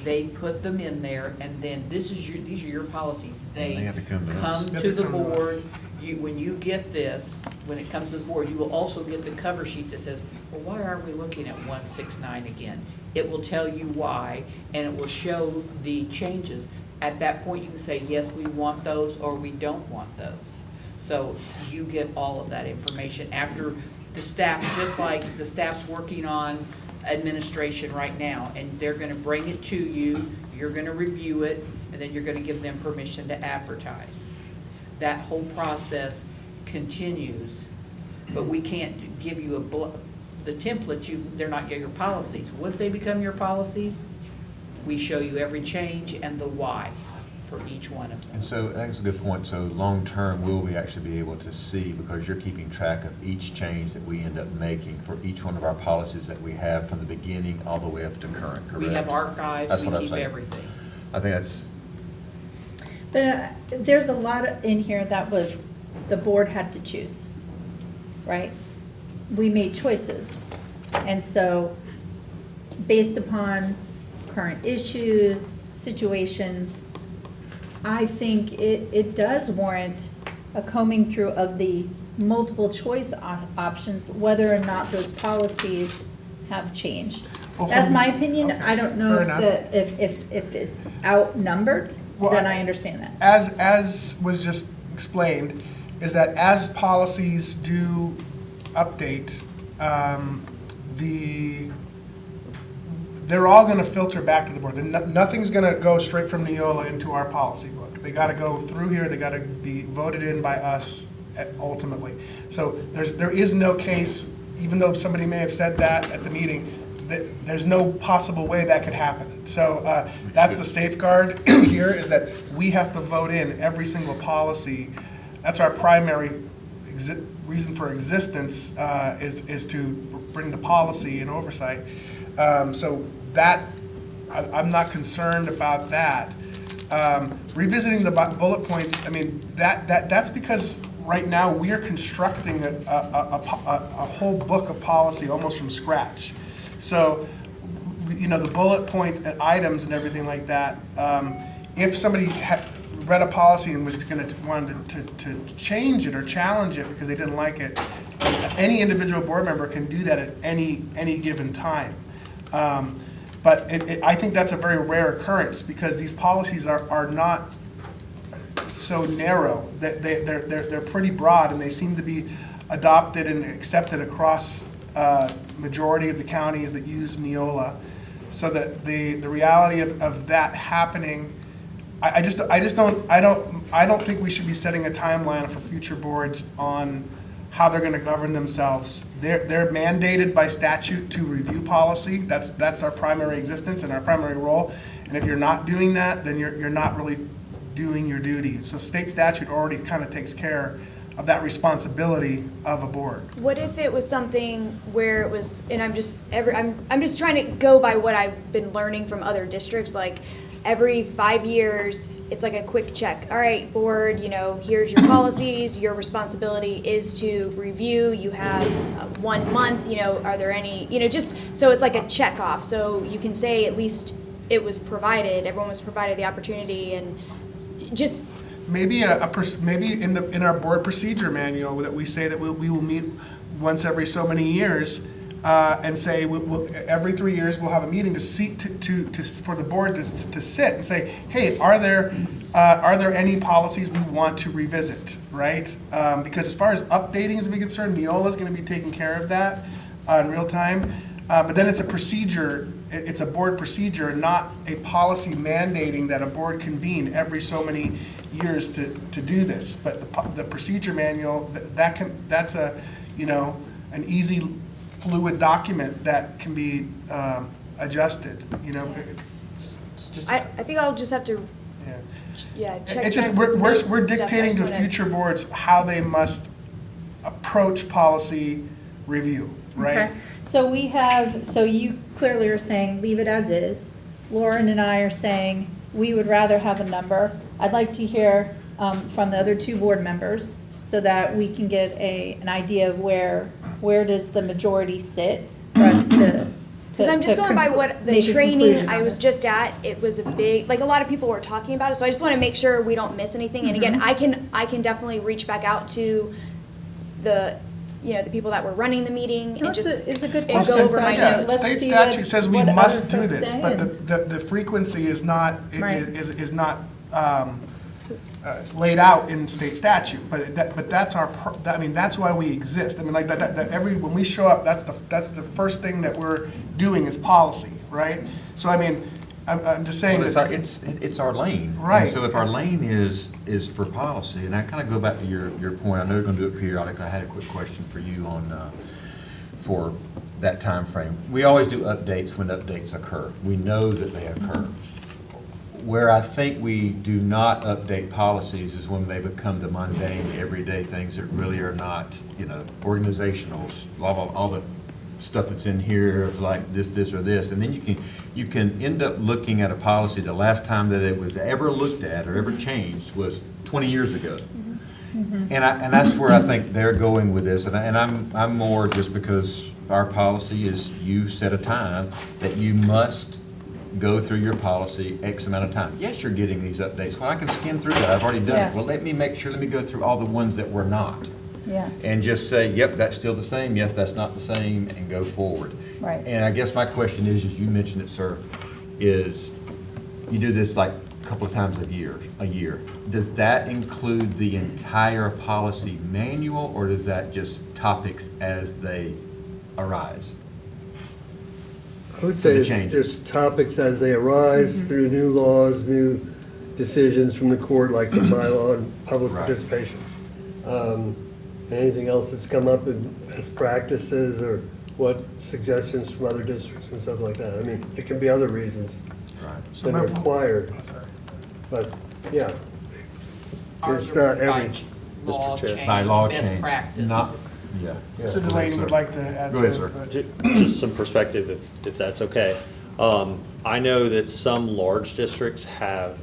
They put them in there, and then these are your policies. They have to come to us. come They have to to the come to board. us. When you get this, when it comes to the board, you will also get the cover sheet that says, well, why are we looking at 169 again? It will tell you why, and it will show the changes At that point, you can say, yes, we want those, or we don't want those. So you get all of that information after the staff, just like the staff's working on administration right now, and they're gonna bring it to you, you're gonna review it, and then you're gonna give them permission to advertise. That whole process continues, but we can't give you the template, they're not your policies. Once they become your policies, we show you every change and the why for each one of them. And so that's a good point. So long-term, will we actually be able to see, because you're keeping track of each change that we end up making for each one of our policies that we have from the beginning all the way up to current, correct? We have archives, That's we what I'm keep saying. everything. I think that's, But there's a lot in here that was, the board had to choose, right? We made choices. And so, based upon current issues, situations, I think it does warrant a combing through of the multiple choice options, whether or not those policies have changed. Well, That's from- my opinion. okay, I don't know fair if it's outnumbered, Well, then I understand that. As was just explained, is that as policies do update, they're all gonna filter back to the board. Nothing's gonna go straight from NEOLA into our policy book. They gotta go through here, they gotta be voted in by us ultimately. So there is no case, even though somebody may have said that at the meeting, there's no possible way that could happen. So that's the safeguard here, is that we have to vote in every single policy. That's our primary reason for existence, is to bring the policy and oversight. So that, I'm not concerned about that. Revisiting the bullet points, I mean, that's because right now we are constructing a whole book of policy almost from scratch. So, you know, the bullet point items and everything like that, if somebody had read a policy and was wanted to change it or challenge it because they didn't like it, any individual board member can do that at any given time. But I think that's a very rare occurrence, because these policies are not so narrow. They're pretty broad, and they seem to be adopted and accepted across majority of the counties that use NEOLA. So that the reality of that happening, I don't think we should be setting a timeline for future boards on how they're going to govern themselves. They're mandated by statute to review policy. That's our primary existence and our primary role. And if you're not doing that, then you're not really doing your duty. So state statute already kind of takes care of that responsibility of a board. What if it was something where it was, and I'm just trying to go by what I've been learning from other districts, like every 5 years, it's like a quick check. All right, board, you know, here's your policies, your responsibility is to review, you have 1 month, you know, are there any, you know, just, so it's like a check off, so you can say at least it was provided, everyone was provided the opportunity, and just, Maybe maybe in our board procedure manual that we say that we will meet once every so many years, and say every 3 years we'll have a meeting to seek for the board to sit and say, hey, are there any policies we want to revisit, right? Because as far as updating is concerned, NEOLA is going to be taking care of that in real time. But then it's a procedure. It's a board procedure, not a policy mandating that a board convene every so many years to do this. But the procedure manual, that's a, you know, an easy, fluid document that can be adjusted, you know. I think I'll just have to, check. It's just, back with notes we're and stuff. I dictating just to wanna- future boards how they must approach policy review, right? Okay. So so you clearly are saying leave it as is. Lauren and I are saying we would rather have a number. I'd like to hear from the other two board members so that we can get an idea of where does the majority sit for us to. Because I'm just going by what the make a training conclusion I on was this. just at, it was a big, like a lot of people were talking about it, so I just want to make sure we don't miss anything. And again, I can definitely reach back out to the, you know, the people that were running the meeting No, and just it's a good and go point. over my Yeah, notes. Let's state see statute says we what must other do folks this, say but and- the frequency is not, Right. is not it's laid out in state statute, but that's I mean, that's why we exist. I mean, like when we show up, that's the first thing that we're doing is policy, right? So I mean, I'm just saying Well, that. it's our lane. Right. And so if our lane is for policy, and I kind of go back to your point, I know you're going to do it periodic. I had a quick question for you on, for that time frame. We always do updates when updates occur. We know that they occur. Where I think we do not update policies is when they become the mundane, everyday things that really are not, organizational, all the stuff that's in here of like this, or this. And then you can end up looking at a policy, the last time that it was ever looked at or ever changed was 20 years ago. And that's where I think they're going with this. And I'm more just because our policy is you set a time that you must go through your policy X amount of time. Yes, you're getting these updates. Well, I can skim through that. I've already done Yeah. it. Well, let me go through all the ones that were not. Yeah. And just say, yep, that's still the same. Yes, that's not the same, and go forward. Right. And I guess my question is, as you mentioned it, sir, is you do this like a couple of times a year. Does that include the entire policy manual, or does that just topics as they arise? I would say the it's changes. just topics as they arise through new laws, new decisions from the court, like the bylaw and public Right. participation. Anything else that's come up in best practices or what suggestions from other districts and stuff like that. I mean, it can be other reasons Right. than required, but yeah. Ours It's are not every, by law Chair. change, By law best change, practice. not, yeah. So Delaney would like to add Go ahead, something. sir. but- Just some perspective, if that's okay. I know that some large districts have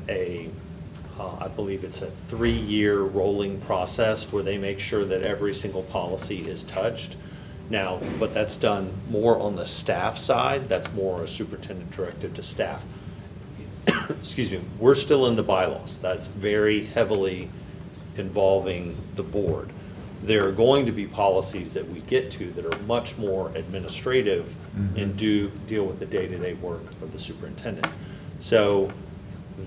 I believe it's a 3-year rolling process where they make sure that every single policy is touched. Now, but that's done more on the staff side. That's more a superintendent directive to staff. Excuse me, we're still in the bylaws. That's very heavily involving the board. There are going to be policies that we get to that are much more administrative and do deal with the day-to-day work of the superintendent. So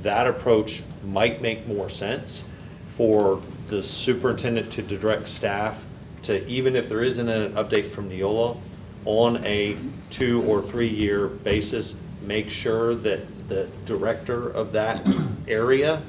that approach might make more sense for the superintendent to direct staff to, even if there isn't an update from NEOLA, on a 2 or 3 year basis, make sure that the director of that area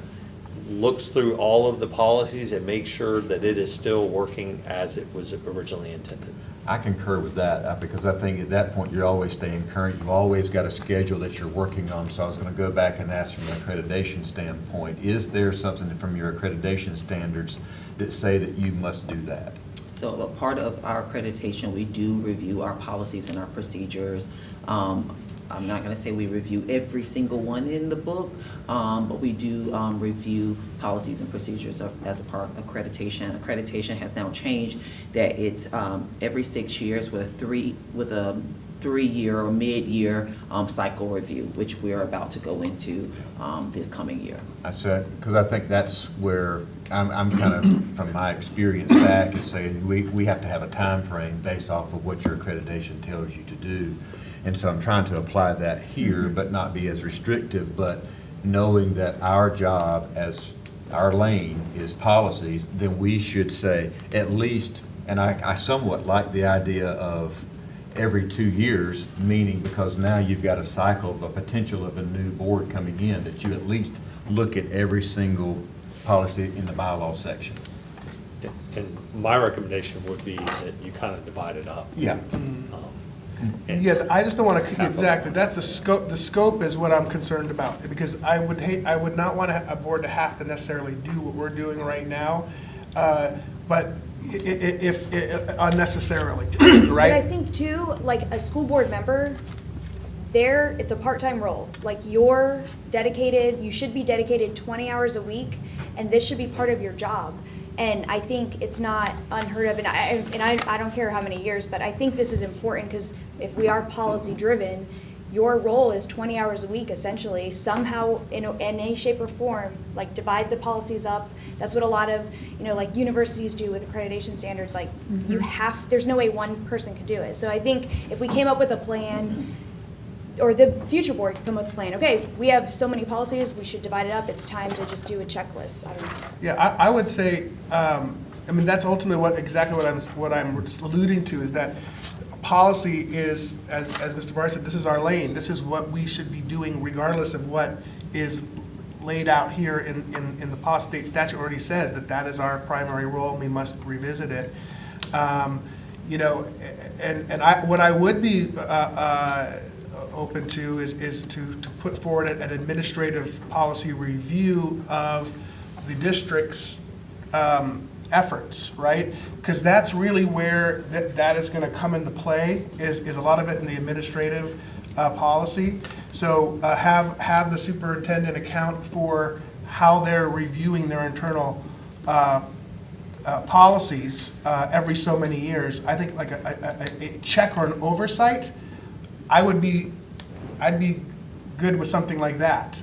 looks through all of the policies and makes sure that it is still working as it was originally intended. I concur with that, because I think at that point, you're always staying current. You've always got a schedule that you're working on. So I was going to go back and ask from an accreditation standpoint, is there something from your accreditation standards that say that you must do that? So a part of our accreditation, we do review our policies and our procedures. I'm not going to say we review every single one in the book, but we do review policies and procedures as a part of accreditation. Accreditation has now changed that it's every 6 years with a 3-year or mid-year cycle review, which we're about to go into this coming year. I said, because I think that's where I'm kind of, from my experience back, is saying we have to have a time frame based off of what your accreditation tells you to do. And so I'm trying to apply that here, but not be as restrictive, but knowing that our job as our lane is policies, then we should say at least, and I somewhat like the idea of every 2 years, meaning because now you've got a cycle of a potential of a new board coming in, that you at least look at every single policy in the bylaw section. And my recommendation would be that you kind of divide it up. Yeah. Yeah, I just don't want to, exactly, that's the scope. The scope is what I'm concerned about, because I would not want a board to have to necessarily do what we're doing right now, but if unnecessarily, right? But I think too, like a school board member, it's a part-time role. Like you're dedicated, you should be dedicated 20 hours a week, and this should be part of your job. And I think it's not unheard of, and I don't care how many years, but I think this is important, because if we are policy-driven, your role is 20 hours a week, essentially, somehow, in any shape or form, like divide the policies up. That's what a lot of, like universities do with accreditation standards, like there's no way one person could do it. So I think if we came up with a plan or the future board could come with a plan. Okay, we have so many policies, we should divide it up. It's time to just do a checklist. I don't know. Yeah, I would say, I mean, that's ultimately exactly what I'm alluding to, is that policy is, as Mr. Barr said, this is our lane. This is what we should be doing regardless of what is laid out here in the policy. State statute already says that is our primary role, and we must revisit it. You know, and what I would be open to is to put forward an administrative policy review of the district's efforts, right? Because that's really where that is going to come into play, is a lot of it in the administrative policy. So have the superintendent account for how they're reviewing their internal policies every so many years. I think like a check or an oversight, I'd be good with something like that,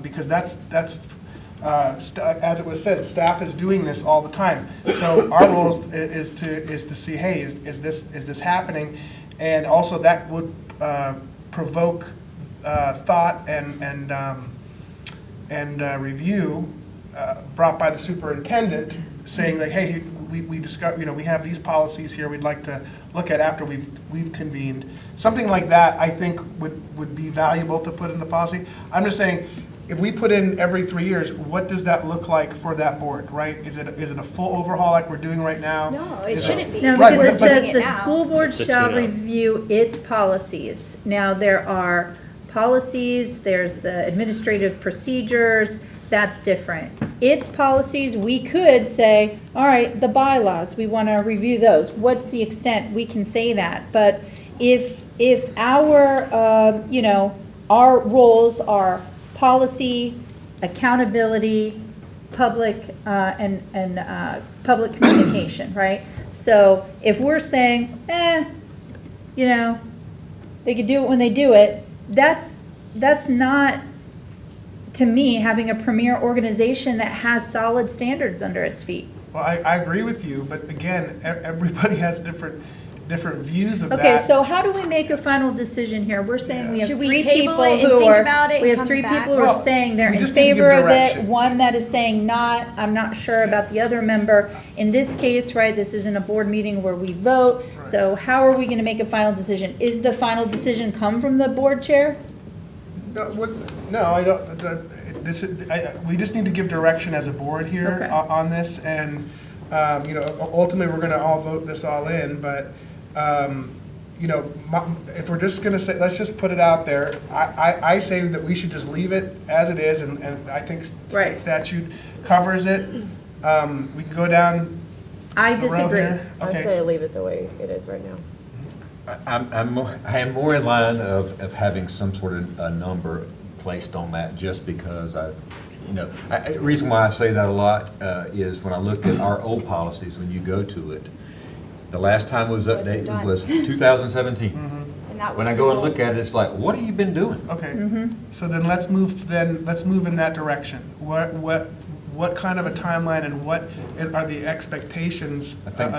because that's as it was said, staff is doing this all the time. So our role is to see, hey, is this happening, and also that would provoke thought and review brought by the superintendent, saying like, hey, we discuss, you know, we have these policies here we'd like to look at after we've convened. Something like that, I think, would be valuable to put in the policy. I'm just saying, if we put in every 3 years, what does that look like for that board, right? Is it a full overhaul like we're doing right now? No, it shouldn't be. No, Right, because it but- says It the now. school board It's a shall tune-up. review its policies. Now, there are policies, there's the administrative procedures, that's different. Its policies, we could say, all right, the bylaws, we want to review those. What's the extent? We can say that. But if our, you know, our roles are policy, accountability, public, and public communication, right? So if we're saying, you know, they could do it when they do it, that's not, to me, having a premier organization that has solid standards under its feet. Well, I agree with you, but again, everybody has different views of that. Okay, so how do we make a final decision here? We're saying we have Should we three table people it and who think are, about it we and have come three back? people who are Well, saying they're we in just need to give favor of it, direction. one that is saying not, I'm not sure about the other member. In this case, right, this isn't a board meeting where we vote, so how are we gonna make a final decision? Is the final decision come from the board chair? No, I don't, we just need to give direction as a board here Okay. on this, and, you know, ultimately, we're gonna all vote this all in, but, you know, if we're just gonna say, let's just put it out there, I say that we should just leave it as it is, and I think Right. state statute covers it. We can go down I the road disagree. here. I Okay. say leave it the way it is right now. I am more in line of having some sort of a number placed on that, just because the reason why I say that a lot is when I look at our old policies, when you go to it, the last time it was Wasn't updated done. was 2017. And that When was I go the and whole- look at it, it's like, what have you been doing? Okay, so then let's move in that direction. What kind of a timeline, and what are the expectations I think-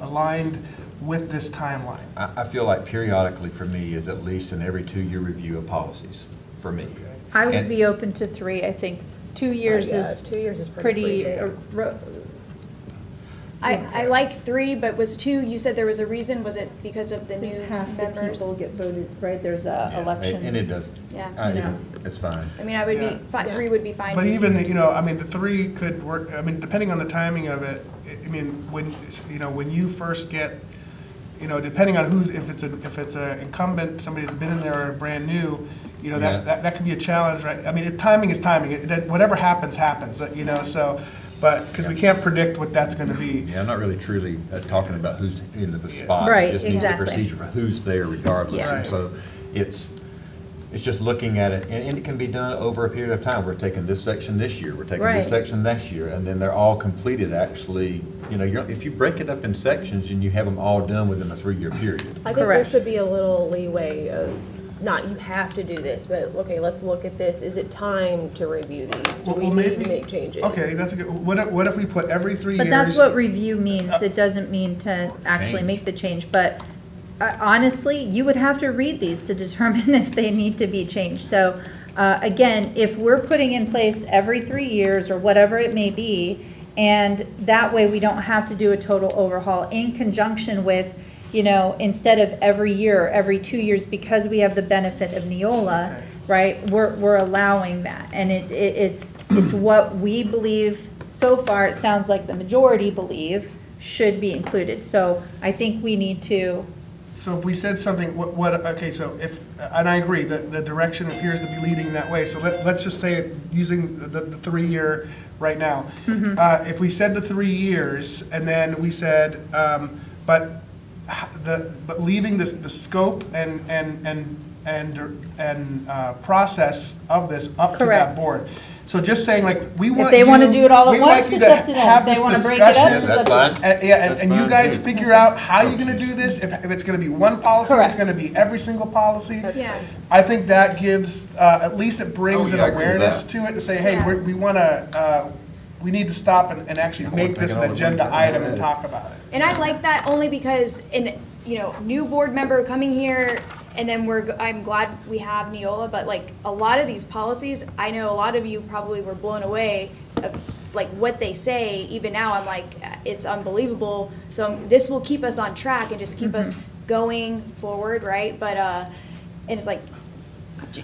aligned with this timeline? I feel like periodically for me is at least an every 2-year review of policies, for me. I would And- be open to 3, I think 2 years Yeah, is 2 years is pretty pretty, brief. I like 3, but was 2, you said there was a reason, was it because of the new because half the members? people get voted, right, there's elections. And it does. Yeah. It's fine. I mean, I would Yeah. be, 3 would be fine. But even, you know, I mean, the 3 could work, I mean, depending on the timing of it, I mean, when you first get, you know, depending on who's, if it's a incumbent, somebody that's been in there or brand new, you know, Yeah. that could be a challenge, right? I mean, timing is timing. Whatever happens, you know, so, but, because we can't predict what that's gonna be. Yeah, I'm not really truly talking about who's in the spot. Right, It just needs a exactly. procedure for who's there regardless. Yeah. And so it's just looking at it, and it can be done over a period of time. We're taking this section this year, we're taking Right. this section next year, and then they're all completed actually. You know, if you break it up in sections and you have them all done within a 3-year period. I think there Correct. should be a little leeway of, not you have to do this, but, okay, let's look at this. Is it time to review these? Do we Well, need maybe- to make changes? Okay, that's a good, what if we put every 3 years? But that's what review means, it doesn't mean to actually Change. make the change, but honestly, you would have to read these to determine if they need to be changed. So, again, if we're putting in place every 3 years or whatever it may be, and that way we don't have to do a total overhaul in conjunction with, you know, instead of every year, every 2 years, because we have the benefit of NEOLA, Okay. right? We're allowing that, and it's what we believe. So far, it sounds like the majority believe should be included. So I think we need to. So if we said something, okay, so if, and I agree, the direction appears to be leading that way, so let's just say it using the 3 year right now. If we said the 3 years, and then we said, but leaving the scope and process of this up to that Correct. board. So just saying, like, we want If they want to do it all at once, it's up to them. have If this they want to break it up, discussion. it's That's up to them. fine. Yeah, That's and you fine, guys too. figure out how you're gonna do this, if it's gonna be one policy, if it's Correct. gonna be every single policy. Yeah. I think that gives, at least it brings Oh, an yeah, I agree with awareness that. to it, to say, hey, Yeah. we wanna, we need to stop and actually make this an agenda item and talk about it. And I like that only because, new board member coming here, and then I'm glad we have NEOLA, but like, a lot of these policies, I know a lot of you probably were blown away of like what they say. Even now, I'm like, it's unbelievable. So this will keep us on track and just keep us going forward, right? But, and it's like,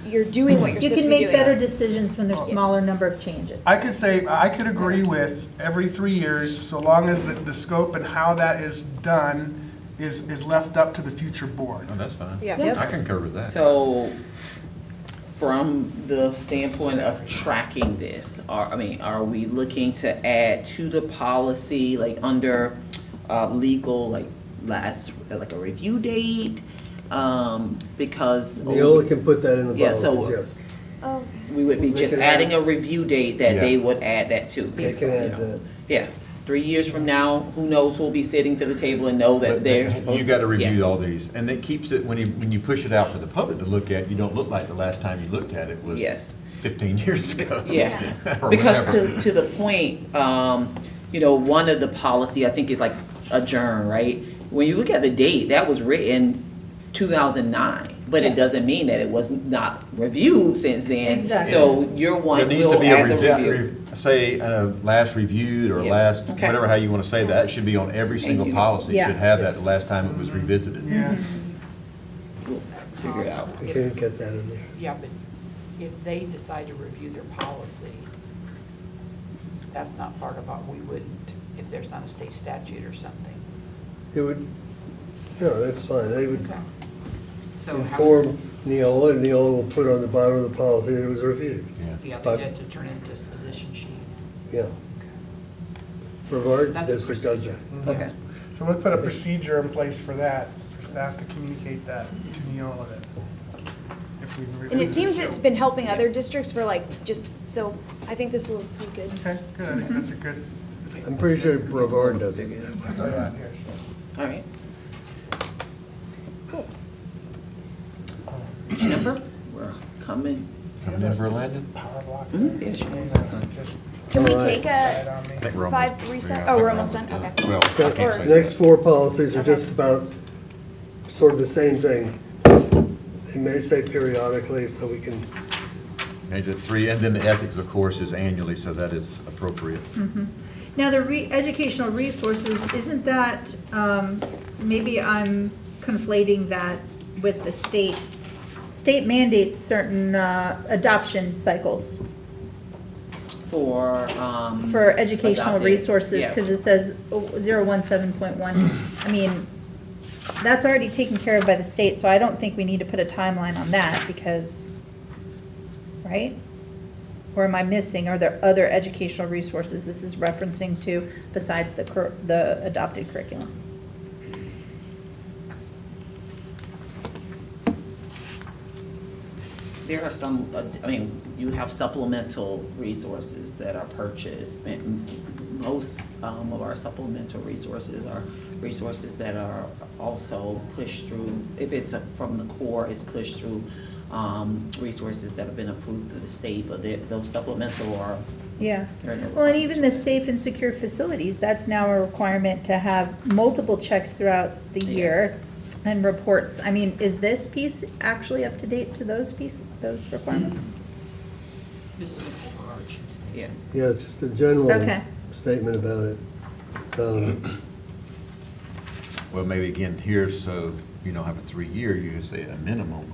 you're doing what you're You supposed can to be make doing. better decisions when there's smaller number of changes. I could say, I could agree with every 3 years, so long as the scope and how that is done is left up to the future board. Oh, that's fine. Yeah. Yep. I concur with that. So, from the standpoint of tracking this, are we looking to add to the policy, like under legal, like like a review date? Because. Neola can put that in the Yeah, policies, so- yes. Oh, We would be They just can adding add- a review date that they Yeah. would add that to. They can add that. Yes, 3 years from now, who knows who'll be sitting to the table and know that But they're supposed to. You gotta review yes. all these, and it keeps it, when you push it out for the public to look at, you don't look like the last time you looked at it was Yes. 15 years ago. Yes, Or because whatever. to the point, one of the policy, I think is like adjourn, right? When you look at the date, that was written 2009, but it doesn't mean that it was not reviewed since then. Exactly. So your There one needs to will be a add the review. say, last reviewed or Yeah. last, Okay. whatever, how you wanna say that, should be on every single you- policy, Yeah. should have that the last time it was revisited. Yeah. We'll figure it out. We can't get that in there. Yeah, but if they decide to review their policy, that's not part of what we wouldn't, if there's not a state statute or something. It would, no, that's fine. They would So how, inform Neola, and Neola will put on the bottom of the policy that it was reviewed. yeah, but- they had to turn in a disposition sheet. Yeah. Brevard That's a District does that. Okay. So let's put a procedure in place for that, for staff to communicate that to Neola then. If we and it seems so. it's been helping other districts for like, so I think this will be good. Okay, good, I think that's a good, I'm pretty sure Brevard does it. oh, yeah, here, so. All right. Jennifer, we're coming. Coming in for a landing? Power block. Yeah, sure. Just Can we All right. take right a on me. I think we're 5 almost- reset? yeah, I Oh, think we're almost done? done. Okay. Well, I can't Or- say The next that. 4 policies are Okay. just about sort of the same thing. They may say periodically, so we can, Maybe the 3, and then the ethics, of course, is annually, so that is appropriate. Now, the educational resources, isn't that, maybe I'm conflating that with the state mandates certain adoption cycles For, for educational adopted, resources, yeah. because it says 017.1. I mean, that's already taken care of by the state, so I don't think we need to put a timeline on that, because, right? Or am I missing, are there other educational resources this is referencing to besides the adopted curriculum? there are some, you have supplemental resources that are purchased. And most of our supplemental resources are resources that are also pushed through, if it's from the core, it's pushed through resources that have been approved through the state, but those supplemental are. Yeah. they're in the Well, and even the safe and secure facilities, that's now a requirement to have multiple checks throughout the Yes. year. And reports, I mean, is this piece actually up to date to those requirements? This is overarching. Yeah. Yeah, it's just a general Okay. statement about it. Well, maybe again, here, so you don't have a 3-year, you could say a minimum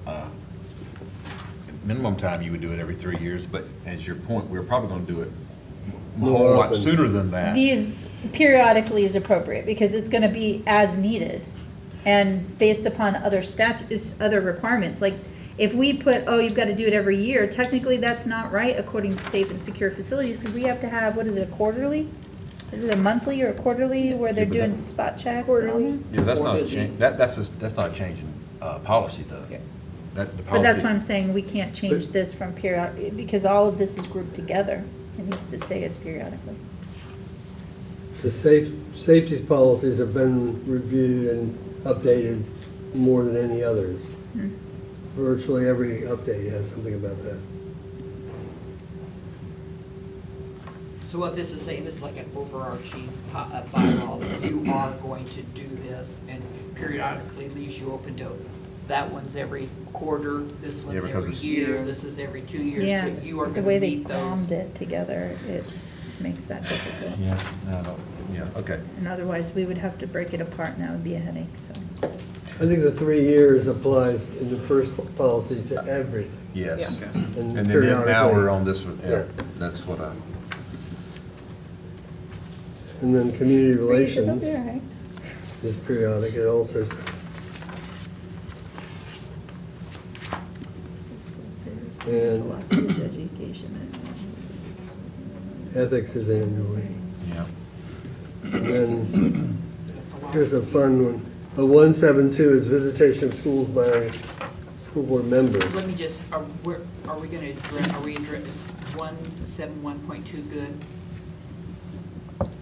time you would do it every 3 years, but as your point, we're probably gonna do it a More whole lot often. sooner than that. These periodically is appropriate, because it's gonna be as needed, and based upon other statutes, other requirements, like, if we put, oh, you've gotta do it every year, technically, that's not right according to safe and secure facilities, because we have to have, what is it, a quarterly? Is it a monthly or a quarterly, where they're Yeah, but doing that- spot checks? and all Quarterly. that? Yeah, that's not a Quarterly. change, that's not a change in, policy though. Yeah. That, the But that's policy- why I'm saying we can't change But- this from period, because all of this is grouped together. It needs to stay as periodically. The safety policies have been reviewed and updated more than any others. Hmm. Virtually every update has something about that. So what this is saying, this is like an overarching bylaw, that you are going to do this, and periodically leaves you open to, that one's every quarter, this Yeah, one's because every it's- year, this is every 2 years, Yeah, but you are the gonna way they meet bombed those. it together, makes that difficult. Yeah, no, no, yeah, okay. And otherwise, we would have to break it apart, and that would be a headache, so. I think the 3 years applies in the first policy to everything. Yes. And And then now periodically. we're on this one, yeah, Yeah. that's what I, And then community relations It'll be all right. is periodic, it also says. And- Philosophy of education. Ethics is annually. yeah. And then, here's a fun one. 172 is visitation of schools by school board members. Let me just, are we gonna address, is 171.2 good?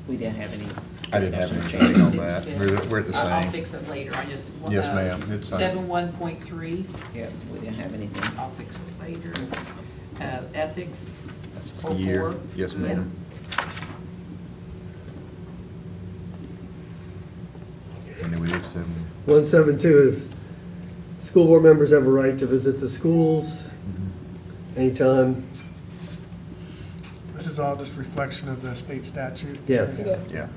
We didn't have any. I didn't have discussion anything on changes. that. We're at the I'll same. fix it later, I just. Yes, ma'am. It's fine. 71.3, Yeah, we didn't have anything. I'll fix it later. Ethics, That's Oh, year. four? Yes, Yeah. ma'am. And then we did 172 is, school board members have a right to visit the schools anytime. This is all just reflection of the state statute? Yes. yeah.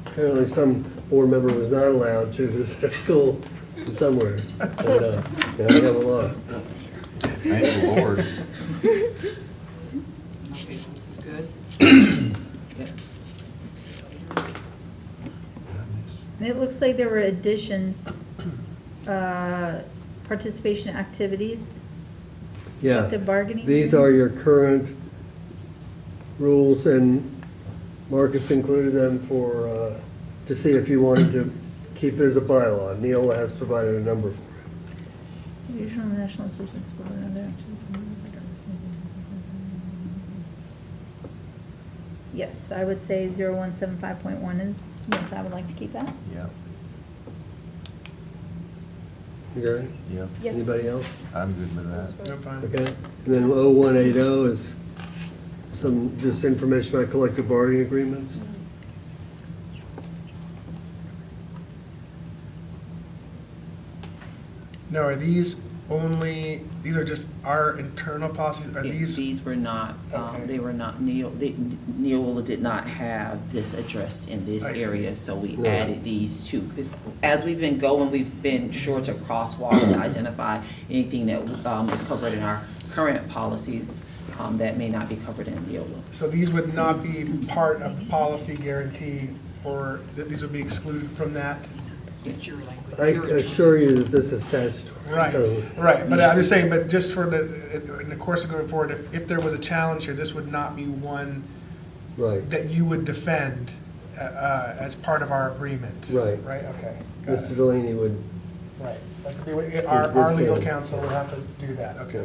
Apparently some board member was not allowed to visit a school somewhere. But, yeah, I have a lot. Thank the Lord. okay, so this is good. Yes. It looks like there were additions, participation activities, Yeah. collective bargaining. These are your current rules, and Marcus included them for, to see if you wanted to keep it as a bylaw. NEOLA has provided a number for it. Regional National Association of School and other. Yes, I would say 0175.1 is, yes, I would like to keep that. Yeah, Okay? yeah. Yes, Anybody please. else? I'm good with that. No, fine. Okay? And then 0180 is some, just information about collective bargaining agreements. No, are these only, these are just our internal policies? Are Yeah, these? These were not, Okay. they were not, Neola did not have this addressed in this I see. area, so we Right. added these two. As we've been going, we've been sure to crosswalk to identify anything that is covered in our current policies that may not be covered in Neola. So these would not be part of the policy guarantee for, these would be excluded from that? It's your language. I assure you that this is statutory. Right, so- right, but I'm just saying, but just for in the course of going forward, if there was a challenge here, this would not be one Right. that you would defend as part of our agreement? Right. Right, okay, got Mr. it, Delaney would, right. Like, our legal stand. counsel would have to do that, okay.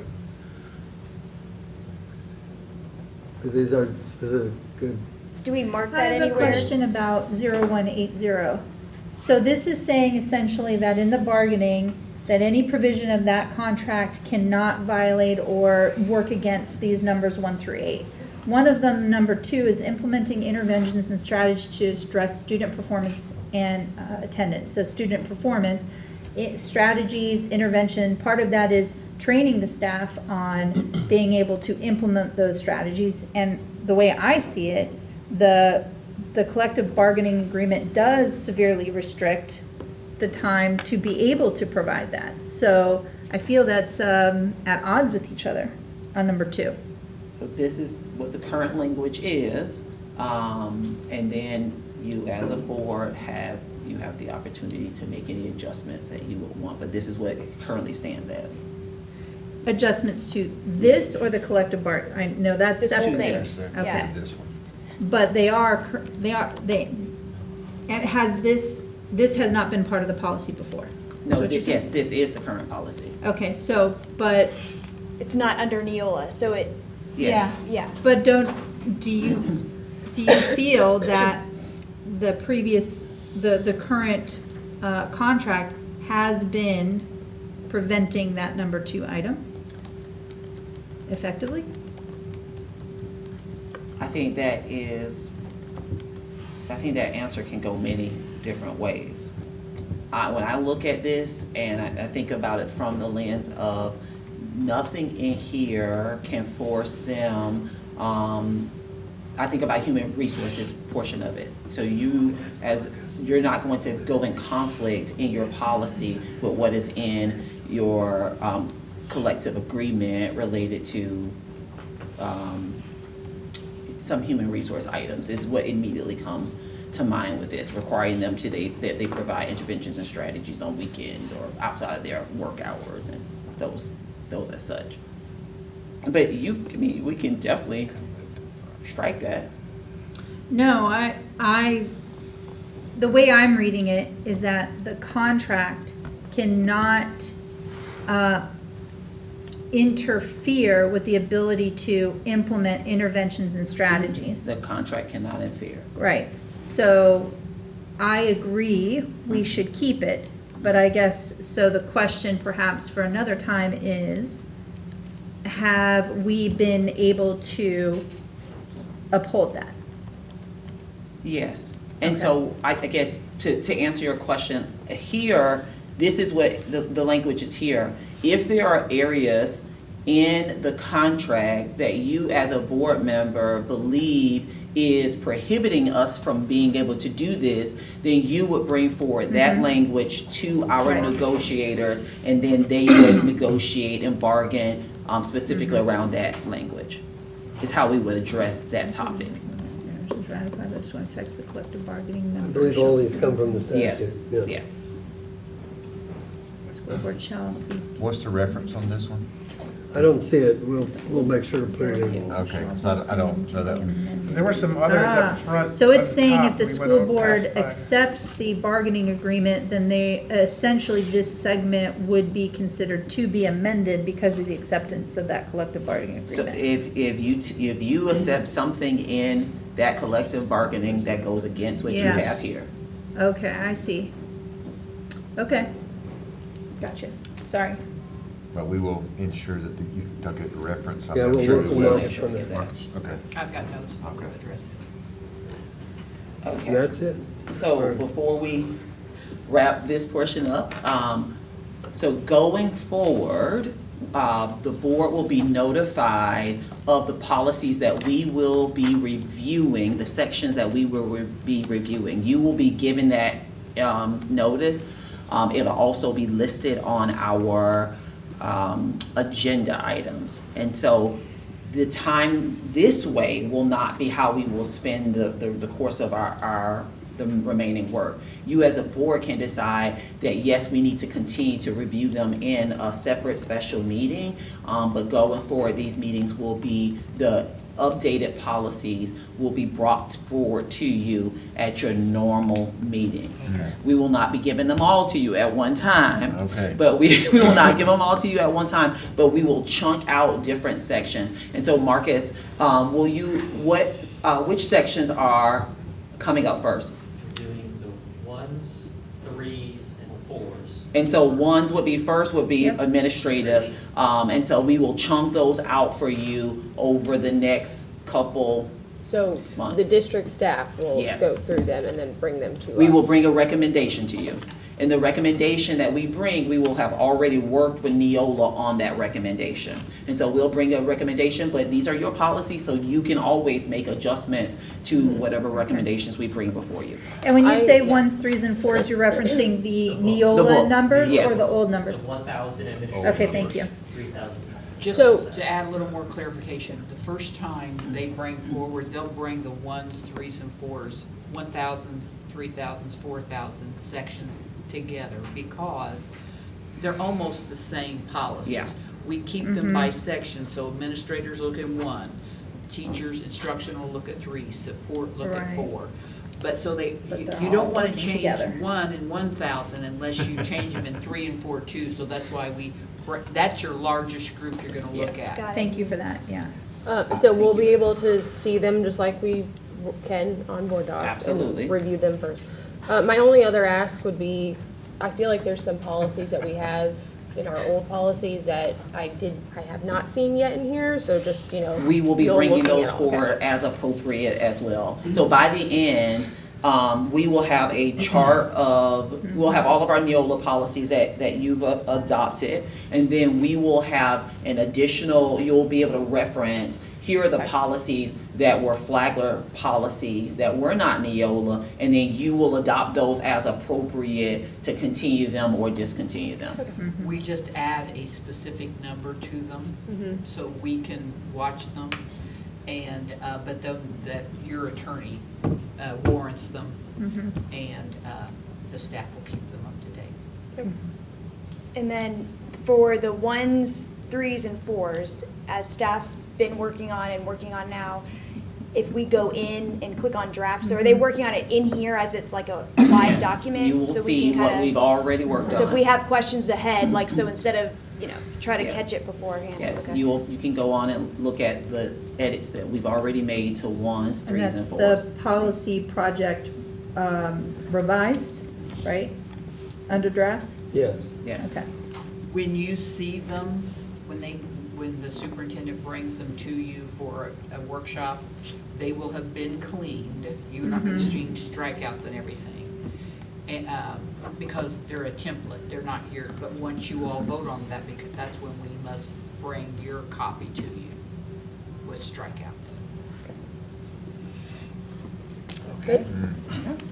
these are specific, good. Do we mark I that have a anywhere? question about 0180. So this is saying essentially that in the bargaining, that any provision of that contract cannot violate or work against these numbers 1 through 8. One of them, number 2, is implementing interventions and strategies to address student performance and attendance. So student performance, strategies, intervention, part of that is training the staff on being able to implement those strategies. And the way I see it, the collective bargaining agreement does severely restrict the time to be able to provide that. So I feel that's at odds with each other on number 2. So this is what the current language is, and then you as a board have the opportunity to make any adjustments that you would want, but this is what it currently stands as. Adjustments to this or the collective bargain? I know that's This whole separate. thing. Yes. Yeah. This one. But it has this has not been part of the policy before. Is No, what you're saying? yes, this is the current policy. Okay, so, but, It's not under NEOLA, so it, Yes. yeah. but do you feel that the previous, the current contract has been preventing that number 2 item effectively? I think that answer can go many different ways. When I look at this and I think about it from the lens of nothing in here can force them, I think about human resources portion of it. So you're not going to go in conflict in your policy with what is in your collective agreement related to some human resource items is what immediately comes to mind with this, requiring them that they provide interventions and strategies on weekends or outside of their work hours and those as such. But we can definitely strike that. No, the way I'm reading it is that the contract cannot interfere with the ability to implement interventions and strategies. The contract cannot interfere. Right. So I agree we should keep it, but I guess, so the question perhaps for another time is, have we been able to uphold that? Yes. And Okay. so I guess to answer your question, here, this is what the language is here. If there are areas in the contract that you as a board member believe is prohibiting us from being able to do this, then you would bring forward that language to our Right. negotiators, and then they would negotiate and bargain specifically around that language, is how we would address that topic. Ratified, this one affects the collective bargaining I member. believe all these come from the statute. Yes, yeah. School board shall be. What's the reference on this one? I don't see it. We'll make sure to put it in. Okay, so I don't know that one. There were some others up front. So it's at saying top if the we school went board past by. accepts the bargaining agreement, then they, essentially this segment would be considered to be amended because of the acceptance of that collective bargaining So agreement. if you accept something in that collective bargaining that goes against what you Yes. have here. Okay, I see. Okay. Gotcha. Sorry. But we will ensure that you took it to reference. I'm Yeah, not we'll sure want that some we'll- notes on that. Okay. I've got notes, I'll go address it. And Okay. that's it. So before we wrap this portion up, so going forward, the board will be notified of the policies that we will be reviewing, the sections that we will be reviewing. You will be given that notice. It'll also be listed on our agenda items. And so the time this way will not be how we will spend the course of the remaining work. You as a board can decide that, yes, we need to continue to review them in a separate special meeting, but going forward, these meetings will be, the updated policies will be brought forward to you at your normal meetings. Okay. We will not be giving them all to you at one time. Okay. But we will not give them all to you at one time, but we will chunk out different sections. And so Marcus, which sections are coming up first? Doing the 1s, 3s, and 4s. And so ones would be first, would be administrative, and so we will chunk those out for you over the next couple, So the months. district staff will Yes. go through them and then bring them to us? we will bring a recommendation to you. And the recommendation that we bring, we will have already worked with NEOLA on that recommendation. And so we'll bring a recommendation, but these are your policies, so you can always make adjustments to whatever recommendations we bring before you. And when you say yeah. 1s, 3s, and 4s, you're referencing the The NEOLA book, numbers or yes. the old The numbers? 1,000 administrative Okay, thank you. hours, 3,000. Just So- to add a little more clarification, the first time they bring forward, they'll bring the 1s, 3s, and 4s, 1,000s, 3,000s, 4,000 section together because they're almost the same policies. Yeah. We keep them by section, so administrators look at 1, teachers, instructional look at 3, support look at Right. 4. But so But you they're don't all want to working change together. 1 and 1,000 unless you change them in 3 and 4 too, so that's why that's your largest group you're gonna look at. Got it. Thank you for that, yeah. So we'll be able to see them just like we can on board docs? Absolutely. And review them first. My only other ask would be, I feel like there's some policies that we have in our old policies that I have not seen yet in here, so just, We will be you're bringing looking those at, okay. forward as appropriate as well. So by the end, we will have a chart of, we'll have all of our NEOLA policies that you've adopted, and then we will have an additional, you'll be able to reference, here are the policies that were Flagler policies that were not NEOLA, and then you will adopt those as appropriate to continue them or discontinue them. We just add a specific number to them, so we can watch them, and, but then that your attorney warrants them, and the staff will keep them up to date. And then for the 1s, 3s, and 4s, as staff's been working on now, if we go in and click on drafts, so are they working on it in here as it's like a live Yes, document? you will so we see can what kinda- we've already worked on. So if we have questions ahead, like, so instead of, try to Yes. catch it beforehand. Yes, okay. you can go on and look at the edits that we've already made to 1s, 3s, And and that's 4s. the policy project revised, right? Under drafts? Yes. Yes. Okay. When you see them, when the superintendent brings them to you for a workshop, they will have been cleaned. You're not going to see strikeouts and everything. And, because they're a template, they're not here. But once you all vote on that, because that's when we must bring your copy to you with strikeouts. Good.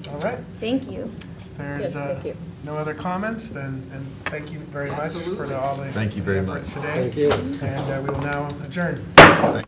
All right. Thank you. There's Yes, thank you. no other comments, then, and thank you very much for Absolutely. all the Thank you very efforts much. today. Thank you. And we will now adjourn. Thank